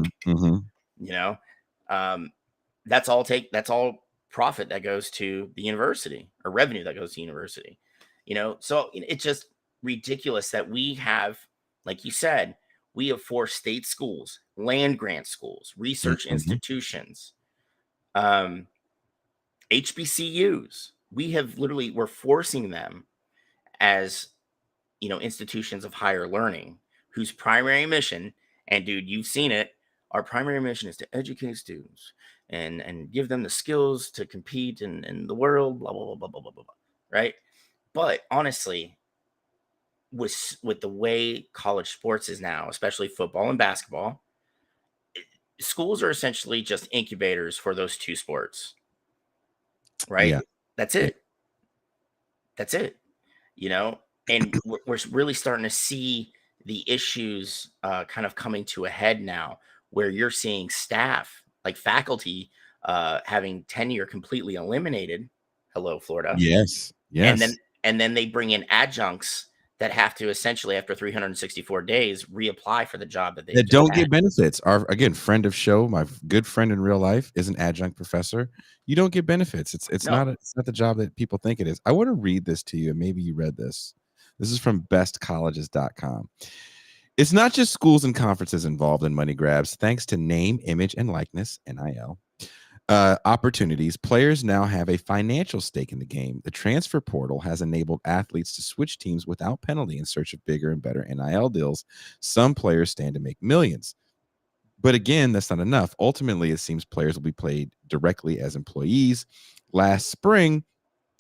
That's all profit that goes to the university or revenue that goes to university. So it's just ridiculous that we have, like you said, we have 4 state schools, land grant schools, research institutions, HBCUs. We're forcing them as institutions of higher learning whose primary mission, and dude, you've seen it, our primary mission is to educate students and give them the skills to compete in the world, blah blah blah blah blah blah blah, right? But honestly, with the way college sports is now, especially football and basketball, schools are essentially just incubators for those 2 sports, right? Yeah. That's it. That's it. And we're really starting to see the issues kind of coming to a head now, where you're seeing staff like faculty having tenure completely eliminated. Hello, Florida. Yes. And then they bring in adjuncts that have to essentially, after 364 days, reapply for the job that they don't get benefits. Our friend of show, my good friend in real life, is an adjunct professor. You don't get benefits. It's not the job that people think it is. I want to read this to you, and maybe you read this. This is from bestcolleges.com. It's not just schools and conferences involved in money grabs. Thanks to name, image, and likeness, NIL, opportunities, players now have a financial stake in the game. The transfer portal has enabled athletes to switch teams without penalty in search of bigger and better NIL deals. Some players stand to make millions. But again, that's not enough. Ultimately, it seems players will be paid directly as employees. Last spring,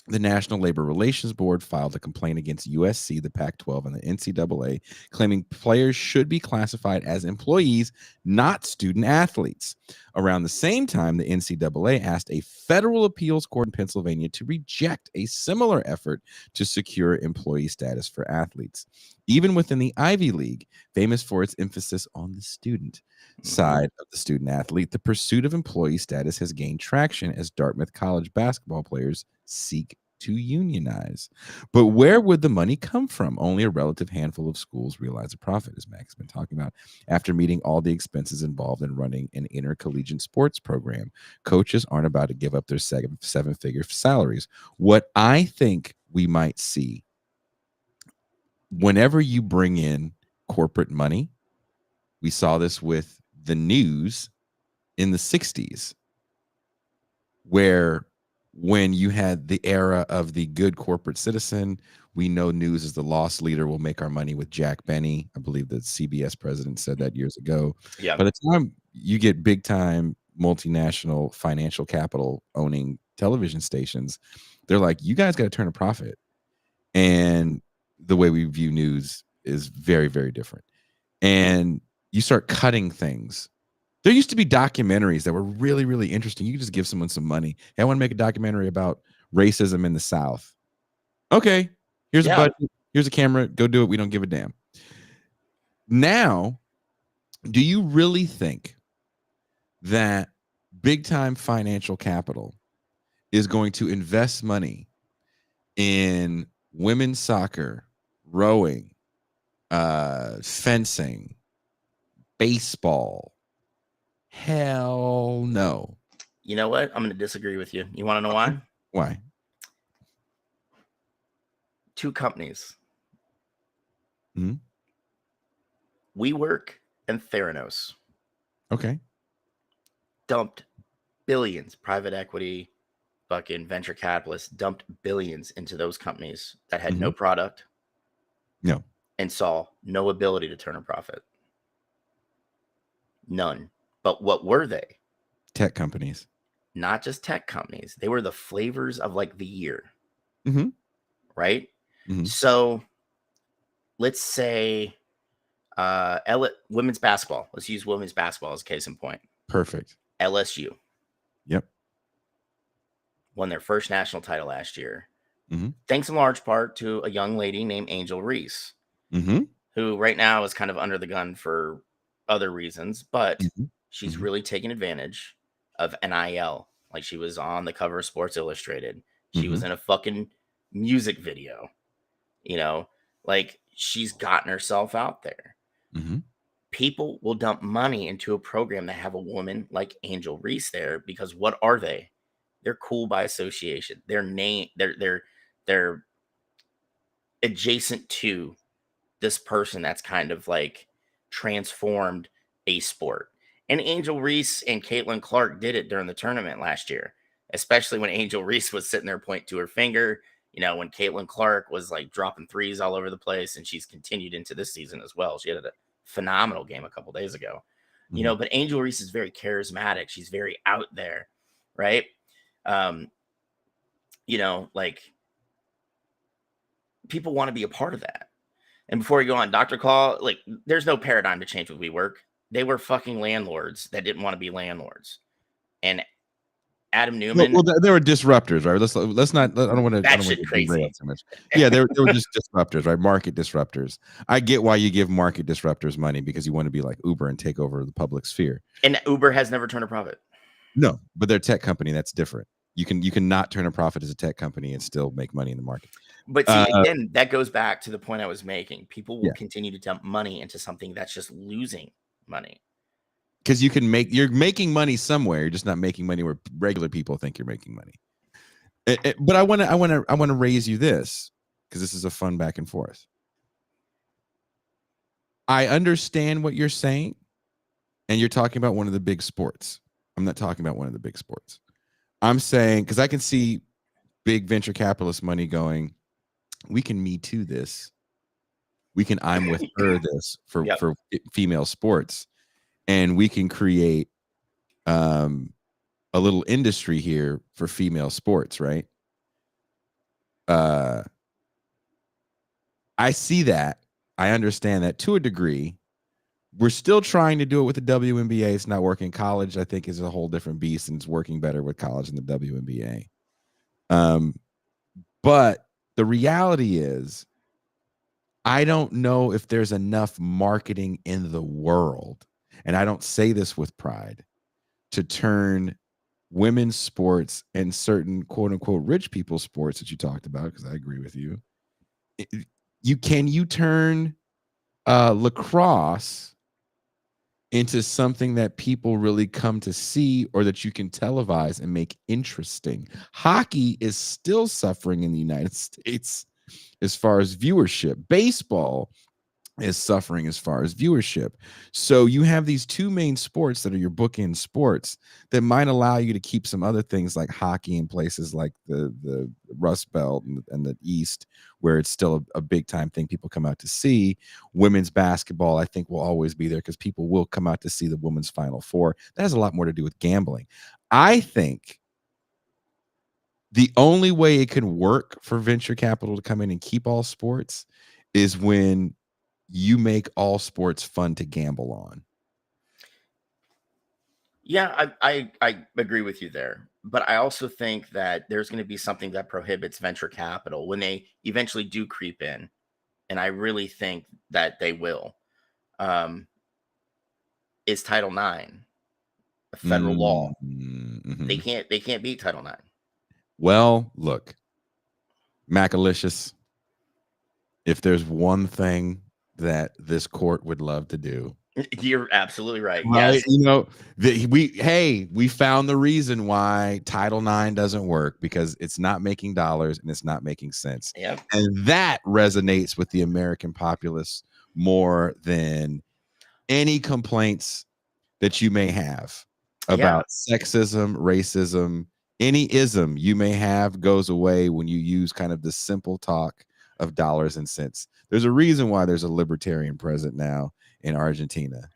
the National Labor Relations Board filed a complaint against USC, the Pac-12, and the NCAA, claiming players should be classified as employees, not student athletes. Around the same time, the NCAA asked a federal appeals court in Pennsylvania to reject a similar effort to secure employee status for athletes. Even within the Ivy League, famous for its emphasis on the student side of the student athlete, the pursuit of employee status has gained traction as Dartmouth College basketball players seek to unionize. But where would the money come from? Only a relative handful of schools realize a profit, as Max has been talking about. After meeting all the expenses involved in running an intercollegiate sports program, coaches aren't about to give up their seven-figure salaries. What I think we might see, whenever you bring in corporate money, we saw this with the news in the 60s, where when you had the era of the good corporate citizen, We know news is the loss leader. We'll make our money with Jack Benny. I believe the CBS president said that years ago. Yeah. By the time you get big time multinational financial capital owning television stations, they're like, you guys got to turn a profit. And the way we view news is very, very different. And you start cutting things. There used to be documentaries that were really, really interesting. You could just give someone some money. Hey, I want to make a documentary about racism in the South. Okay, here's a budget. Here's a camera. Go do it. We don't give a damn. Now, do you really think that big time financial capital is going to invest money in women's soccer, rowing, fencing, baseball? Hell no. You know what? I'm going to disagree with you. You want to know why? Why? 2 companies. Mm-hmm. WeWork and Theranos. Okay. Dumped billions, private equity, fucking venture capitalists dumped billions into those companies that had no product. No. And saw no ability to turn a profit. None. But what were they? Tech companies. Not just tech companies. They were the flavors of like the year. Mm-hmm. Right? Mm-hmm. So let's say women's basketball. Let's use women's basketball as a case in point. Perfect. LSU. Yep. Won their first national title last year. Mm-hmm. Thanks in large part to a young lady named Angel Reese, who right now is kind of under the gun for other reasons, but she's really taken advantage of NIL. Like, she was on the cover of Sports Illustrated. She was in a fucking music video. You know, like, she's gotten herself out there. People will dump money into a program that have a woman like Angel Reese there because what are they? They're cool by association. They're adjacent to this person that's kind of like transformed a sport. And Angel Reese and Caitlin Clark did it during the tournament last year, especially when Angel Reese was sitting there pointing to her finger. You know, when Caitlin Clark was like dropping threes all over the place, and she's continued into this season as well. She had a phenomenal game a couple days ago. You know, but Angel Reese is very charismatic. She's very out there, right? You know, like, people want to be a part of that. And before you go on, Dr. Claw, like, there's no paradigm to change with WeWork. They were fucking landlords that didn't want to be landlords. And Adam Newman. Well, they were disruptors, right? Let's not. I don't want to. That shit crazy. Too much. Yeah, they were just disruptors, right? Market disruptors. I get why you give market disruptors money, because you want to be like Uber and take over the public sphere. And Uber has never turned a profit. No, but they're a tech company. That's different. You can not turn a profit as a tech company and still make money in the market. But see, again, that goes back to the point I was making. People will continue to dump money into something that's just losing money. Because you're making money somewhere. You're just not making money where regular people think you're making money. But I want to raise you this, because this is a fun back and forth. I understand what you're saying, and you're talking about one of the big sports. I'm not talking about one of the big sports. I'm saying, because I can see big venture capitalist money going, we can Me Too this. We can I'm with her this for female sports. And we can create a little industry here for female sports, right? I see that. I understand that to a degree. We're still trying to do it with the WNBA. It's not working. College, I think, is a whole different beast, and it's working better with college than the WNBA. But the reality is, I don't know if there's enough marketing in the world, and I don't say this with pride, to turn women's sports and certain quote unquote rich people sports that you talked about, because I agree with you. You turn lacrosse into something that people really come to see, or that you can televise and make interesting. Hockey is still suffering in the United States as far as viewership. Baseball is suffering as far as viewership. So you have these two main sports that are your bookend sports that might allow you to keep some other things like hockey in places like the Rust Belt and the East, where it's still a big time thing people come out to see. Women's basketball, I think, will always be there because people will come out to see the women's Final Four. That has a lot more to do with gambling. I think the only way it can work for venture capital to come in and keep all sports is when you make all sports fun to gamble on. Yeah, I agree with you there. But I also think that there's going to be something that prohibits venture capital when they eventually do creep in. And I really think that they will. Um, is Title IX a federal law? Mm-hmm. They can't beat Title IX. Well, look, Macalicious, if there's one thing that this court would love to do, You're absolutely right. right? Yes. You know, we found the reason why Title IX doesn't work, because it's not making dollars and it's not making sense. Yep. And that resonates with the American populace more than any complaints that you may have about sexism, racism. Any ism you may have goes away when you use kind of the simple talk of dollars and cents. There's a reason why there's a libertarian president now in Argentina.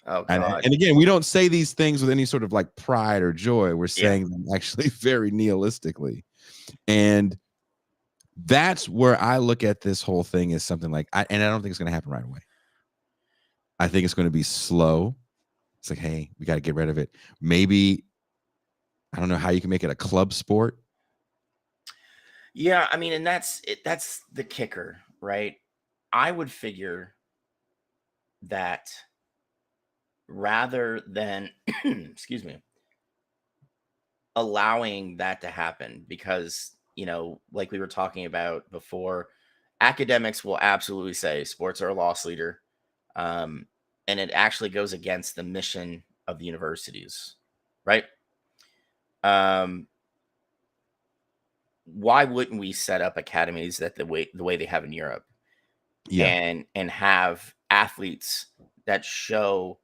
Oh God. And again, we don't say these things with any sort of like pride or joy. We're saying them actually very nihilistically. And that's where I look at this whole thing as something like, and I don't think it's going to happen right away. I think it's going to be slow. It's like, hey, we got to get rid of it. Maybe, I don't know how you can make it a club sport. Yeah, I mean, and that's the kicker, right? I would figure that rather than excuse me, allowing that to happen, because, you know, like we were talking about before, academics will absolutely say sports are a loss leader. And it actually goes against the mission of the universities, right? Why wouldn't we set up academies that the way they have in Europe, and have athletes that show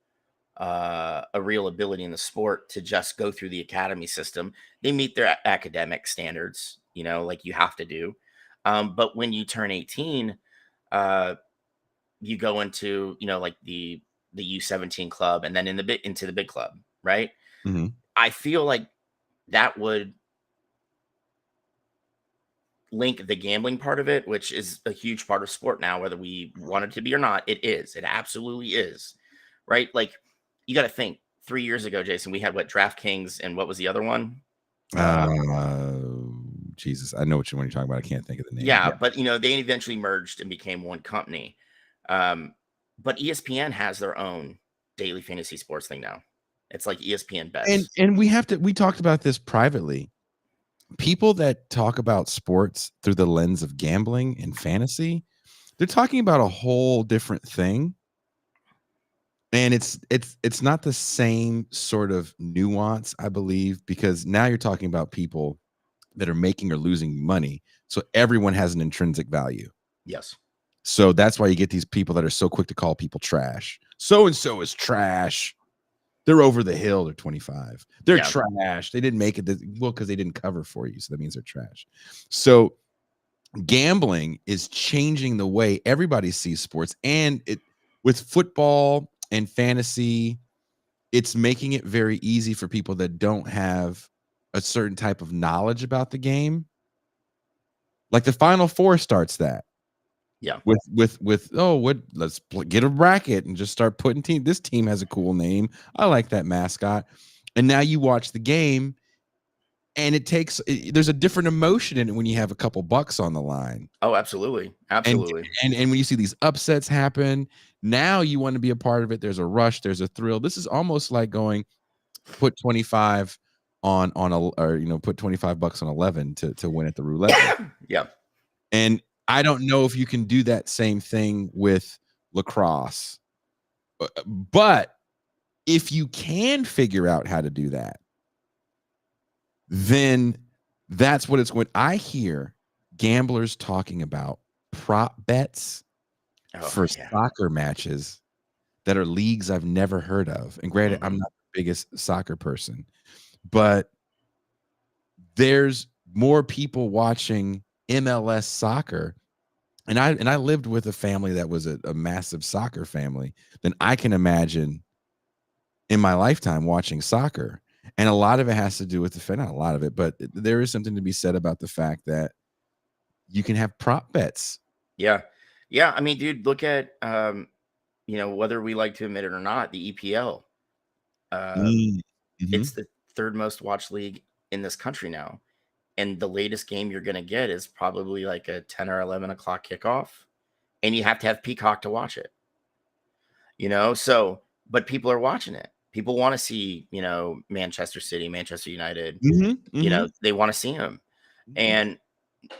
a real ability in the sport to just go through the academy system? They meet their academic standards, you know, like you have to do. But when you turn 18, you go into, you know, like the U17 club, and then into the big club, right? Mm-hmm. I feel like that would link the gambling part of it, which is a huge part of sport now, whether we want it to be or not. It is. It absolutely is. Right? Like, you got to think 3 years ago, Jason, we had what, DraftKings, and what was the other one? Jesus, I know what you're talking about. I can't think of the name. Yeah, but you know, they eventually merged and became one company. But ESPN has their own daily fantasy sports thing now. It's like ESPN bets. And we talked about this privately. People that talk about sports through the lens of gambling and fantasy, they're talking about a whole different thing. And it's not the same sort of nuance, I believe, because now you're talking about people that are making or losing money. So everyone has an intrinsic value. Yes. So that's why you get these people that are so quick to call people trash. So and so is trash. They're over the hill. They're 25. They're trash. They didn't make it. Well, because they didn't cover for you. So that means they're trash. So gambling is changing the way everybody sees sports. And with football and fantasy, it's making it very easy for people that don't have a certain type of knowledge about the game. Like the Final Four starts that. Yeah. Let's get a bracket and just start putting this team has a cool name. I like that mascot. And now you watch the game, and there's a different emotion in it when you have a couple bucks on the line. Oh, absolutely. Absolutely. And when you see these upsets happen, now you want to be a part of it. There's a rush, there's a thrill. This is almost like going put 25 on put 25 bucks on 11 to win at the roulette. Yeah. And I don't know if you can do that same thing with lacrosse. But if you can figure out how to do that, then that's what it's going. I hear gamblers talking about prop bets Oh for yeah. soccer matches that are leagues I've never heard of. And granted, I'm not the biggest soccer person, but there's more people watching MLS soccer. And I lived with a family that was a massive soccer family than I can imagine in my lifetime watching soccer. And a lot of it has to do with the fan, not a lot of it, but there is something to be said about the fact that you can have prop bets. Yeah. Yeah. I mean, dude, look at whether we like to admit it or not, the EPL. Mm. It's Mhm. the third most watched league in this country now. And the latest game you're gonna get is probably like a 10 or 11 o'clock kickoff. And you have to have Peacock to watch it. So but people are watching it. People want to see, Manchester City, Manchester United, Mhm, mhm, they want to see them. mhm. And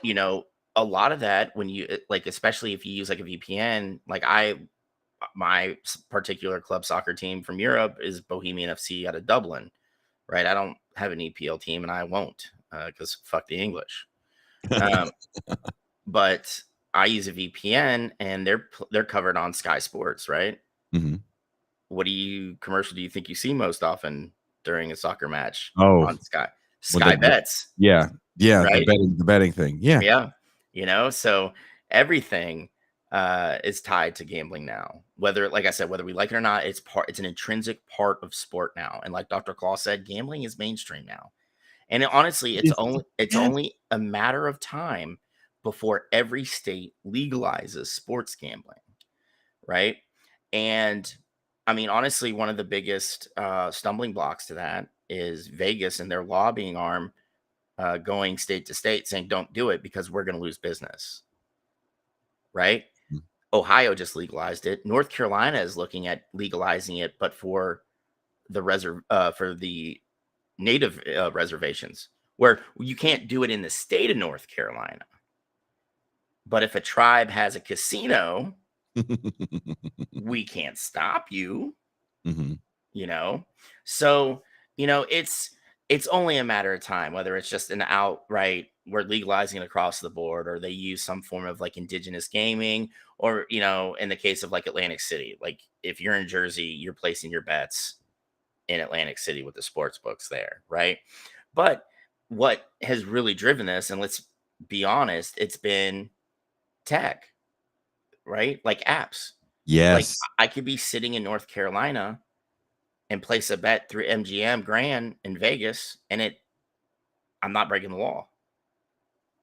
you know, a lot of that when you like, especially if you use like a VPN, like my particular club soccer team from Europe is Bohemian FC out of Dublin, right? I don't have an EPL team and I won't because fuck the English. Um, but I use a VPN and they're covered on Sky Sports, right? Mhm. What commercial do you think you see most often during a soccer match Oh, on Sky? well, Sky Bets, yeah, yeah, right? the betting thing. Yeah. Yeah. So everything is tied to gambling now. Whether, like I said, whether we like it or not, it's an intrinsic part of sport now. And like Dr. Claw said, gambling is mainstream now. And honestly, it's It only is, it's yeah. only a matter of time before every state legalizes sports gambling, right? And I mean, honestly, one of the biggest stumbling blocks to that is Vegas and their lobbying arm going state to state saying, don't do it because we're going to lose business, right? Mm. Ohio just legalized it. North Carolina is looking at legalizing it, but for the native reservations, where you can't do it in the state of North Carolina. But if a tribe has a casino, we can't stop you. Mhm. you know so it's only a matter of time whether it's just an outright we're legalizing it across the board, or they use some form of like indigenous gaming, or in the case of like Atlantic City, like if you're in Jersey, you're placing your bets in Atlantic City with the sports books there, right? But what has really driven this, and let's be honest, it's been tech, right? Like apps. Like Yes. I could be sitting in North Carolina and place a bet through MGM Grand in Vegas, and I'm not breaking the law,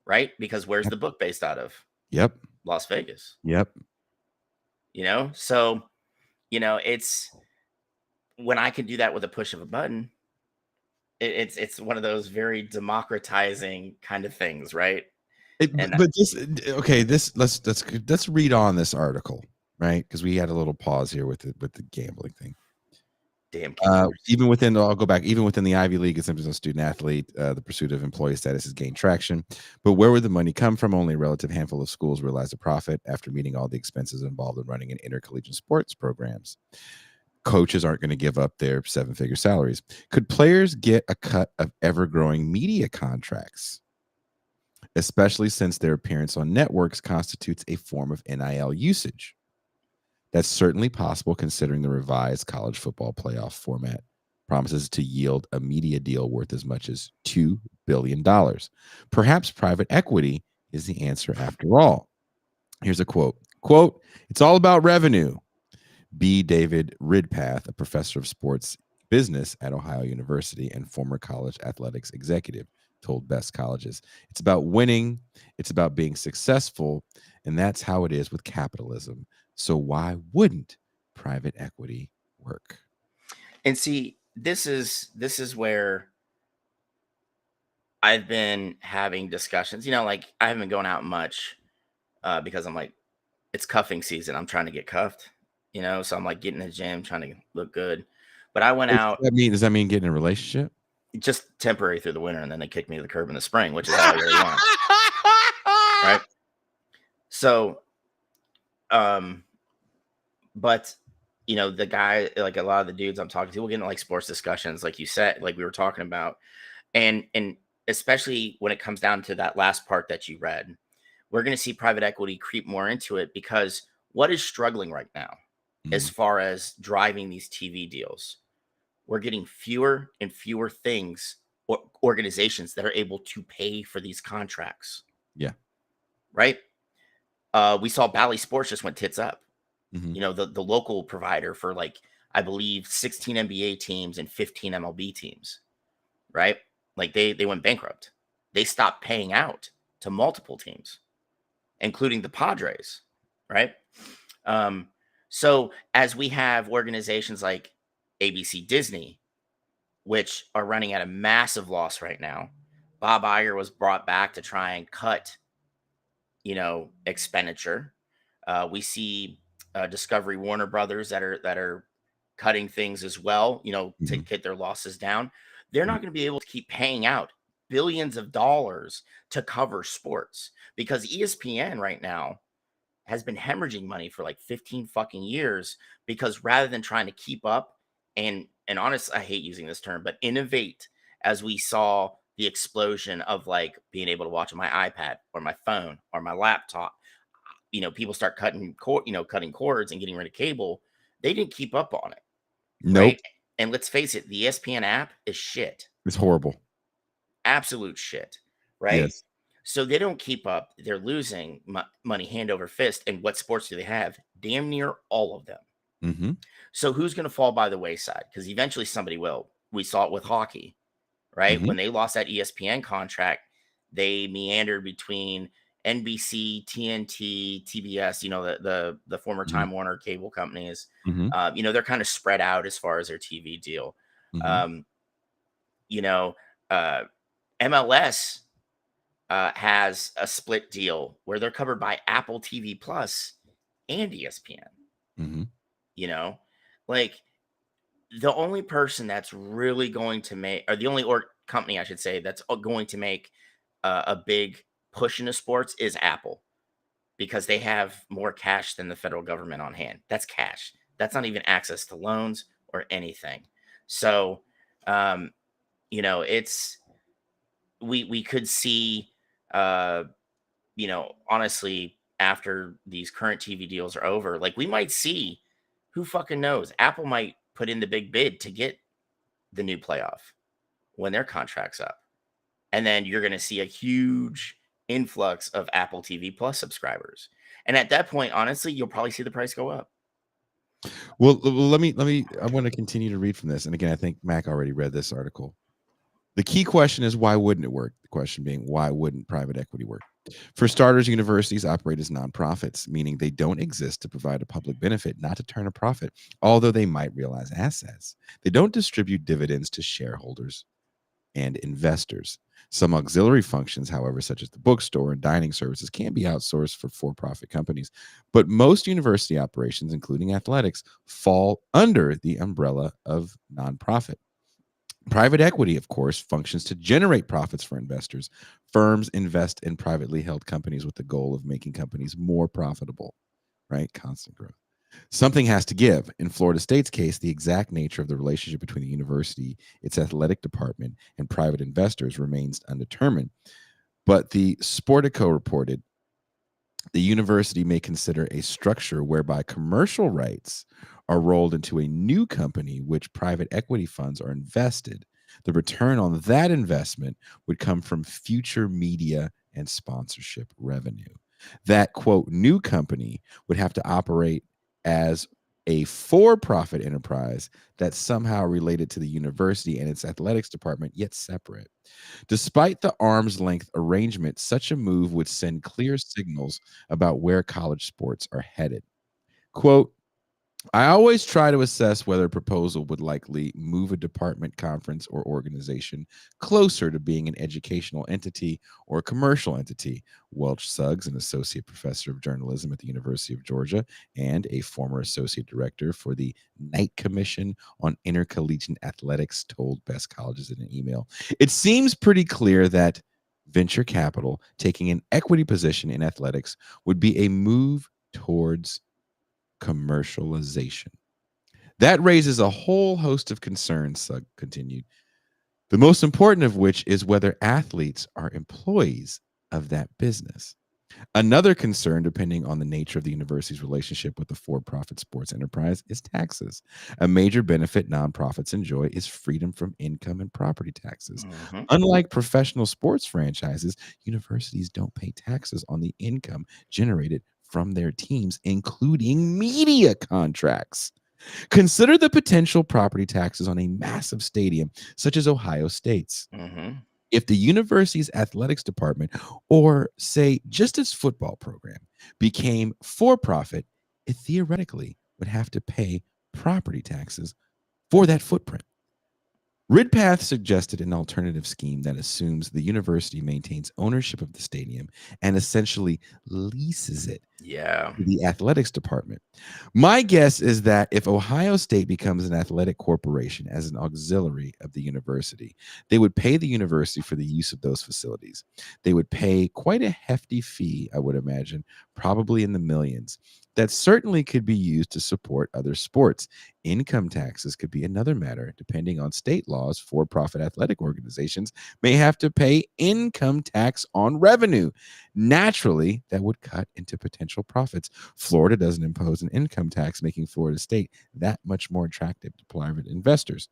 right? Because where's Yep. the book based out of? Yep. Las Vegas. Yep. So it's when I can do that with a push of a button. It's one of those very democratizing kind of things, right? And But this okay, this let's read on this article, right? Because we had a little pause here with the gambling thing. damn cambers. Even within, I'll go back, even within the Ivy League, as a student athlete, the pursuit of employee status has gained traction. But where would the money come from? Only a relative handful of schools realize a profit after meeting all the expenses involved in running an intercollegiate sports programs. Coaches aren't going to give up their seven-figure salaries. Could players get a cut of ever-growing media contracts, especially since their appearance on networks constitutes a form of NIL usage? That's certainly possible considering the revised college football playoff format promises to yield a media deal worth as much as $2 billion. Perhaps private equity is the answer after all. Here's a quote. Quote, "It's all about revenue." B. David Ridpath, a professor of sports business at Ohio University and former college athletics executive, told Best Colleges. "It's about winning, it's about being successful, and that's how it is with capitalism. So why wouldn't private equity work?" And see, this is where I've been having discussions. Like I haven't been going out much because I'm like, it's cuffing season. I'm trying to get cuffed, so I'm like getting in the gym, trying to look good. But I went out Does that mean getting in a relationship? just temporary through the winter, and then they kicked me to the curb in the spring, which is all I really want. Right. So, um, but the guy, like a lot of the dudes I'm talking to, we'll get into like sports discussions, like you said, like we were talking about, and especially when it comes down to that last part that you read, we're going to see private equity creep more into it because what is struggling right now as Mhm. far as driving these TV deals? We're getting fewer and fewer things or organizations that are able to pay for these contracts, Yeah. right? We saw Bally Sports just went tits up. Mhm. The local provider for, like, I believe 16 NBA teams and 15 MLB teams, right? Like they went bankrupt. They stopped paying out to multiple teams, including the Padres, right? Um, so as we have organizations like ABC Disney, which are running at a massive loss right now, Bob Iger was brought back to try and cut, expenditure. We see Discovery Warner Brothers that are cutting things as well, to Mhm. get their losses down. They're Mhm. not going to be able to keep paying out billions of dollars to cover sports because ESPN right now has been hemorrhaging money for like 15 fucking years because rather than trying to keep up and honestly, I hate using this term, but innovate, as we saw the explosion of like being able to watch on my iPad or my phone or my laptop, people start cutting cords and getting rid of cable. They didn't keep up on it, Nope. right? And let's face it, the ESPN app is shit, It's horrible. absolute shit, right? Yes. So they don't keep up. They're losing money hand over fist. And what sports do they have? Damn near all of them. Mhm. So who's going to fall by the wayside? Because eventually somebody will. We saw it with hockey, right? Mhm. When they lost that ESPN contract, they meandered between NBC, TNT, TBS, the former Mhm. Time Warner cable companies. Mhm. They're kind of spread out as far as their TV deal. Mhm. Um, you know, uh, MLS has a split deal where they're covered by Apple TV Plus and ESPN. Mhm. You know, like the only person that's really going to make, or the only company I should say that's going to make a big push into sports is Apple because they have more cash than the federal government on hand. That's cash. That's not even access to loans or anything. So, um, it's we could see uh honestly, after these current TV deals are over, like we might see, who fucking knows? Apple might put in the big bid to get the new playoff when their contract's up. And then you're going to see a huge influx of Apple TV Plus subscribers. And at that point, honestly, you'll probably see the price go up. Well, let me. I want to continue to read from this, and again, I think Mac already read this article. The key question is why wouldn't it work? The question being why wouldn't private equity work? For starters, universities operate as nonprofits, meaning they don't exist to provide a public benefit, not to turn a profit, although they might realize assets. They don't distribute dividends to shareholders and investors. Some auxiliary functions, however, such as the bookstore and dining services, can be outsourced for profit companies. But most university operations, including athletics, fall under the umbrella of nonprofit. Private equity, of course, functions to generate profits for investors. Firms invest in privately held companies with the goal of making companies more profitable, right? Constant growth. Something has to give. In Florida State's case, the exact nature of the relationship between the university, its athletic department, and private investors remains undetermined. But the Sportico reported the university may consider a structure whereby commercial rights are rolled into a new company which private equity funds are invested. The return on that investment would come from future media and sponsorship revenue. That quote, new company would have to operate as a for profit enterprise that's somehow related to the university and its athletics department, yet separate. Despite the arm's length arrangement, such a move would send clear signals about where college sports are headed. Quote, I always try to assess whether a proposal would likely move a department, conference, or organization closer to being an educational entity or a commercial entity. Welch Suggs, an associate professor of journalism at the University of Georgia and a former associate director for the Knight Commission on Intercollegiate Athletics, told Best Colleges in an email. It seems pretty clear that venture capital taking an equity position in athletics would be a move towards commercialization. That raises a whole host of concerns, Sugg continued. The most important of which is whether athletes are employees of that business. Another concern, depending on the nature of the university's relationship with the for-profit sports enterprise, is taxes. A major benefit nonprofits enjoy is freedom from income and property taxes. Hmm. Unlike professional sports franchises, universities don't pay taxes on the income generated from their teams, including media contracts. Consider the potential property taxes on a massive stadium such as Ohio State's. Hmm. If the university's athletics department, or say just its football program, became for profit, it theoretically would have to pay property taxes for that footprint. Ridpath suggested an alternative scheme that assumes the university maintains ownership of the stadium and essentially leases it Yeah. to the athletics department. My guess is that if Ohio State becomes an athletic corporation as an auxiliary of the university, they would pay the university for the use of those facilities. They would pay quite a hefty fee, I would imagine, probably in the millions. That certainly could be used to support other sports. Income taxes could be another matter. Depending on state laws, for profit athletic organizations may have to pay income tax on revenue. Naturally, that would cut into potential profits. Florida doesn't impose an income tax, making Florida State that much more attractive to private investors.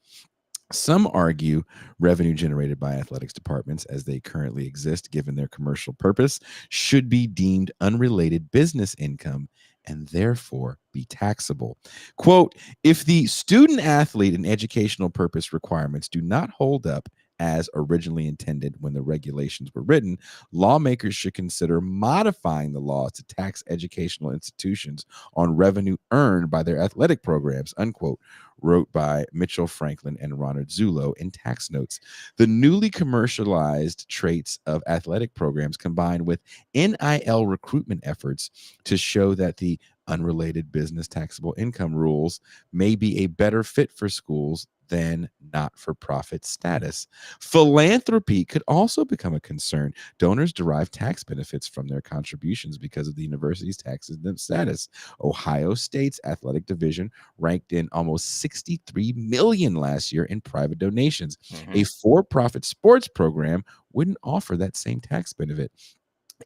Some argue revenue generated by athletics departments as they currently exist, given their commercial purpose, should be deemed unrelated business income and therefore be taxable. Quote, if the student athlete and educational purpose requirements do not hold up as originally intended when the regulations were written, lawmakers should consider modifying the laws to tax educational institutions on revenue earned by their athletic programs, unquote, wrote by Mitchell Franklin and Ronald Zullo in Tax Notes. The newly commercialized traits of athletic programs combined with NIL recruitment efforts to show that the unrelated business taxable income rules may be a better fit for schools than not for profit status. Philanthropy could also become a concern. Donors derive tax benefits from their contributions because of the university's tax exempt status. Ohio State's athletic division ranked in almost 63 million last year in private donations. Hmm. A for-profit sports program wouldn't offer that same tax benefit.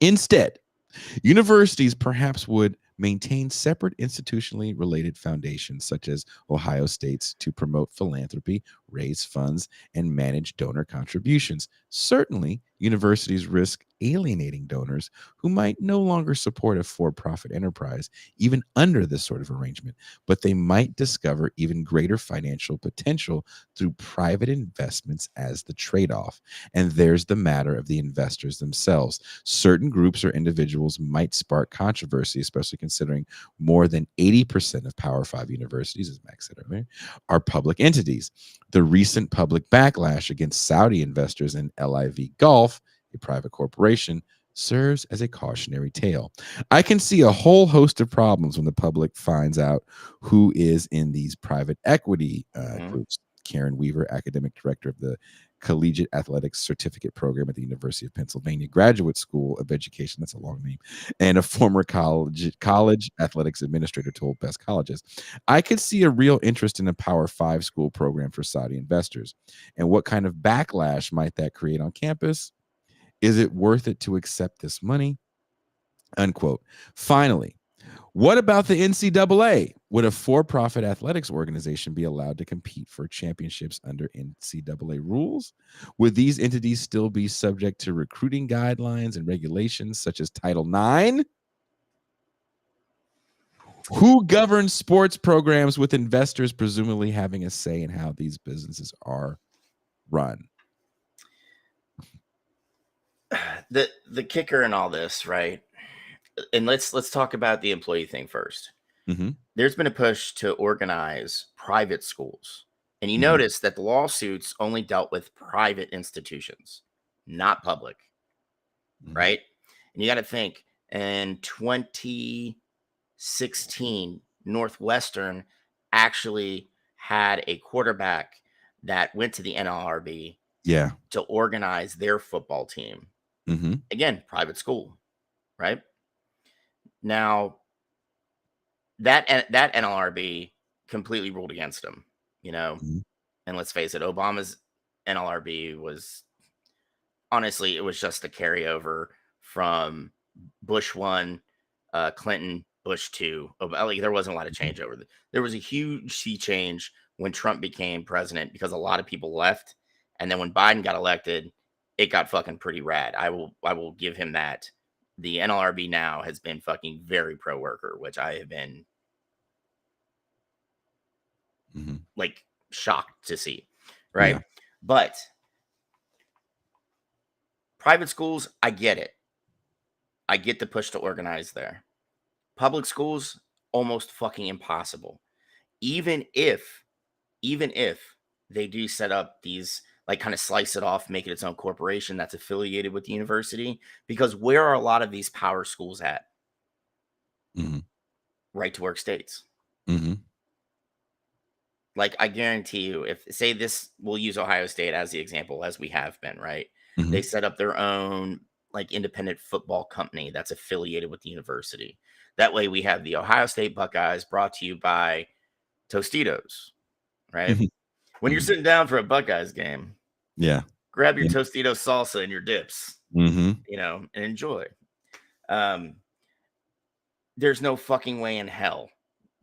Instead, universities perhaps would maintain separate institutionally related foundations, such as Ohio State's, to promote philanthropy, raise funds, and manage donor contributions. Certainly, universities risk alienating donors who might no longer support a for profit enterprise, even under this sort of arrangement, but they might discover even greater financial potential through private investments as the trade off. And there's the matter of the investors themselves. Certain groups or individuals might spark controversy, especially considering more than 80% of Power Five universities, as Max said earlier, are public entities. The recent public backlash against Saudi investors in LIV Golf, a private corporation, serves as a cautionary tale. I can see a whole host of problems when the public finds out who is in these private equity Hmm. groups. Karen Weaver, academic director of the Collegiate Athletics Certificate Program at the University of Pennsylvania Graduate School of Education. That's a long name. And a former college athletics administrator told Best Colleges. I could see a real interest in a Power Five school program for Saudi investors. And what kind of backlash might that create on campus? Is it worth it to accept this money? Unquote. Finally, what about the NCAA? Would a for profit athletics organization be allowed to compete for championships under NCAA rules? Would these entities still be subject to recruiting guidelines and regulations such as Title IX? Who governs sports programs with investors presumably having a say in how these businesses are run? The kicker in all this, right? And let's talk about the employee thing first. Mm-hmm, There's been a push to organize private schools. And you mm-hmm, notice that the lawsuits only dealt with private institutions, not public, mm-hmm. right? And you got to think in 2016, Northwestern actually had a quarterback that went to the NLRB Yeah. to organize their football team. Mm-hmm, Again, private school, right? Now, that NLRB completely ruled against him, you know. mm-hmm. And let's face it, Obama's NLRB was honestly, it was just a carryover from Bush 1, Clinton, Bush 2. Like, there wasn't a lot of changeover. There was a huge sea change when Trump became president because a lot of people left. And then when Biden got elected, it got fucking pretty rad. I will give him that. The NLRB now has been fucking very pro worker, which I have been like shocked to see. Right. Yeah. But private schools, I get it. I get the push to organize there. Public schools, almost fucking impossible. Even if they do set up these, like, kind of slice it off, make it its own corporation that's affiliated with the university, because where are a lot of these power schools at? Right to work states. Like, I guarantee you, if, say this, we'll use Ohio State as the example, as we have been, right? They set up their own, like, independent football company that's affiliated with the university. That way we have the Ohio State Buckeyes, brought to you by Tostitos, right? When you're sitting down for a Buckeyes game, yeah, grab your Tostitos salsa and your dips, you know, and enjoy. There's no fucking way in hell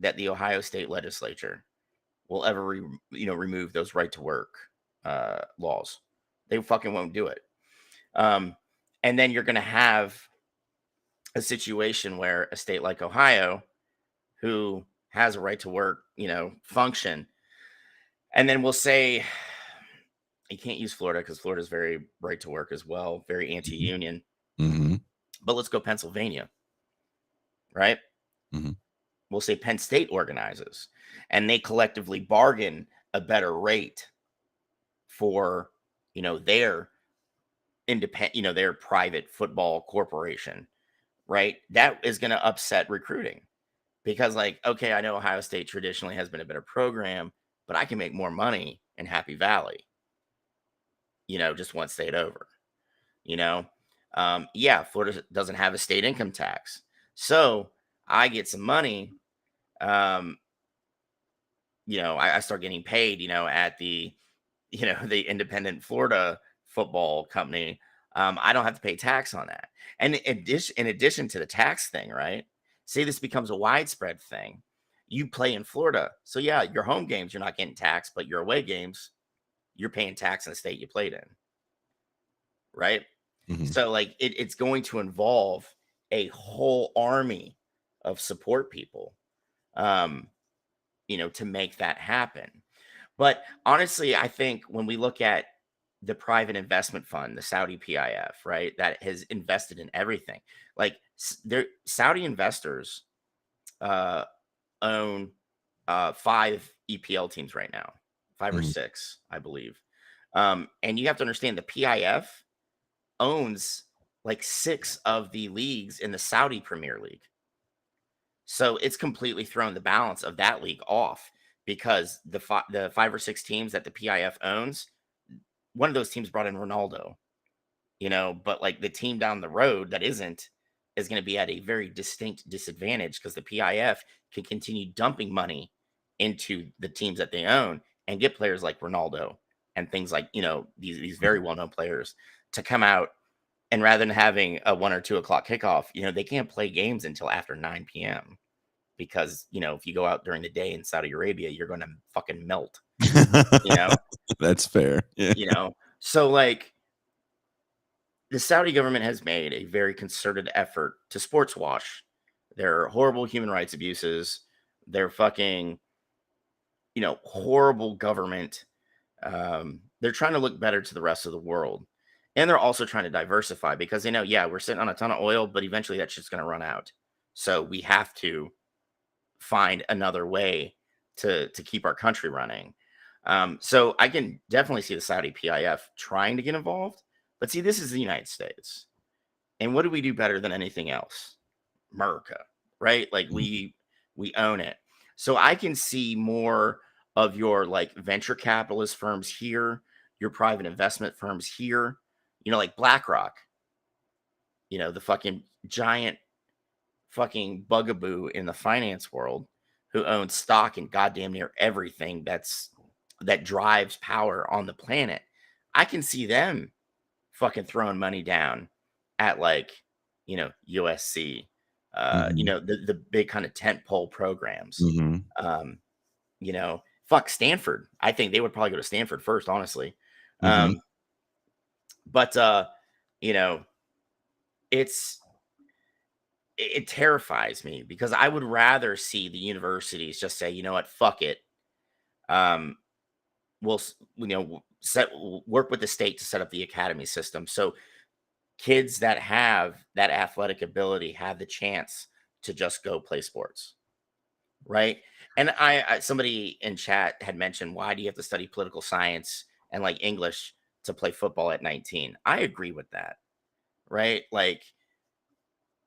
that the Ohio State legislature will ever remove those right to work laws. They fucking won't do it. And then you're going to have a situation where a state like Ohio, who has a right to work, function, and then we'll say, you can't use Florida because Florida's very right to work as well, very anti-union. But let's go Pennsylvania, right? We'll say Penn State organizes, and they collectively bargain a better rate for, their independent, their private football corporation, right? That is going to upset recruiting because, like, okay, I know Ohio State traditionally has been a better program, but I can make more money in Happy Valley, just one state over, yeah, Florida doesn't have a state income tax. So I get some money. I start getting paid, at the, the independent Florida football company. I don't have to pay tax on that. And in addition to the tax thing, right? Say this becomes a widespread thing. You play in Florida. So yeah, your home games, you're not getting taxed, but your away games, you're paying tax in the state you played in. Right. So, like, it's going to involve a whole army of support people, to make that happen. But honestly, I think when we look at the private investment fund, the Saudi PIF, right, that has invested in everything, like, Saudi investors own 5 EPL teams right now, 5 or 6, I believe. And you have to understand the PIF owns like 6 of the leagues in the Saudi Premier League. So it's completely thrown the balance of that league off because the 5 or 6 teams that the PIF owns, one of those teams brought in Ronaldo, but like the team down the road that isn't is going to be at a very distinct disadvantage because the PIF can continue dumping money into the teams that they own and get players like Ronaldo and things like, these very well-known players to come out. And rather than having a 1 or 2 o'clock kickoff, they can't play games until after 9 p.m. because, if you go out during the day in Saudi Arabia, you're going to fucking melt, That's fair. Yeah. So, like, the Saudi government has made a very concerted effort to sports wash their horrible human rights abuses, their fucking, horrible government. They're trying to look better to the rest of the world. And they're also trying to diversify because they know, yeah, we're sitting on a ton of oil, but eventually that shit's going to run out. So we have to find another way to keep our country running. So I can definitely see the Saudi PIF trying to get involved. But see, this is the United States. And what do we do better than anything else? America, right? Like, we own it. So I can see more of your, like, venture capitalist firms here, your private investment firms here, like BlackRock, the fucking giant fucking bugaboo in the finance world who owns stock in goddamn near everything that drives power on the planet. I can see them fucking throwing money down at, like, USC, Mhm. the big kind of tent pole programs. Mhm. Um, fuck Stanford. I think they would probably go to Stanford first, honestly. Mhm. Um, but you know, it's it terrifies me because I would rather see the universities just say, you know what, fuck it. Um, work with the state to set up the academy system. So kids that have that athletic ability have the chance to just go play sports, right? And somebody in chat had mentioned, why do you have to study political science and like English to play football at 19? I agree with that, right? Like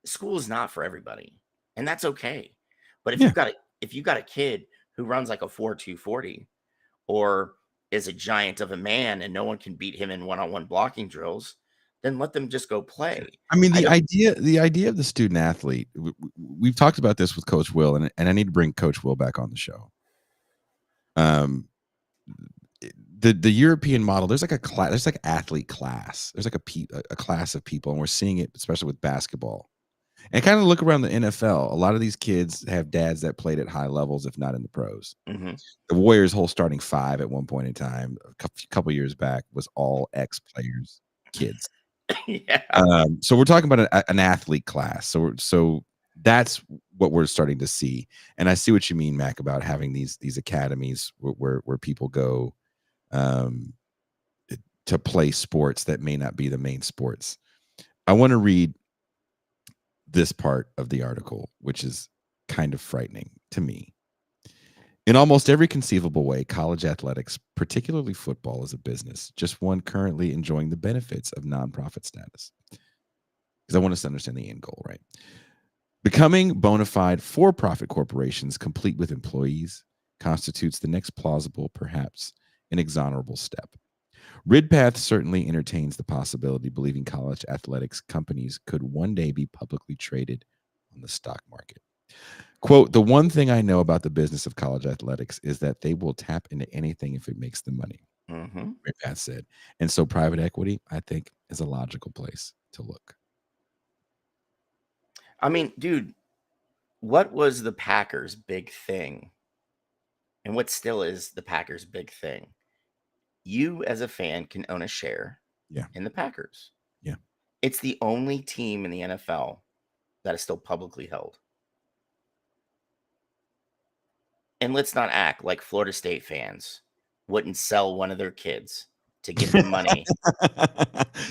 school is not for everybody, and that's okay. But Yeah. if you've got a kid who runs like a 4.240 or is a giant of a man and no one can beat him in one-on-one blocking drills, then let them just go play. I mean, I don't the idea of the student athlete, we've talked about this with Coach Will, and I need to bring Coach Will back on the show. Um, the European model, there's like a class, there's like athlete class, there's like a class of people, and we're seeing it especially with basketball. And kind of look around the NFL. A lot of these kids have dads that played at high levels, if not in the pros. Mhm. The Warriors' whole starting five at one point in time, a couple years back, was all ex players, kids. Yeah. So we're talking about an athlete class. So that's what we're starting to see. And I see what you mean, Mac, about having these academies where people go um, to play sports that may not be the main sports. I want to read this part of the article, which is kind of frightening to me. In almost every conceivable way, college athletics, particularly football, is a business, just one currently enjoying the benefits of nonprofit status. Because I want us to understand the end goal, right? Becoming bona fide for profit corporations, complete with employees, constitutes the next plausible, perhaps inexorable step. Ridpath certainly entertains the possibility, believing college athletics companies could one day be publicly traded on the stock market. Quote, the one thing I know about the business of college athletics is that they will tap into anything if it makes them money, Mhm. Ridpath said. And so private equity, I think, is a logical place to look. I mean, dude, what was the Packers' big thing? And what still is the Packers' big thing? You, as a fan, can own a share Yeah. in the Packers. Yeah. It's the only team in the NFL that is still publicly held. And let's not act like Florida State fans wouldn't sell one of their kids to get the money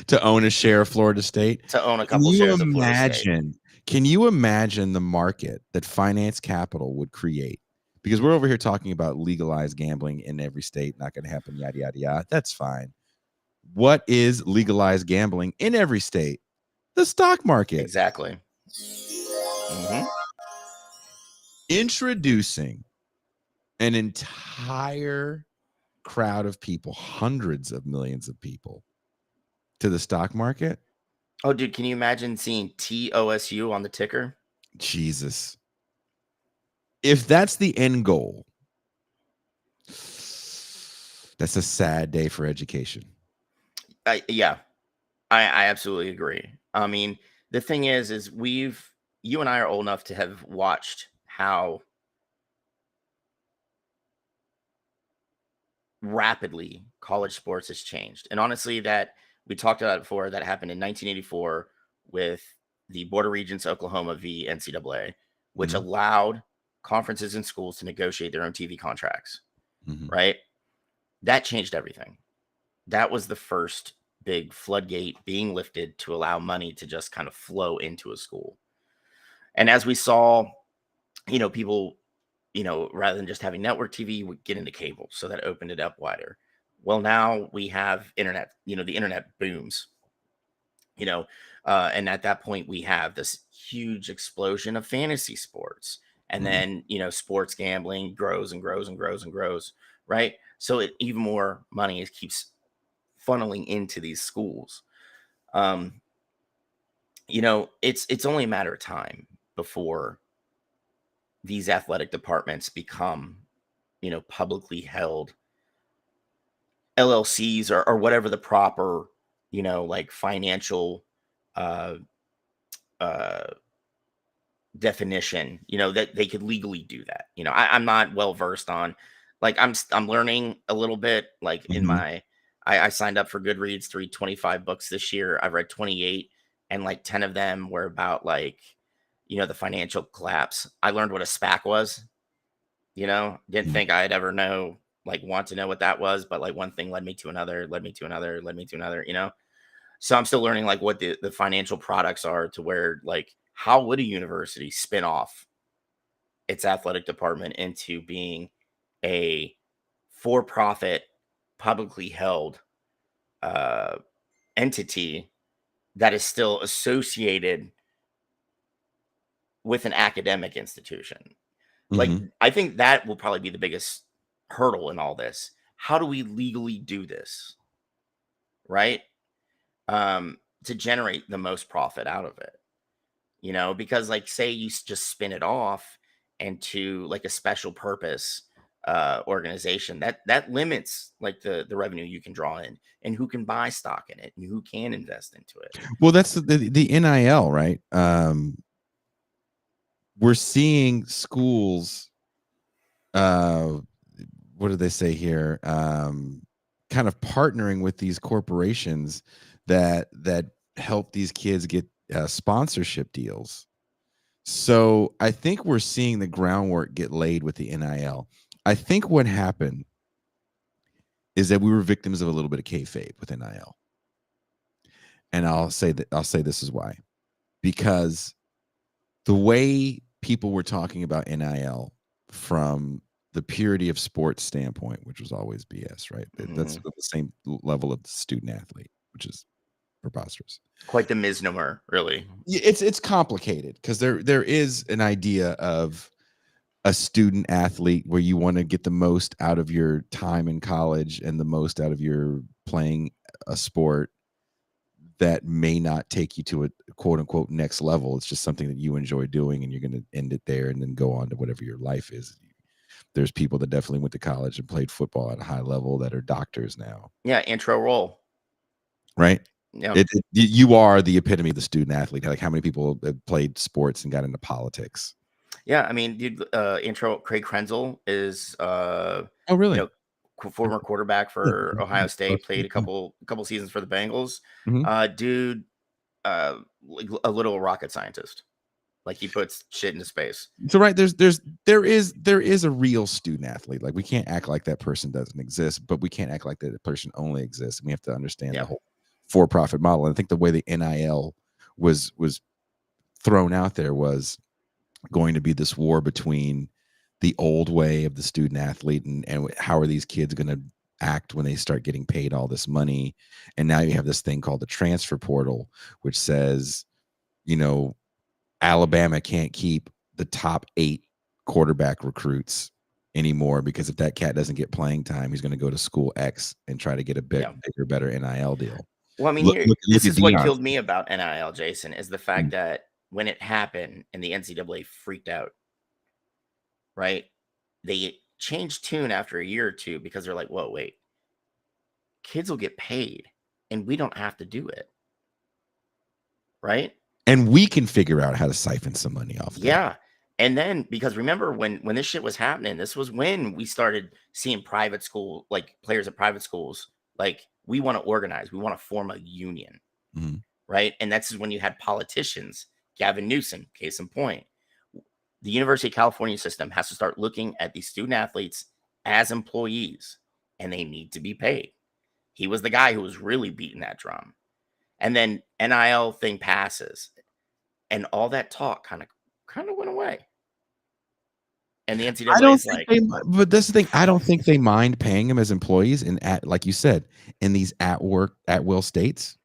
To own a share of Florida State. to own a Can couple you shares of Florida State. imagine? Can you imagine the market that finance capital would create? Because we're over here talking about legalized gambling in every state, not going to happen, yada, yada, yada. That's fine. What is legalized gambling in every state? The stock market. Exactly. Mhm. Introducing an entire crowd of people, hundreds of millions of people, to the stock market. Oh, dude, can you imagine seeing TOSU on the ticker? Jesus. If that's the end goal, that's a sad day for education. Yeah, I absolutely agree. I mean, the thing is you and I are old enough to have watched how rapidly college sports has changed. And honestly, that we talked about it before, that happened in 1984 with the Board of Regents Oklahoma v. NCAA, which Mhm. allowed conferences and schools to negotiate their own TV contracts, Mhm. right? That changed everything. That was the first big floodgate being lifted to allow money to just kind of flow into a school. And as we saw, people, rather than just having network TV, would get into cable. So that opened it up wider. Well, now we have internet, the internet booms, you know, and at that point we have this huge explosion of fantasy sports. And Mhm. then, sports gambling grows and grows and grows and grows, right? So even more money keeps funneling into these schools. Um, it's only a matter of time before these athletic departments become, publicly held LLCs or whatever the proper, like financial uh definition, that they could legally do that. I'm not well versed on, like, I'm learning a little bit, like, in Mhm. my, I signed up for Goodreads to read 25 books this year. I've read 28, and like 10 of them were about, like, the financial collapse. I learned what a SPAC was. Didn't Mhm. think I'd ever want to know what that was, but like one thing led me to another, led me to another, led me to another. So I'm still learning like what the financial products are, to where, like, how would a university spin off its athletic department into being a for-profit, publicly held uh, entity that is still associated with an academic institution. Like, Mhm. I think that will probably be the biggest hurdle in all this. How do we legally do this, right? To generate the most profit out of it, because, like, say you just spin it off into like a special purpose organization, that limits like the revenue you can draw in, and who can buy stock in it, and who can invest into it. Well, that's the NIL, right? We're seeing schools, uh, what do they say here? Kind of partnering with these corporations that help these kids get sponsorship deals. So I think we're seeing the groundwork get laid with the NIL. I think what happened is that we were victims of a little bit of kayfabe with NIL, and I'll say this is why, because the way people were talking about NIL from the purity of sports standpoint, which was always BS, right? That's Mhm. the same level of the student athlete, which is preposterous. Quite the misnomer, really. It's complicated because there is an idea of a student athlete where you want to get the most out of your time in college and the most out of your playing a sport that may not take you to a quote unquote next level. It's just something that you enjoy doing and you're going to end it there and then go on to whatever your life is. There's people that definitely went to college and played football at a high level that are doctors now, Yeah, intro role. right? Yeah. You are the epitome of the student athlete. Like, how many people have played sports and got into politics? Yeah, I mean, dude, intro Craig Krenzel is Oh, you really? know, former quarterback Yeah. for Ohio State, played a couple seasons for the Bengals. Mhm. Dude, like a little rocket scientist. Like, he puts shit into space. So right, there is a real student athlete. Like, we can't act like that person doesn't exist, but we can't act like that person only exists. We have to understand the Yeah. whole for-profit model. And I think the way the NIL was thrown out there was going to be this war between the old way of the student athlete and how are these kids going to act when they start getting paid all this money. And now you have this thing called the transfer portal, which says, you know, Alabama can't keep the top 8 quarterback recruits anymore because if that cat doesn't get playing time, he's going to go to school X and try to get a Yeah. bigger, better NIL deal. Well, I mean, Look this at is what Deion. killed me about NIL, Jason, is the fact Mm. that when it happened and the NCAA freaked out, right? They changed tune after a year or two, because they're like, whoa, wait, kids will get paid and we don't have to do it, right? And we can figure out how to siphon some money off them. Yeah. And then, because remember when this shit was happening, this was when we started seeing private school, like players at private schools, like, we want to organize, we want to form a union, Mhm. right? And that's when you had politicians, Gavin Newsom, case in point. The University of California system has to start looking at these student athletes as employees, and they need to be paid. He was the guy who was really beating that drum. And then NIL thing passes, and all that talk kind of went away. And the I NCAA don't is think like, they but that's the thing, I don't think they mind paying them as employees and at like you said, in these at work, at will states.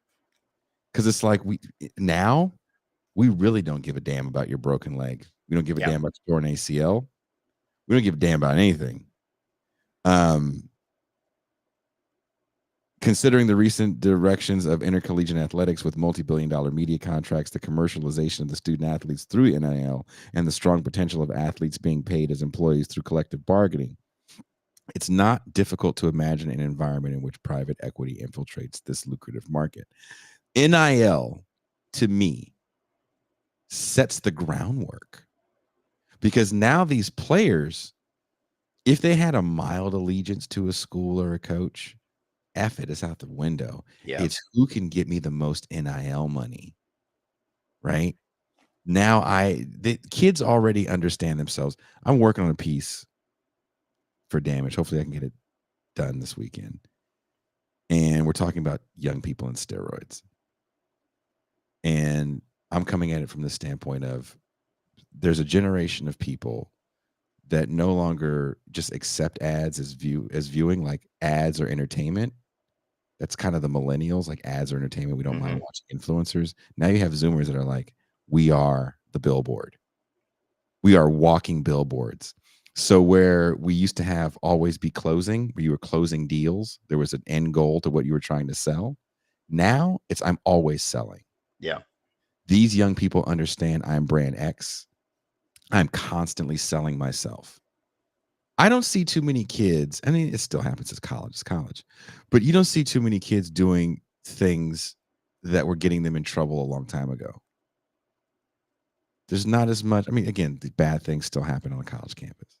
Because it's like now we really don't give a damn about your broken leg. We don't give a yeah, damn about your torn ACL. We don't give a damn about anything. Um, Considering the recent directions of intercollegiate athletics with multi-billion-dollar media contracts, the commercialization of the student athletes through NIL, and the strong potential of athletes being paid as employees through collective bargaining, it's not difficult to imagine an environment in which private equity infiltrates this lucrative market. NIL, to me, sets the groundwork. Because now these players, if they had a mild allegiance to a school or a coach, F it, it's out the window. Yeah. It's who can get me the most NIL money, right? Now the kids already understand themselves. I'm working on a piece for Damage. Hopefully I can get it done this weekend. And we're talking about young people and steroids. And I'm coming at it from the standpoint of there's a generation of people that no longer just accept ads as viewing, like ads or entertainment. That's kind of the millennials, like ads or entertainment. We don't mind watching influencers. Now you have Zoomers that are like, we are the billboard. We are walking billboards. So where we used to have always be closing, where you were closing deals, there was an end goal to what you were trying to sell. Now it's I'm always selling. Yeah. These young people understand I'm brand X. I'm constantly selling myself. I don't see too many kids. I mean, it still happens. It's college, but you don't see too many kids doing things that were getting them in trouble a long time ago. There's not as much. I mean, again, the bad things still happen on a college campus.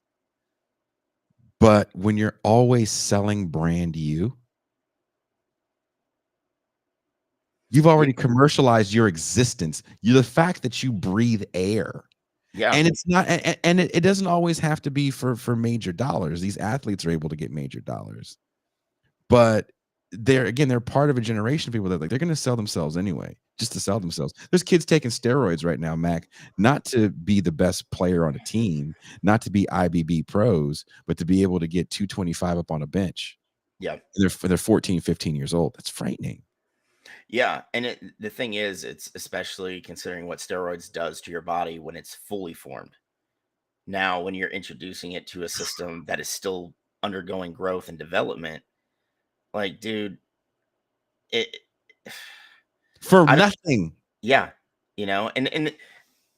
But when you're always selling brand you've already commercialized your existence. The fact that you breathe air. Yeah. And it's not, and it doesn't always have to be for major dollars. These athletes are able to get major dollars, but they're part of a generation of people that like they're going to sell themselves anyway, just to sell themselves. There's kids taking steroids right now, Mac, not to be the best player on a team, not to be IBB pros, but to be able to get 225 up on a bench. Yeah. They're 14, 15 years old. That's frightening. Yeah, and the thing is, it's especially considering what steroids does to your body when it's fully formed. Now, when you're introducing it to a system that is still undergoing growth and development, like, dude, it For I don't, nothing. yeah, and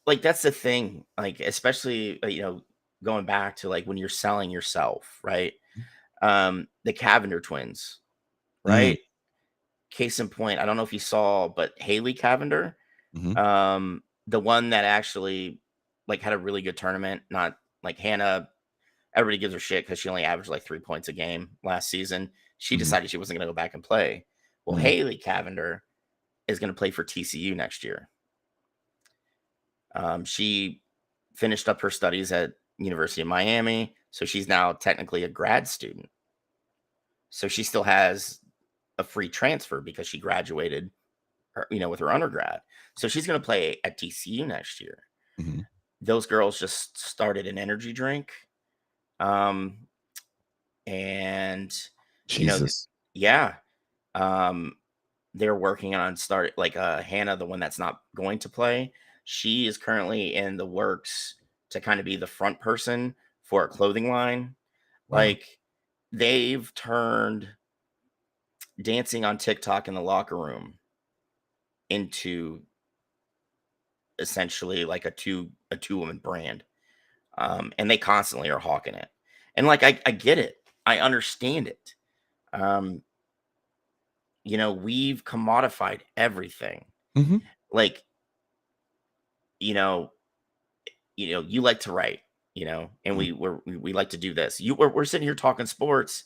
like that's the thing, like especially going back to like when you're selling yourself, right? The Cavender twins, Mm, right? Case in point, I don't know if you saw, but Haley Cavender, mhm, the one that actually like had a really good tournament, not like Hannah. Everybody gives her shit because she only averaged like 3 points a game last season. She mhm, decided she wasn't going to go back and play. Well, mhm. Haley Cavender is going to play for TCU next year. She finished up her studies at University of Miami, so she's now technically a grad student. So she still has a free transfer because she graduated with her undergrad. So she's going to play at TCU next year. Mhm. Those girls just started an energy drink. Um, and Jesus. yeah, um, they're working on like Hannah, the one that's not going to play. She is currently in the works to kind of be the front person for a clothing line. Wow. Like they've turned dancing on TikTok in the locker room into essentially like a two woman brand. And they constantly are hawking it. And like I get it. I understand it. Um, we've commodified everything. Mhm, Like, you know, you like to write, and mhm. we like to do this. We're sitting here talking sports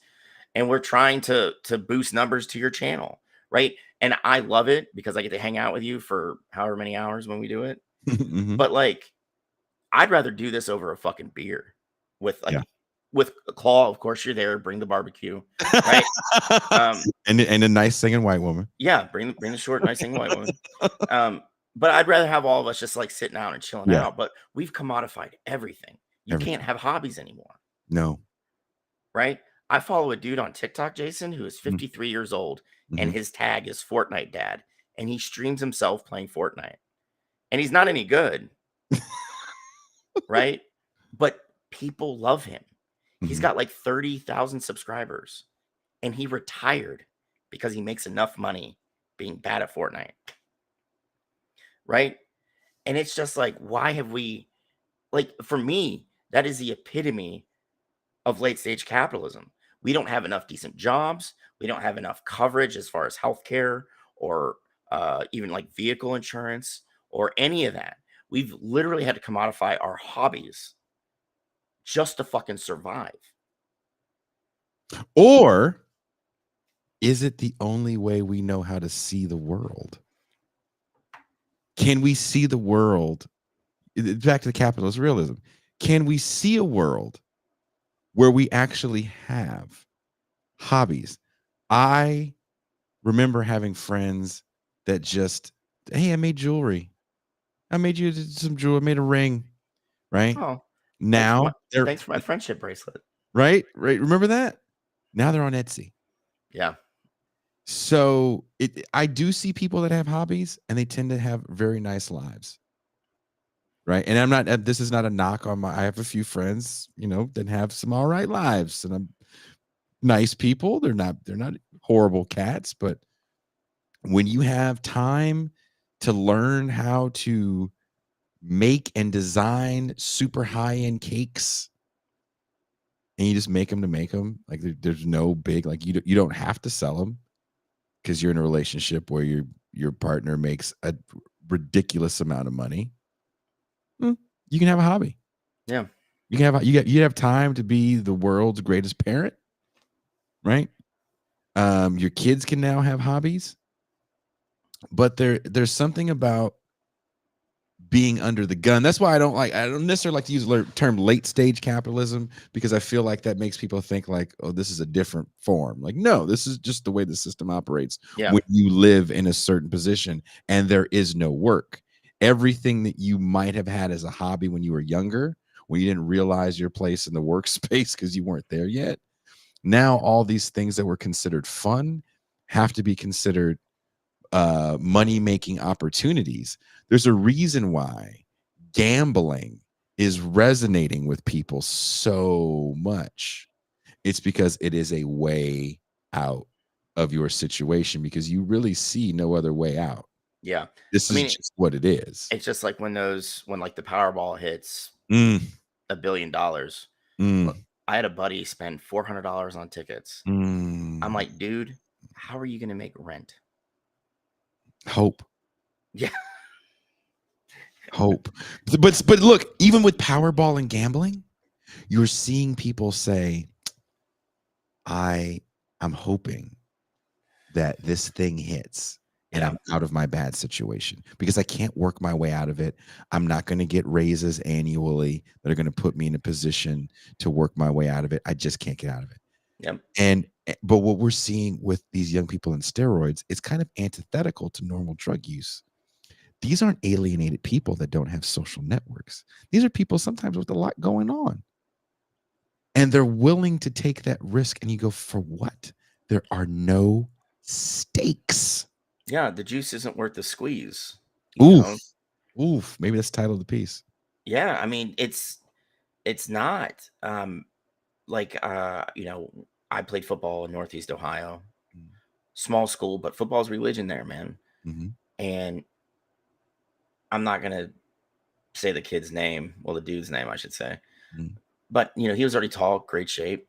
and we're trying to boost numbers to your channel, right? And I love it because I get to hang out with you for however many hours when we do it. Mhm. But like I'd rather do this over a fucking beer with Yeah. with a claw. Of course, you're there. Bring the barbecue, right? And a nice singing white woman. Yeah, bring the short, nice, single white woman. Um, but I'd rather have all of us just like sitting out and chilling Yeah, out. But we've commodified everything. You can't everything. have hobbies anymore, No. right? I follow a dude on TikTok, Jason, who is Mhm, 53 years old, and mhm. his tag is Fortnite Dad, and he streams himself playing Fortnite, and he's not any good, right? But people love him. He's Mhm, got like 30,000 subscribers, and he retired because he makes enough money being bad at Fortnite, right? And it's just like, why have we, like, for me, that is the epitome of late stage capitalism. We don't have enough decent jobs. We don't have enough coverage as far as healthcare or even like vehicle insurance or any of that. We've literally had to commodify our hobbies just to fucking survive. Or is it the only way we know how to see the world? Can we see the world? Back to the capitalist realism. Can we see a world where we actually have hobbies? I remember having friends that just, hey, I made jewelry. I made you some jewelry. I made a ring, right? Oh, Now they're thanks for my friendship bracelet. right. Remember that? Now they're on Etsy. Yeah. So I do see people that have hobbies and they tend to have very nice lives. Right. And I'm not, this is not a knock on I have a few friends, that have some all right lives, and I'm nice people. They're not horrible cats, but when you have time to learn how to make and design super high-end cakes, and you just make them to make them, like there's no big, like you don't have to sell them because you're in a relationship where your partner makes a ridiculous amount of money. You can have a hobby. Yeah. You have time to be the world's greatest parent, right? Your kids can now have hobbies, but there's something about being under the gun. That's why I don't necessarily like to use the term late stage capitalism, because I feel like that makes people think like, oh, this is a different form. Like, no, this is just the way the system operates. Yeah. When you live in a certain position and there is no work, everything that you might have had as a hobby when you were younger, when you didn't realize your place in the workspace because you weren't there yet, now all these things that were considered fun have to be considered money-making opportunities. There's a reason why gambling is resonating with people so much. It's because it is a way out of your situation, because you really see no other way out. Yeah. This is just what it is. It's just like when like the Powerball hits $1 billion. Mm. I had a buddy spend $400 on tickets. I'm like, dude, how are you going to make rent? Hope. Yeah. Hope. But look, even with Powerball and gambling, you're seeing people say, I'm hoping that this thing hits and I'm out of my bad situation, because I can't work my way out of it. I'm not going to get raises annually that are going to put me in a position to work my way out of it. I just can't get out of it. Yep. But what we're seeing with these young people in steroids, it's kind of antithetical to normal drug use. These aren't alienated people that don't have social networks. These are people sometimes with a lot going on, and they're willing to take that risk. And you go, for what? There are no stakes. Yeah, the juice isn't worth the squeeze. Oof. Maybe that's the title of the piece. Yeah, I mean, it's not. Like I played football in Northeast Ohio, small school, but football's religion there, man. Mm-hmm. And I'm not gonna say the kid's name, well, the dude's name, I should say. Mm-hmm. But he was already tall, great shape.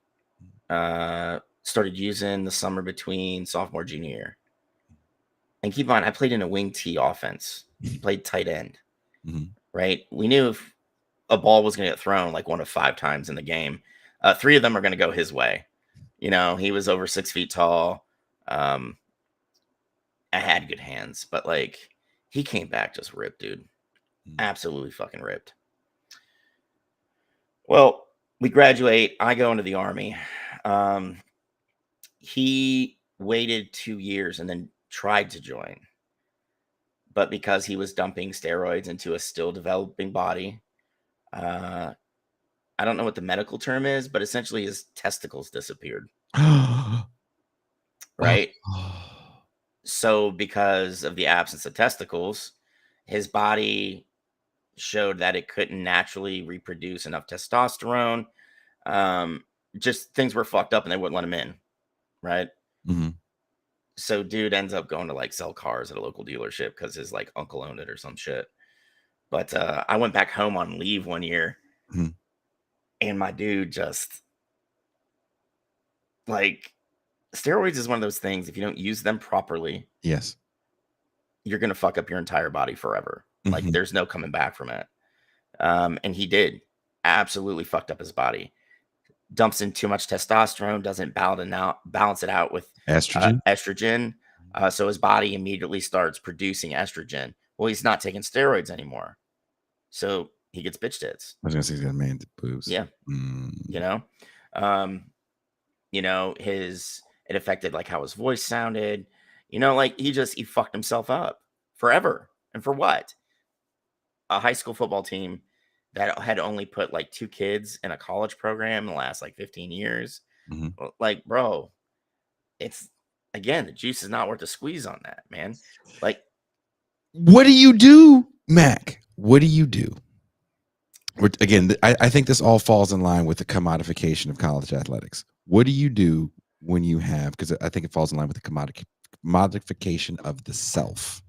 Started using the summer between sophomore junior year. And keep in mind, I played in a wing T offense. Played tight end. Mm-hmm. Right? We knew if a ball was going to get thrown like 1 of 5 times in the game, 3 of them are going to go his way. He was over 6 feet tall. I had good hands, but like he came back just ripped, dude. Absolutely fucking ripped. Well, we graduate. I go into the Army. He waited 2 years and then tried to join. But because he was dumping steroids into a still developing body, I don't know what the medical term is, but essentially his testicles disappeared. Right? So because of the absence of testicles, his body showed that it couldn't naturally reproduce enough testosterone. Just things were fucked up and they wouldn't let him in. Right? Mm-hmm. So dude ends up going to like sell cars at a local dealership because his like uncle owned it or some shit. But I went back home on leave one year, and my dude just like, steroids is one of those things. If you don't use them properly, yes, you're gonna fuck up your entire body forever. Like Mhm. there's no coming back from it. And he did absolutely fucked up his body. Dumps in too much testosterone, doesn't balance it out with Estrogen? estrogen. So his body immediately starts producing estrogen. Well, he's not taking steroids anymore. So he gets bitch tits. I was gonna say he's got man boobs. Yeah. Mm. You know? Um, it affected like how his voice sounded. Like he fucked himself up forever. And for what? A high school football team that had only put like 2 kids in a college program in the last like 15 years. Mhm. Well, like, bro, it's again, the juice is not worth the squeeze on that, man. Like, What do you do, Mac? What do you do? Again, I think this all falls in line with the commodification of college athletics. What do you do when you have, because I think it falls in line with the commodification of the self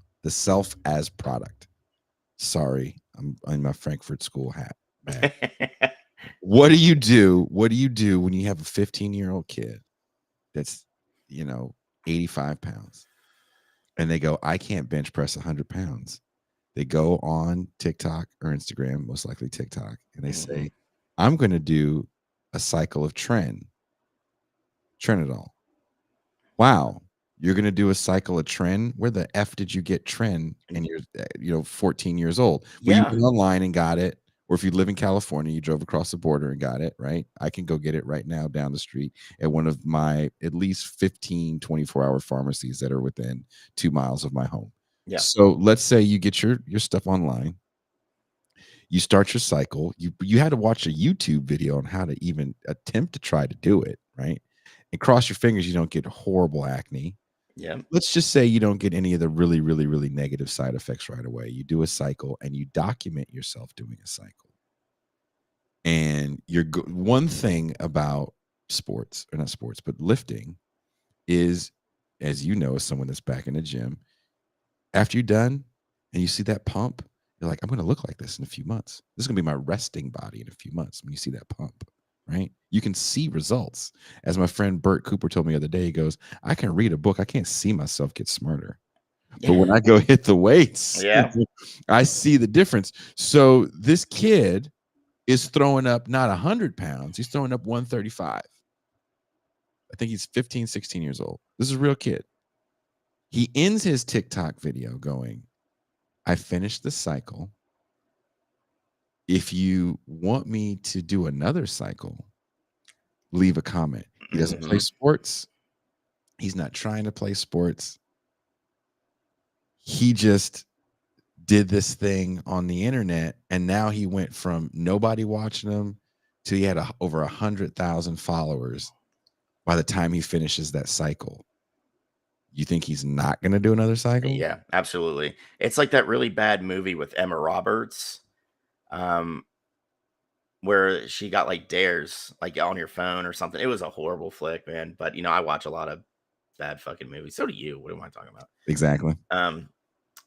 as product. Sorry, I'm in my Frankfurt School hat. What do you do? What do you do when you have a 15-year-old kid that's, 85 pounds and they go, I can't bench press 100 pounds? They go on TikTok or Instagram, most likely TikTok, and they say, I'm going to do a cycle of Trenadol. Wow. You're going to do a cycle of Tren? Where the F did you get Tren? And you're, 14 years old. Well, you Yeah. went online and got it. Or if you live in California, you drove across the border and got it, right? I can go get it right now down the street at one of my at least 15, 24-hour pharmacies that are within 2 miles of my home. Yeah. So let's say you get your stuff online. You start your cycle. You had to watch a YouTube video on how to even attempt to try to do it, right? And cross your fingers you don't get horrible acne. Yeah. Let's just say you don't get any of the really, really, really negative side effects right away. You do a cycle and you document yourself doing a cycle. And one thing about sports, or not sports, but lifting is, as you know, as someone that's back in the gym, after you're done and you see that pump, you're like, I'm going to look like this in a few months. This is going to be my resting body in a few months when you see that pump, right? You can see results. As my friend Bert Cooper told me the other day, he goes, I can read a book. I can't see myself get smarter. But when I go hit the weights, Yeah. I see the difference. So this kid is throwing up not 100 pounds. He's throwing up 135. I think he's 15, 16 years old. This is a real kid. He ends his TikTok video going, I finished the cycle. If you want me to do another cycle, leave a comment. He doesn't play sports. He's not trying to play sports. He just did this thing on the internet, and now he went from nobody watching him to he had over 100,000 followers by the time he finishes that cycle. You think he's not going to do another cycle? Yeah, absolutely. It's like that really bad movie with Emma Roberts, where she got like dares like on your phone or something. It was a horrible flick, man. But I watch a lot of bad fucking movies. So do you. What am I talking about? Exactly.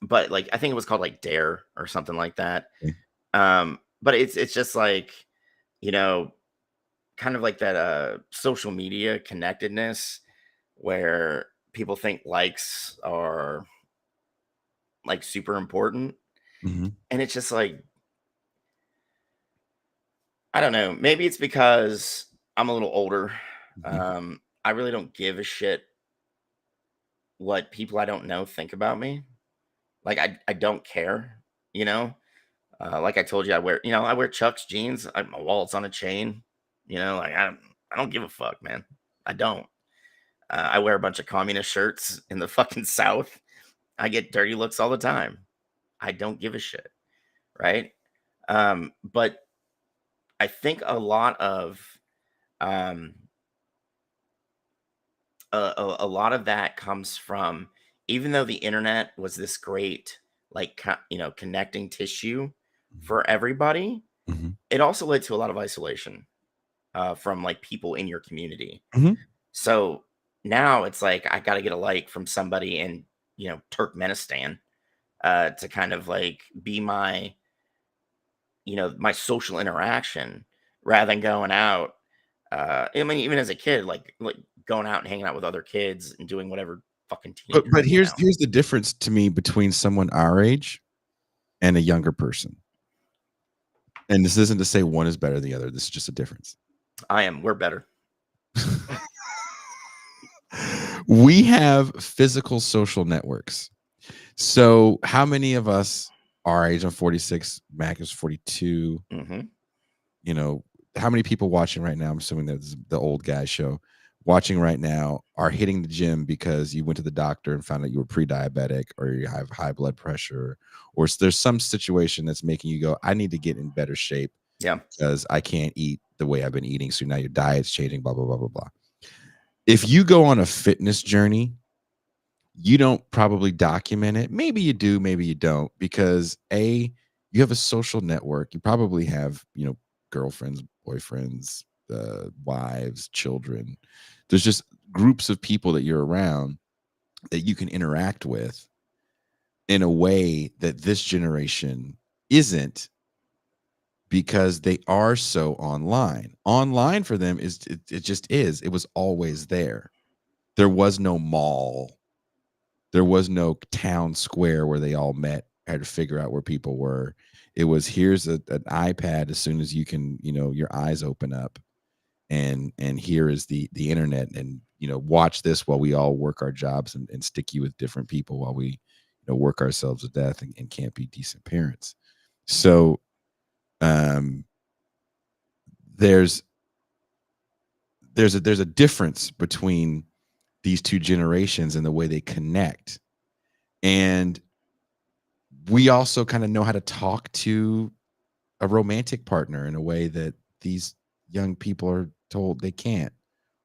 But like I think it was called like Dare or something like that. Okay. But it's just like, kind of like that social media connectedness where people think likes are like super important. Mm-hmm. And it's just like, I don't know. Maybe it's because I'm a little older. Mm-hmm. I really don't give a shit what people I don't know think about me. Like I don't care, like I told you, I wear Chuck's jeans. My wallet's on a chain, like I don't give a fuck, man. I don't. I wear a bunch of communist shirts in the fucking South. I get dirty looks all the time. I don't give a shit. Right. But I think a lot of, um, a lot of that comes from, even though the internet was this great, like, connecting tissue for everybody, Mm-hmm. it also led to a lot of isolation from like people in your community. Mm-hmm. So now it's like I got to get a like from somebody in Turkmenistan to kind of like be my my social interaction rather than going out. I mean, even as a kid, like going out and hanging out with other kids and doing whatever fucking teenagers. But here's the difference to me between someone our age and a younger person. And this isn't to say one is better than the other. This is just a difference. We're better. We have physical social networks. So how many of us our age? I'm 46, Mac is 42. You know, how many people watching right now, I'm assuming that's the old guy show, watching right now are hitting the gym because you went to the doctor and found out you were pre-diabetic, or you have high blood pressure, or there's some situation that's making you go, I need to get in better shape. Yeah. Because I can't eat the way I've been eating. So now your diet's changing, blah, blah, blah, blah, blah. If you go on a fitness journey, you don't probably document it. Maybe you do, maybe you don't, because you have a social network. You probably have, girlfriends, boyfriends, wives, children. There's just groups of people that you're around that you can interact with in a way that this generation isn't, because they are so online. Online for them it just is. It was always there. There was no mall. There was no town square where they all met, had to figure out where people were. It was, here's an iPad as soon as you can, your eyes open up, and here is the internet, and watch this while we all work our jobs and stick you with different people while we work ourselves to death and can't be decent parents. So there's a difference between these two generations and the way they connect. And we also kind of know how to talk to a romantic partner in a way that these young people are told they can't,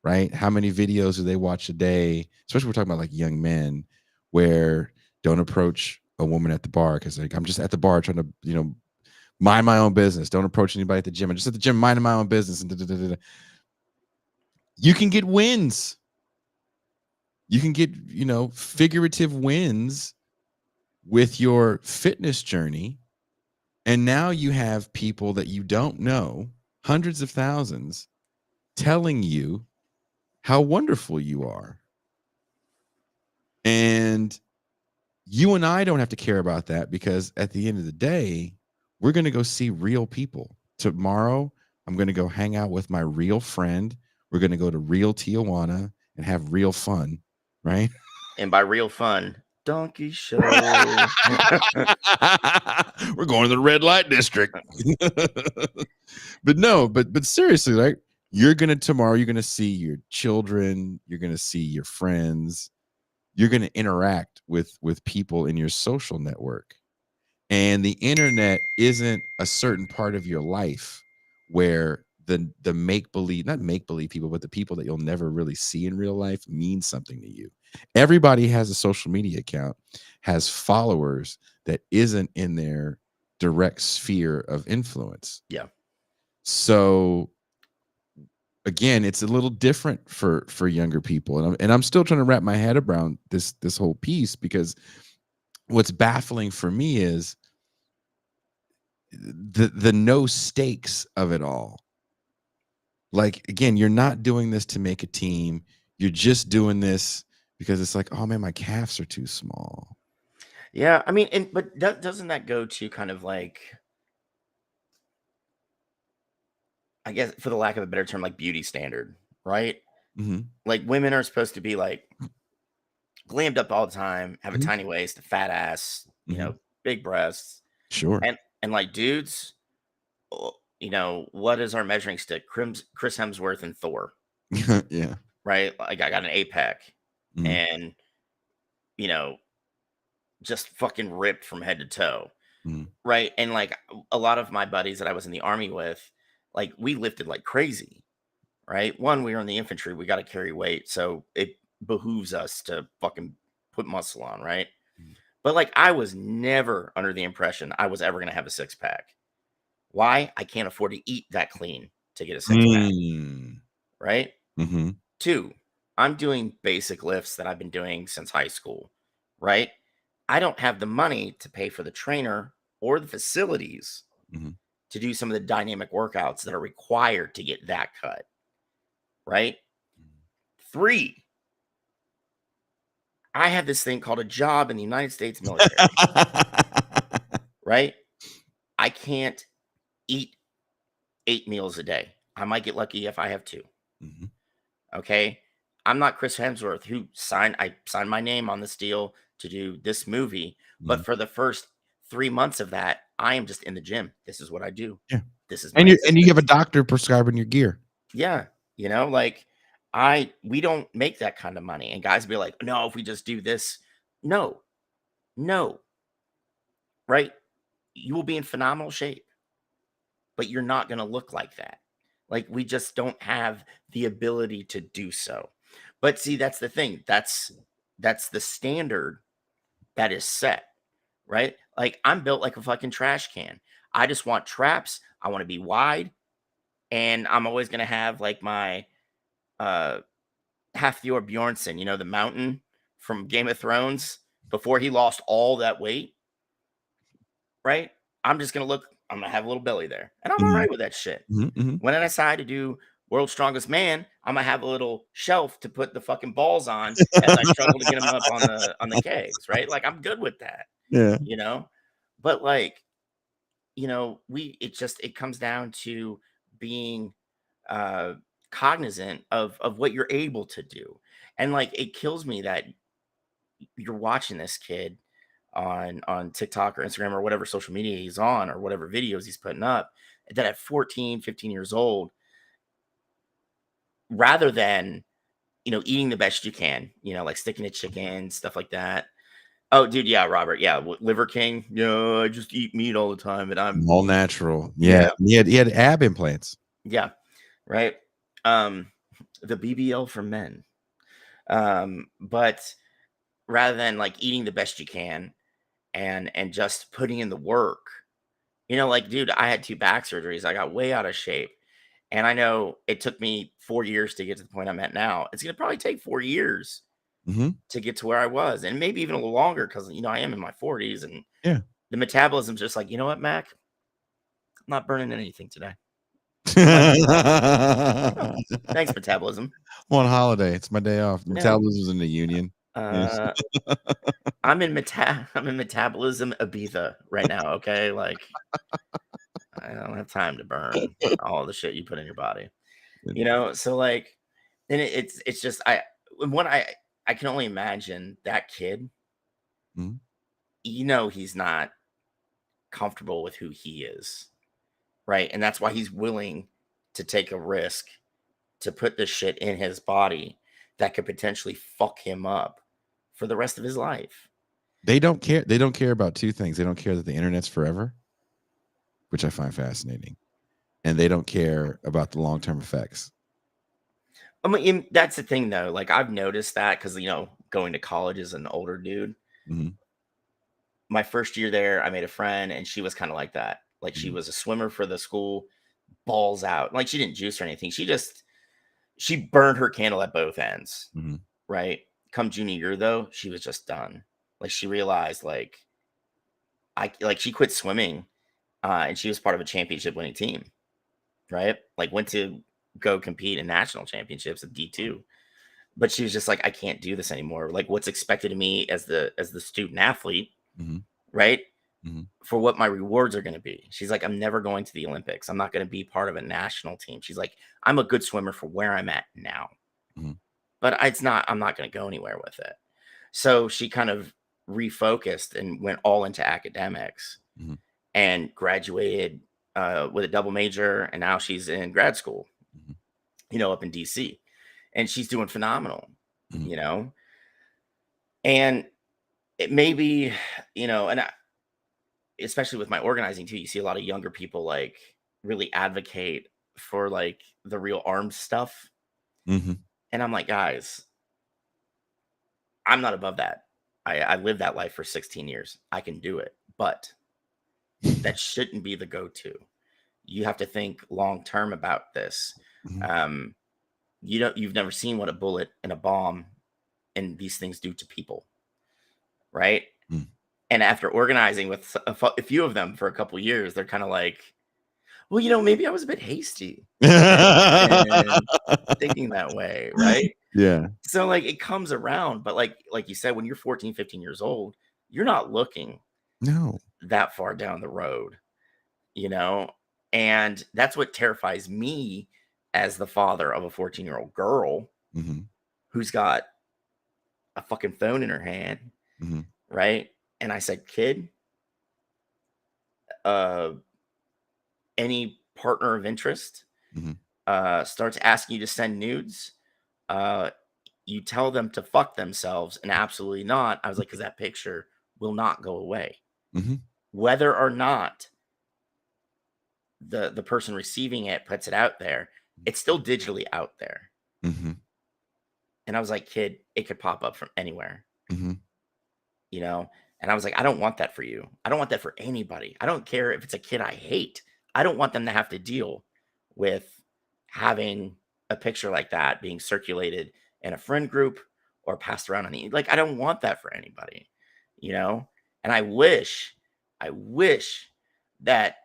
right? How many videos do they watch a day? Especially we're talking about like young men, where don't approach a woman at the bar because like, I'm just at the bar trying to, mind my own business. Don't approach anybody at the gym. I'm just at the gym minding my own business. And you can get wins. You can get, figurative wins with your fitness journey. And now you have people that you don't know, hundreds of thousands, telling you how wonderful you are. And you and I don't have to care about that, because at the end of the day, we're going to go see real people. Tomorrow, I'm going to go hang out with my real friend. We're going to go to real Tijuana and have real fun, right? And by real fun, donkey show. We're going to the red light district. but seriously, like, tomorrow you're gonna see your children, you're gonna see your friends, you're gonna interact with people in your social network. And the internet isn't a certain part of your life where the make-believe, not make-believe people, but the people that you'll never really see in real life mean something to you. Everybody has a social media account, has followers that isn't in their direct sphere of influence. Yeah. So again, it's a little different for younger people. And I'm still trying to wrap my head around this whole piece, because what's baffling for me is the no stakes of it all. Like, again, you're not doing this to make a team. You're just doing this because it's like, oh man, my calves are too small. Yeah, I mean, but doesn't that go to kind of like, I guess, for the lack of a better term, like beauty standard, right? Mm-hmm. Like, women are supposed to be like glammed up all the time, have a tiny waist, a fat ass, big breasts. Sure. And like dudes, what is our measuring stick? Chris Hemsworth and Thor. Yeah. Right? Like, I got an 8-pack and just fucking ripped from head to toe. Right? And like a lot of my buddies that I was in the army with, like, we lifted like crazy. Right? One, we were in the infantry, we got to carry weight, so it behooves us to fucking put muscle on, right? But like, I was never under the impression I was ever going to have a 6-pack. Why? I can't afford to eat that clean to get a 6-pack. Right? 2, I'm doing basic lifts that I've been doing since high school. Right? I don't have the money to pay for the trainer or the facilities to do some of the dynamic workouts that are required to get that cut. Right? 3, I have this thing called a job in the United States military. right? I can't eat 8 meals a day. I might get lucky if I have 2. Mm-hmm. Okay. I'm not Chris Hemsworth who I signed my name on this deal to do this movie. Mm-hmm. But for the first 3 months of that, I am just in the gym. This is what I do. Yeah. This is And my you have a existence. doctor prescribing your gear. Yeah. Like we don't make that kind of money. And guys be like, no, if we just do this, no, no, right? You will be in phenomenal shape, but you're not going to look like that. Like we just don't have the ability to do so. But see, that's the thing. That's the standard that is set, right? Like I'm built like a fucking trash can. I just want traps. I want to be wide, and I'm always gonna have like my uh Halfthor Bjornsson, the mountain from Game of Thrones before he lost all that weight, right? I'm gonna have a little belly there, and I'm all Mm-hmm. right with that shit. Mm-hmm. When I decide to do World's Strongest Man, I'm gonna have a little shelf to put the fucking balls on as I struggle to get them up on the kegs, right? Like I'm good with that, Yeah. you know. But like, it comes down to being uh cognizant of what you're able to do. And like it kills me that you're watching this kid on TikTok or Instagram or whatever social media he's on or whatever videos he's putting up, that at 14, 15 years old, rather than, eating the best you can, like sticking to chicken, stuff like that. Oh, dude, yeah, Robert, yeah, Liver King. Yeah, I just eat meat all the time, and I'm All natural. Yeah. yeah, He had ab implants. yeah, right. The BBL for men. But rather than like eating the best you can and just putting in the work, like, dude, I had 2 back surgeries. I got way out of shape. And I know it took me 4 years to get to the point I'm at now. It's gonna probably take 4 years Mm-hmm. to get to where I was, and maybe even a little longer because I am in my 40s and Yeah. the metabolism's just like, you know what, Mac? I'm not burning anything today. Like, oh, thanks, metabolism. I'm on holiday. It's my day off. Yeah. Metabolism's in the union. Yes. I'm in metabolism Ibiza right now. Okay, like I don't have time to burn all the shit you put in your body. So like, then it's just I can only imagine that kid. Mhm. He's not comfortable with who he is, right? And that's why he's willing to take a risk to put this shit in his body that could potentially fuck him up for the rest of his life. They don't care. They don't care about 2 things. They don't care that the internet's forever, which I find fascinating, and they don't care about the long-term effects. I mean, that's the thing though. Like I've noticed that because going to college as an older dude. Mm-hmm. My first year there, I made a friend, and she was kind of like that. Like she Mhm. was a swimmer for the school, balls out. Like she didn't juice or anything. She burned her candle at both ends. Mm-hmm. Right. Come junior year though, she was just done. Like she realized she quit swimming, and she was part of a championship winning team. Right. Like went to go compete in national championships at D2. But she was just like, I can't do this anymore. Like what's expected of me as the student athlete, Mm-hmm. right? Mm-hmm. For what my rewards are going to be. She's like, I'm never going to the Olympics. I'm not going to be part of a national team. She's like, I'm a good swimmer for where I'm at now. Mm-hmm. But I'm not going to go anywhere with it. So she kind of refocused and went all into academics, Mm-hmm. and graduated with a double major. And now she's in grad school, up in DC, and she's doing phenomenal, Mm-hmm. And it may be, especially with my organizing too, you see a lot of younger people like really advocate for like the real arms stuff. Mm-hmm. And I'm like, guys, I'm not above that. I lived that life for 16 years. I can do it, but that shouldn't be the go-to. You have to think long-term about this. Mm-hmm. You've never seen what a bullet and a bomb and these things do to people. Right. Mm-hmm. And after organizing with a few of them for a couple years, they're kind of like, well, maybe I was a bit hasty and thinking that way. Right. Yeah. So like it comes around. But like you said, when you're 14, 15 years old, you're not looking. No. that far down the road, you know? And that's what terrifies me as the father of a 14-year-old girl Mm-hmm. who's got a fucking phone in her hand, Mm-hmm. right? And I said, kid, uh, any partner of interest Mm-hmm. starts asking you to send nudes, uh, you tell them to fuck themselves and absolutely not. I was like, because that picture will not go away. Mm-hmm. Whether or not the person receiving it puts it out there, it's still digitally out there. Mm-hmm. And I was like, kid, it could pop up from anywhere, Mm-hmm. you know? And I was like, I don't want that for you. I don't want that for anybody. I don't care if it's a kid I hate. I don't want them to have to deal with having a picture like that being circulated in a friend group or passed around on like I don't want that for anybody, you know? And I wish that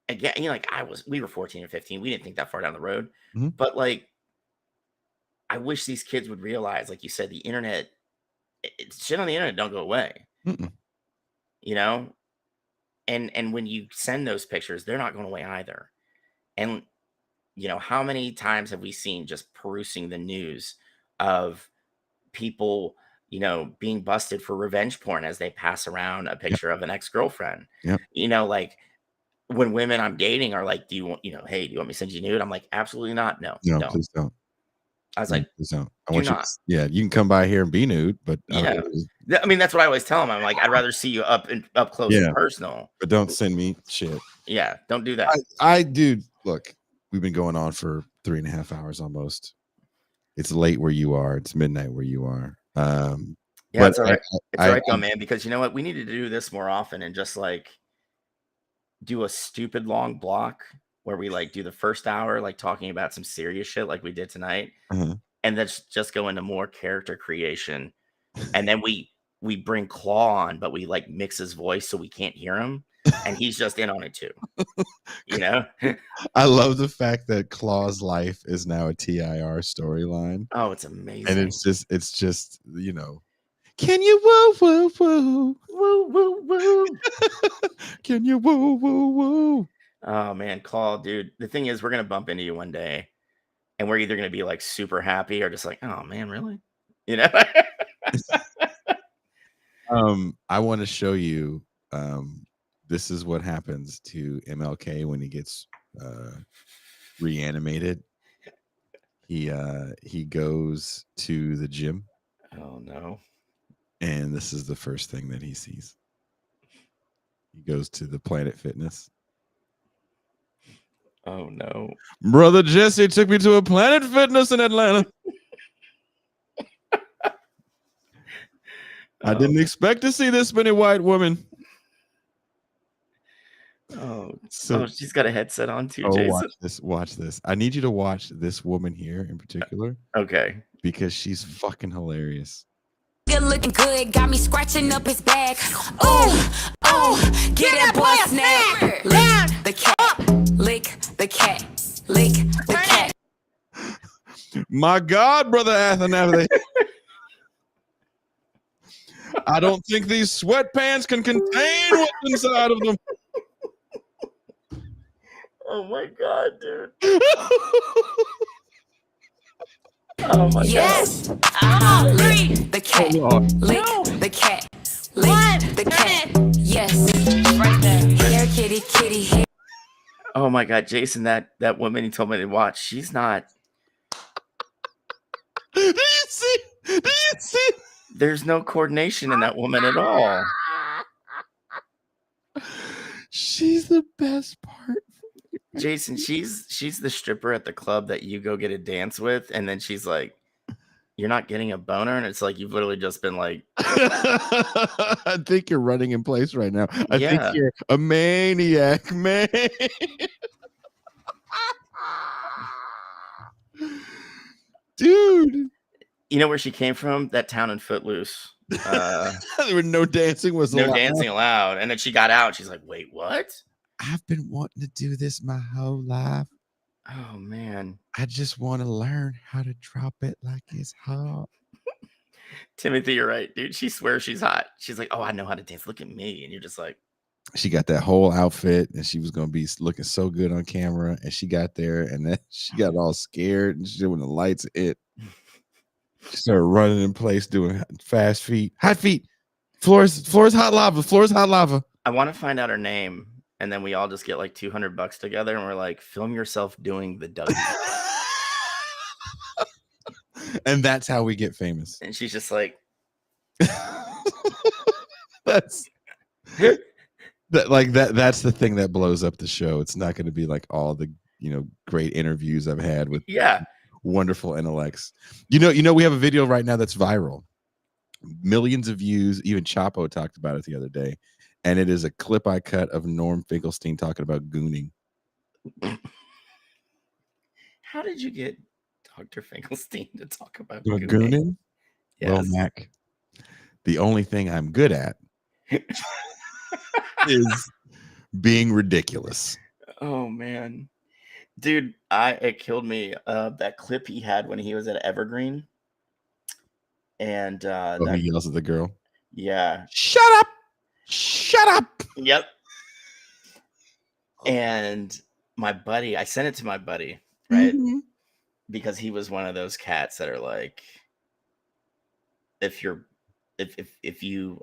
again, you know, like we were 14 and 15. We didn't think that far down the road. Mm-hmm. But like I wish these kids would realize, like you said, the internet, shit on the internet don't go away, Mm-mm. you know? And when you send those pictures, they're not going away either. And you know, how many times have we seen just perusing the news of people, you know, being busted for revenge porn as they pass around a Yep. picture of an ex-girlfriend? Yep. You know, like when women I'm dating are like, do you want, you know, hey, do you want me to send you a nude? I'm like, absolutely not. No, No, don't. please don't. I was No, like, please don't. I do want you not. to, yeah, you can come by here and be nude, but I don't Yeah. really, I mean, that's what I always tell them. I'm like, I'd rather see you up close and yeah, personal. but don't send me shit. Yeah, don't do that. Dude, look, we've been going on for 3.5 hours almost. It's late where you are. It's midnight where you are. Yeah, But it's all right. It's all right though, I man, because you know what? We need to do this more often and just like do a stupid long block where we like do the first hour like talking about some serious shit like we did tonight, uh-huh. and then just go into more character creation, and then we bring Claw on, but we like mix his voice so we can't hear him, and he's just in on it too, you know. I love the fact that Claw's life is now a TIR storyline. Oh, it's And amazing. it's just, you know, can you woo woo woo? Woo woo woo. Can you woo woo woo? Oh man, Claw, dude. The thing is, we're gonna bump into you one day, and we're either gonna be like super happy or just like, oh man, really? You know? I want to show you this is what happens to MLK when he gets reanimated. He goes to the gym, Oh no. and this is the first thing that he sees. He goes to the Planet Fitness. Oh no. Brother Jesse took me to a Planet Fitness in Atlanta. I didn't expect to see this many white women. Oh, So, she's got a headset on too, oh, Jason. watch this. I need you to watch this woman here in particular Okay. because she's fucking hilarious. Good looking good, got me scratching up his back. Oh, get that boy a snack. Lick the cat, lick the cat, lick the cat. My God, Brother Athanapathy. I don't think these sweatpants can contain what's inside of them. Oh my god, dude. Oh my Yes. Lick the cat, lick the cat, lick the cat. Yes. Right there. Here, kitty, kitty, here. god. Oh my god, Jason, that woman you told me to watch, she's not. Do you see? Do you see? There's no coordination in that woman at all. She's the best part. Jason, she's the stripper at the club that you go get a dance with, and then she's like, "You're not getting a boner," and it's like you've literally just been like, I think you're running in place right now. I think Yeah. you're a maniac, man. Dude. you know where she came from? That town in Footloose. There was no dancing was No allowed. dancing allowed. And then she got out. She's like, "Wait, what?" I've been wanting to do this my whole life. Oh man. I just want to learn how to drop it like it's hot. Timothy, you're right, dude. She swears she's hot. She's like, oh, I know how to dance. Look at me. And you're just like, she got that whole outfit and she was going to be looking so good on camera. And she got there and then she got all scared and shit when the lights hit. She started running in place, doing fast feet, hot feet. Floor's hot lava. Floor's hot lava. I want to find out her name. And then we all just get like $200 together and we're like, film yourself doing the W. And that's how we get famous. And she's just like, that's that's the thing that blows up the show. It's not going to be like all the great interviews I've had with wonderful intellects. We have a video right now that's viral, millions of views. Even Chapo talked about it the other day, and it is a clip I cut of Norm Finkelstein talking about gooning. How did you get Dr. Finkelstein to talk about gooning? Yes. Well, Mac, the only thing I'm good at is being ridiculous. Oh man, dude, it killed me. That clip he had when he was at Evergreen, and he yells at the girl. Yeah, shut up, shut up. Yep. And my buddy, I sent it to my buddy, right? Mm-hmm. Because he was one of those cats that are like, if you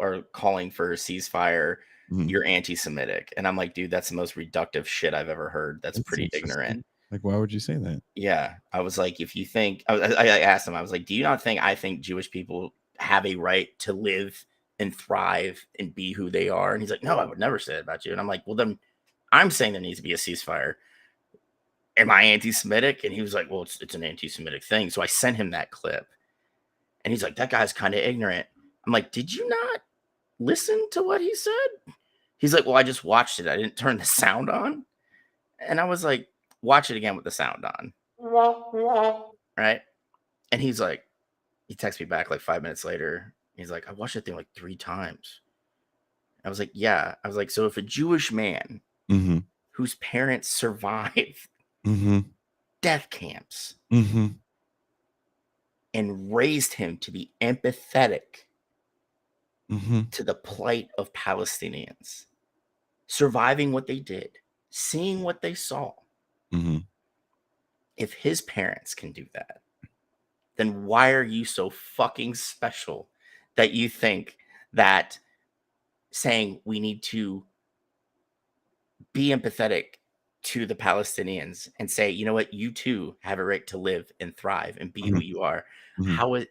are calling for a ceasefire, you're anti-Semitic. And I'm like, dude, that's the most reductive shit I've ever heard. That's pretty ignorant. Like, why would you say that? Yeah. I was like, if you think, I asked him, I was like, do you not think I think Jewish people have a right to live and thrive and be who they are? And he's like, no, I would never say that about you. And I'm like, well, then I'm saying there needs to be a ceasefire. Am I anti-Semitic? And he was like, well, it's an anti-Semitic thing. So I sent him that clip. And he's like, that guy's kind of ignorant. I'm like, did you not listen to what he said? He's like, well, I just watched it. I didn't turn the sound on. And I was like, watch it again with the sound on. Right? And he's like, he texts me back like 5 minutes later. He's like, I watched that thing like 3 times. I was like, yeah. I was like, so if a Jewish man whose parents survived death camps and raised him to be empathetic to the plight of Palestinians, surviving what they did, seeing what they saw. If his parents can do that, then why are you so fucking special that you think that saying we need to be empathetic to the Palestinians and say, you know what, you too have a right to live and thrive and be who you are. Why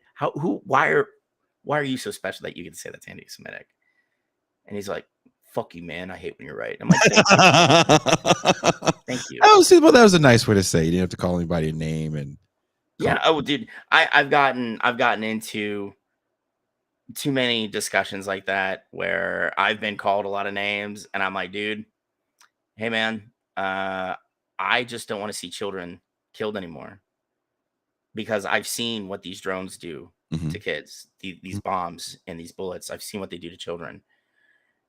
are you so special that you can say that's anti-Semitic? And he's like, fuck you, man. I hate when you're right. I'm like, thank you. Oh, see, well, that was a nice way to say it. You didn't have to call anybody a name. And yeah. Oh, dude, I've gotten into too many discussions like that where I've been called a lot of names and I'm like, dude, hey man, I just don't want to see children killed anymore because I've seen what these drones do to kids, these bombs and these bullets. I've seen what they do to children.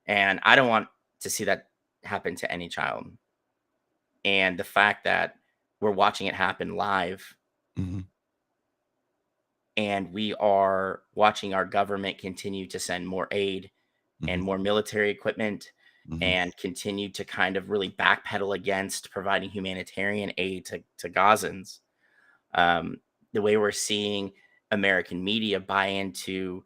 And I don't want to see that happen to any child. And the fact that we're watching it happen live and we are watching our government continue to send more aid and more military equipment and continue to kind of really backpedal against providing humanitarian aid to Gazans. The way we're seeing American media buy into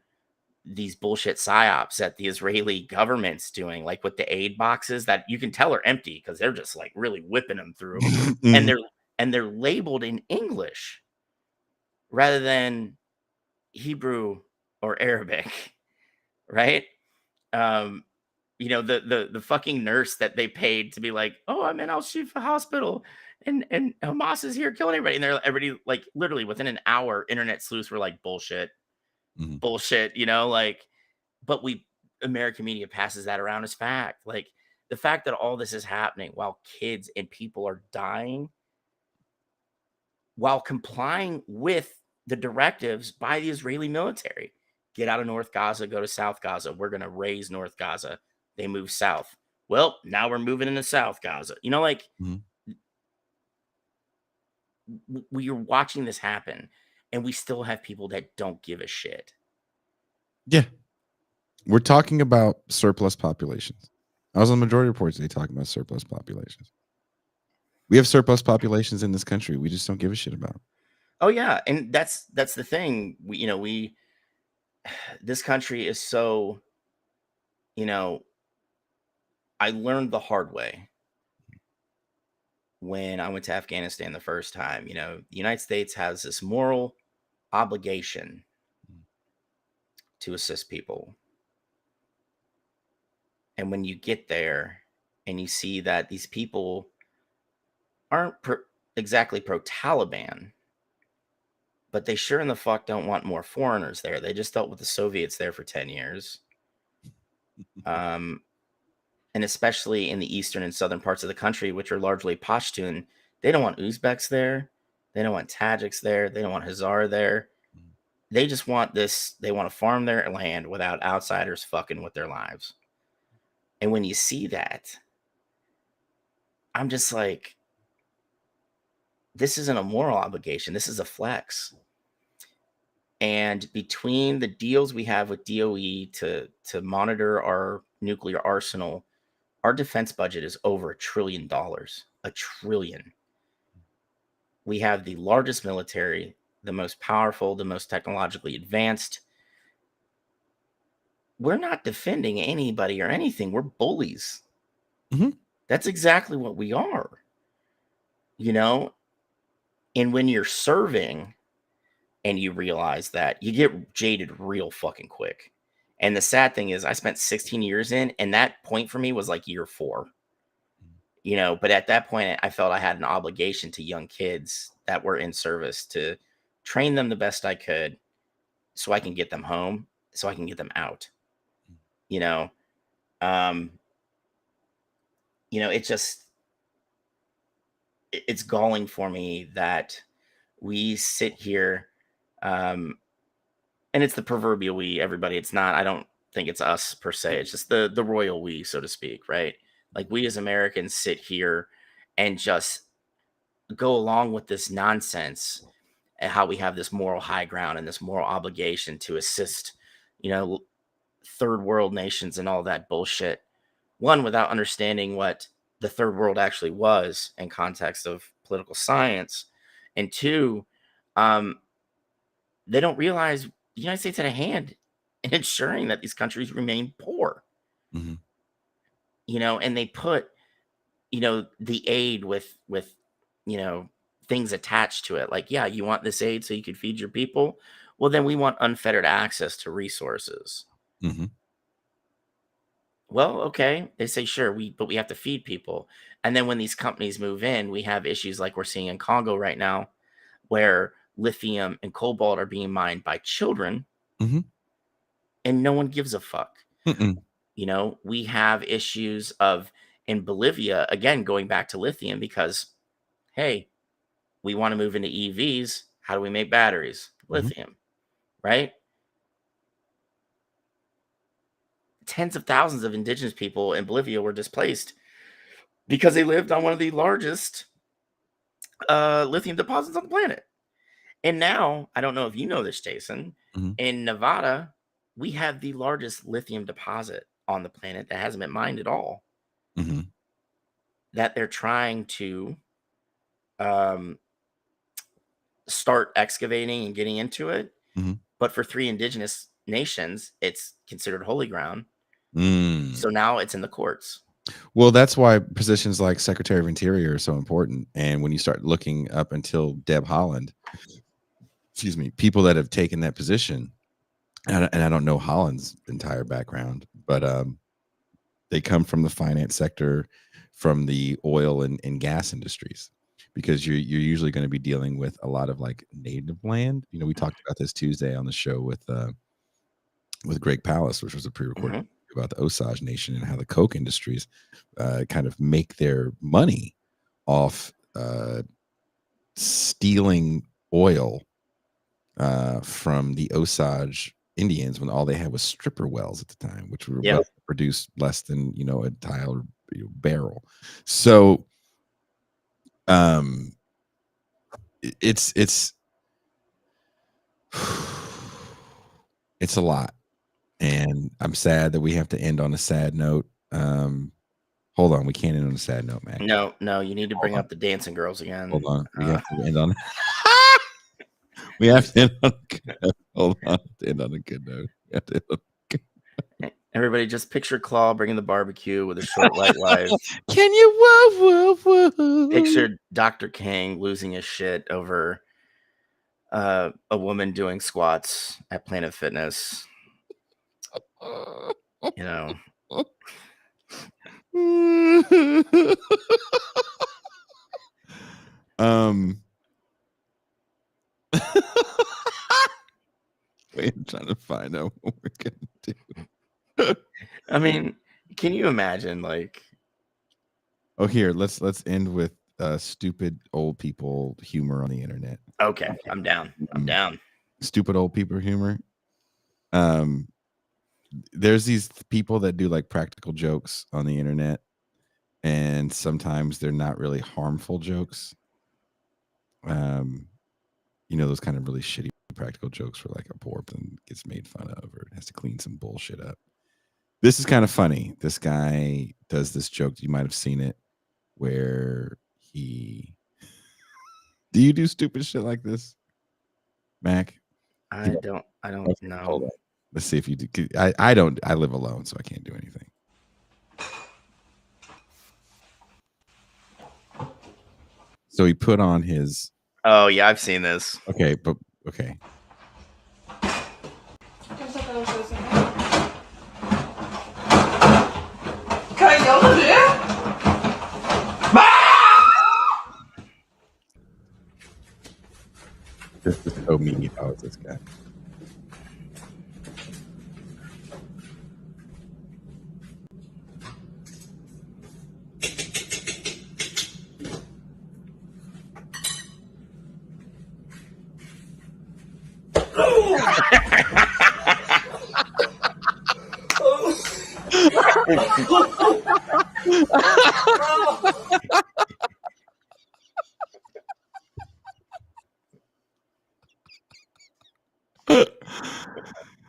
these bullshit psyops that the Israeli government's doing, like with the aid boxes that you can tell are empty because they're just like really whipping them through and they're labeled in English rather than Hebrew or Arabic, right? The fucking nurse that they paid to be like, oh, I'm in Al-Shifa hospital and Hamas is here killing everybody. And everybody like literally within an hour, internet sleuths were like, bullshit, but American media passes that around as fact. Like the fact that all this is happening while kids and people are dying while complying with the directives by the Israeli military. Get out of North Gaza, go to South Gaza. We're going to raise North Gaza. They move south. Well, now we're moving into South Gaza. We are watching this happen and we still have people that don't give a shit. Yeah. We're talking about surplus populations. I was on Majority Reports today talking about surplus populations. We have surplus populations in this country. We just don't give a shit about. Oh yeah, and that's the thing. We this country is so, I learned the hard way when I went to Afghanistan the first time. The United States has this moral obligation to assist people. And when you get there and you see that these people aren't exactly pro Taliban, but they sure in the fuck don't want more foreigners there. They just dealt with the Soviets there for 10 years. And especially in the eastern and southern parts of the country, which are largely Pashtun, they don't want Uzbeks there. They don't want Tajiks there. They don't want Hazara there. They just want this. They want to farm their land without outsiders fucking with their lives. And when you see that, I'm just like, this isn't a moral obligation. This is a flex. And between the deals we have with DOE to monitor our nuclear arsenal, our defense budget is over $1 trillion. $1 trillion. We have the largest military, the most powerful, the most technologically advanced. We're not defending anybody or anything. We're bullies. Mm-hmm. That's exactly what we are. And when you're serving and you realize that, you get jaded real fucking quick. And the sad thing is I spent 16 years in, and that point for me was like year 4. But at that point I felt I had an obligation to young kids that were in service to train them the best I could so I can get them home, so I can get them out. It just, it's galling for me that we sit here, and it's the proverbial we, everybody. It's not, I don't think it's us per se. It's just the royal we, so to speak, right? Like, we as Americans sit here and just go along with this nonsense and how we have this moral high ground and this moral obligation to assist, third world nations and all that bullshit. One, without understanding what the third world actually was in context of political science. And two, they don't realize the United States had a hand in ensuring that these countries remain poor. Mm-hmm. And they put, the aid with things attached to it. Like, yeah, you want this aid so you could feed your people. Well, then we want unfettered access to resources. Mm-hmm. Well, okay. They say, sure, but we have to feed people. And then when these companies move in, we have issues like we're seeing in Congo right now, where lithium and cobalt are being mined by children, Mm-hmm. and no one gives a fuck. Mm-mm. We have issues of, in Bolivia, again, going back to lithium, because, hey, we want to move into EVs. How do we make batteries? Lithium, right? Tens of thousands of indigenous people in Bolivia were displaced because they lived on one of the largest lithium deposits on the planet. And now, I don't know if you know this, Jason, Mm-hmm. in Nevada, we have the largest lithium deposit on the planet that hasn't been mined at all. Mm-hmm. That they're trying to start excavating and getting into it. Mm-hmm. But for 3 indigenous nations, it's considered holy ground. Mm. So now it's in the courts. Well, that's why positions like Secretary of Interior are so important. And when you start looking up until Deb Haaland, people that have taken that position, and I don't know Haaland's entire background, but they come from the finance sector, from the oil and gas industries, because you're usually going to be dealing with a lot of like native land. We talked about this Tuesday on the show with Greg Pallas, which was a pre-recorded about the Osage Nation and how the coke industries kind of make their money off stealing oil from the Osage Indians when all they had was stripper wells at the time, which were wells that produced less than a tile or barrel. So it's a lot. And I'm sad that we have to end on a sad note. Hold on, we can't end on a sad note, Mac. No, you need to bring up the dancing girls again. Hold on, we have to end on. We have to end on. Hold on, to end on a good note. We have to end on. Everybody, just picture Claw bringing the barbecue with a short white life. Can you Picture Dr. King losing his shit over a woman doing squats at Planet Fitness. You know. Wait, I'm trying to find out what we're gonna do. I mean, can you imagine, like? Oh, here, let's end with stupid old people humor on the internet. Okay, I'm down. Stupid old people humor. There's these people that do like practical jokes on the internet, and sometimes they're not really harmful jokes. You know, those kind of really shitty practical jokes where like a poor person gets made fun of or has to clean some bullshit up. This is kind of funny. This guy does this joke. You might have seen it where he... Do you do stupid shit like this, Mac? I don't know. Hold on. Let's see if you do. I don't. I live alone, so I can't do anything. So he put on his... Oh, yeah, I've seen this. Okay, but okay. This is so mean. How is this guy?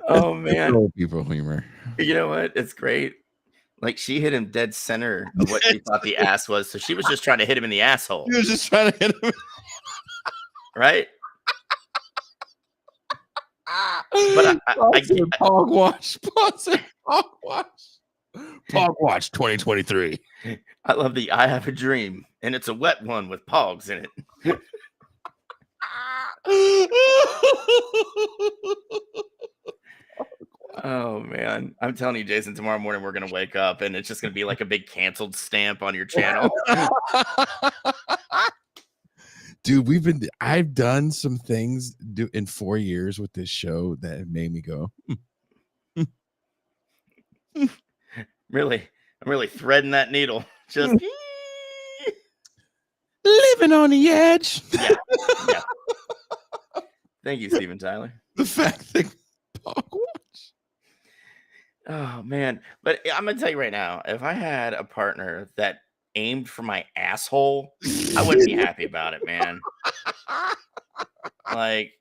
Oh man, old people humor. You know what? It's great. Like she hit him dead center of what she thought the ass was, so she was just trying to hit him in the asshole. He was just trying to hit him, right? But I Pogwash. Pogwash 2023. I love the I have a dream, and it's a wet one with pogs in it. Oh man, I'm telling you, Jason, tomorrow morning we're gonna wake up and it's just gonna be like a big canceled stamp on your channel. Dude, I've done some things in 4 years with this show that have made me go. I'm really threading that needle. Just living on the edge. Yeah. Thank you, Steven Tyler. The fact that oh man, but I'm gonna tell you right now, if I had a partner that aimed for my asshole, I wouldn't be happy about it, man. Like,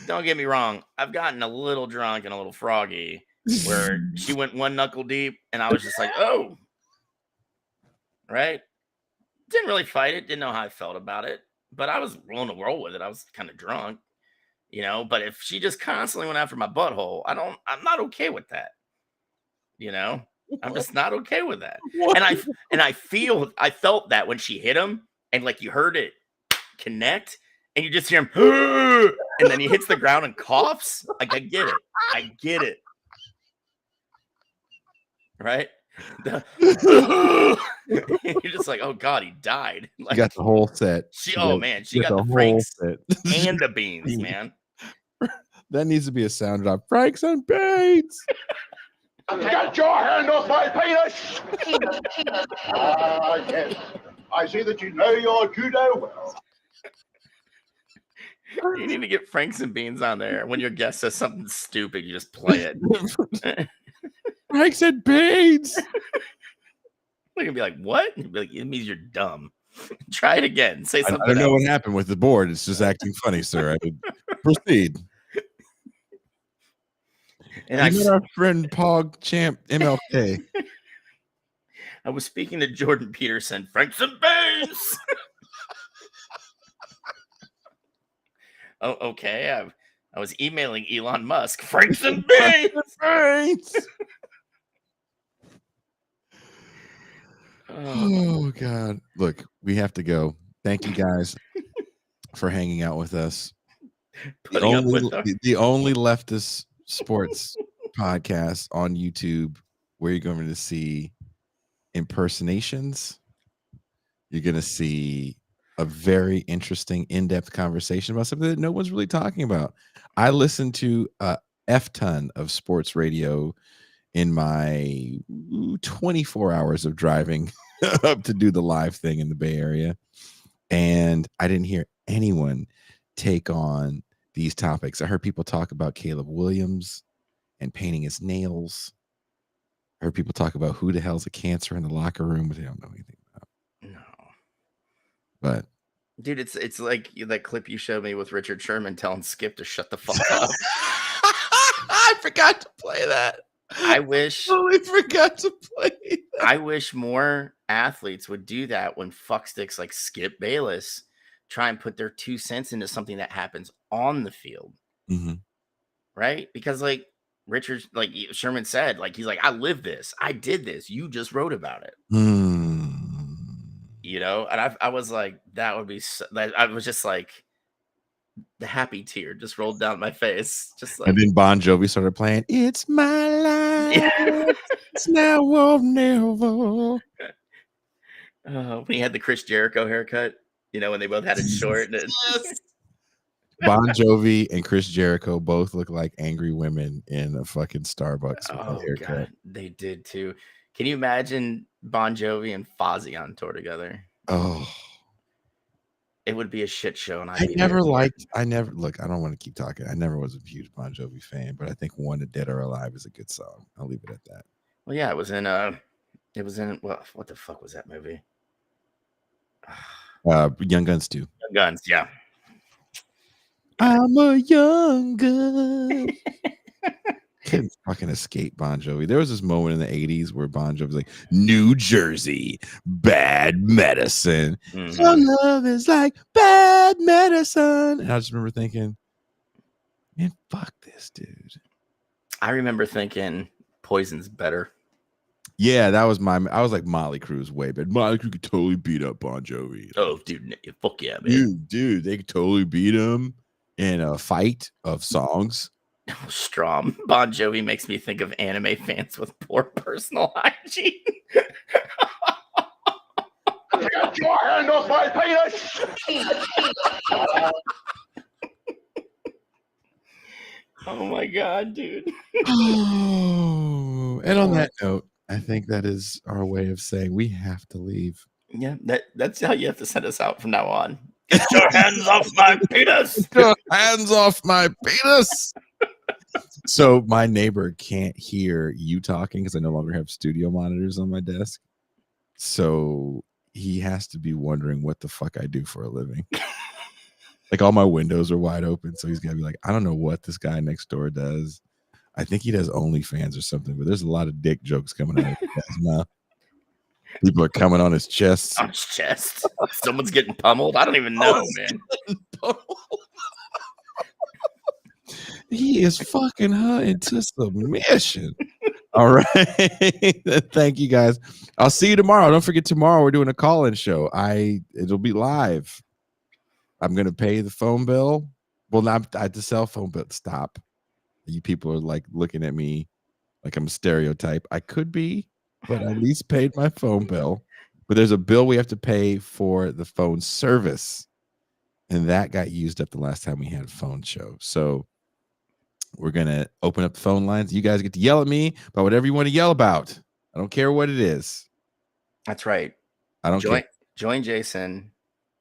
don't get me wrong, I've gotten a little drunk and a little froggy where she went one knuckle deep and I was just like, oh, right? Didn't really fight it, didn't know how I felt about it, but I was willing to roll with it. I was kind of drunk, you know, but if she just constantly went after my butthole, I'm not okay with that. You know, I'm just not okay with that. And I felt that when she hit him and like you heard it connect and you just hear him and then he hits the ground and coughs. Like I get it. Right? You're just like, oh God, he died. Like, you got the whole set. She got the Franks and the beans, man. That needs to be a sound drop. Franks and beans. Get your hand off my penis! Yes. I see that you know your judo well. You need to get Franks and Beans on there. When your guest says something stupid, you just play it. Franks and Beans! They're going to be like, what? You'd be like, it means you're dumb. Try it again. Say something I don't know else. what happened with the board. It's just acting funny, sir. I would proceed. And you met our friend Pog Champ MLK. I was speaking to Jordan Peterson, Franks and Baines. Oh, okay. I was emailing Elon Musk, Franks and Baines. Oh God! Look, we have to go. Thank you guys for hanging out with us. The only leftist sports podcast on YouTube where you're going to see impersonations. You're going to see a very interesting, in-depth conversation about something that no one's really talking about. I listened to a F-ton of sports radio in my 24 hours of driving up to do the live thing in the Bay Area. And I didn't hear anyone take on these topics. I heard people talk about Caleb Williams and painting his nails. I heard people talk about who the hell's a cancer in the locker room, but they don't know anything about. No. But dude, it's like that clip you showed me with Richard Sherman telling Skip to shut the fuck up. I forgot to play that. I wish totally forgot to play that. I wish more athletes would do that when fucksticks like Skip Bayless try and put their 2 cents into something that happens on the field. Mm-hmm. Right? Because like Richard, like Sherman said, like he's like, I lived this, I did this, you just wrote about it. You know, and I was like, that would be so, I was just like, the happy tear just rolled down my face. Just like, and then Bon Jovi started playing "It's My Life, It's Now or Never." When he had the Chris Jericho haircut, you know, when they both had it short. And Bon Jovi and Chris Jericho both look like angry women in a fucking Starbucks with a haircut. God, they did too. Can you imagine Bon Jovi and Fozzy on tour together? Oh, it would be a shit show. And I never look, I don't want to keep talking. I never was a huge Bon Jovi fan, but I think One to Dead or Alive is a good song. I'll leave it at that. Well, yeah, it was in well, what the fuck was that movie? Young Guns 2. Young Guns, yeah. I'm a young gun. Couldn't fucking escape Bon Jovi. There was this moment in the 80s where Bon Jovi was like, New Jersey, bad medicine. Mm-hmm. Your love is like bad medicine. And I just remember thinking, man, fuck this dude. I remember thinking Poison's better. Yeah, that was I was like Molly Cruz way better. Molly Cruz could totally beat up Bon Jovi. Oh, dude, fuck yeah, man. Dude, they could totally beat him in a fight of songs. Strom. Bon Jovi makes me think of anime fans with poor personal hygiene. Get your hand off my penis! Oh my god, dude. Oh, and on that note, I think that is our way of saying we have to leave. Yeah, that's how you have to send us out from now on. Get your hands off my penis! Get your hands off my penis! So my neighbor can't hear you talking because I no longer have studio monitors on my desk. So he has to be wondering what the fuck I do for a living. Like all my windows are wide open. So he's got to be like, I don't know what this guy next door does. I think he does OnlyFans or something, but there's a lot of dick jokes coming out of his mouth. People are coming on his chest. On his chest. Someone's getting pummeled. I don't even know, man. He is fucking her into submission. All right. Thank you guys. I'll see you tomorrow. Don't forget, tomorrow we're doing a call-in show. It'll be live. I'm gonna pay the phone bill. Well, not the cell phone bill. Stop. You people are like looking at me like I'm a stereotype. I could be, but I at least paid my phone bill. But there's a bill we have to pay for the phone service. And that got used up the last time we had a phone show. So we're going to open up the phone lines. You guys get to yell at me about whatever you want to yell about. I don't care what it is. That's right. I don't care. Join Jason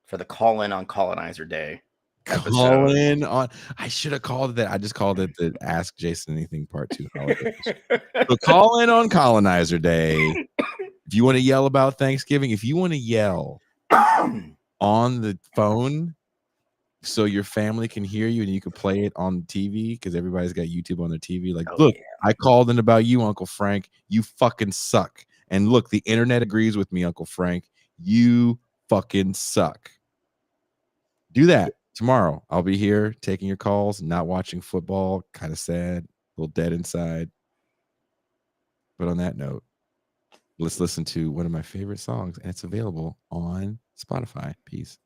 for the call-in on Colonizer Day. Call in on. I should have called it that. I just called it the Ask Jason Anything Part 2 holiday. So call in on Colonizer Day. If you want to yell about Thanksgiving, if you want to yell on the phone, so your family can hear you and you can play it on TV because everybody's got YouTube on their TV. Like, Oh, look, yeah. I called in about you, Uncle Frank. You fucking suck. And look, the internet agrees with me, Uncle Frank. You fucking suck. Do that tomorrow. I'll be here taking your calls, not watching football. Kind of sad, a little dead inside. But on that note, let's listen to one of my favorite songs, and it's available on Spotify. Peace.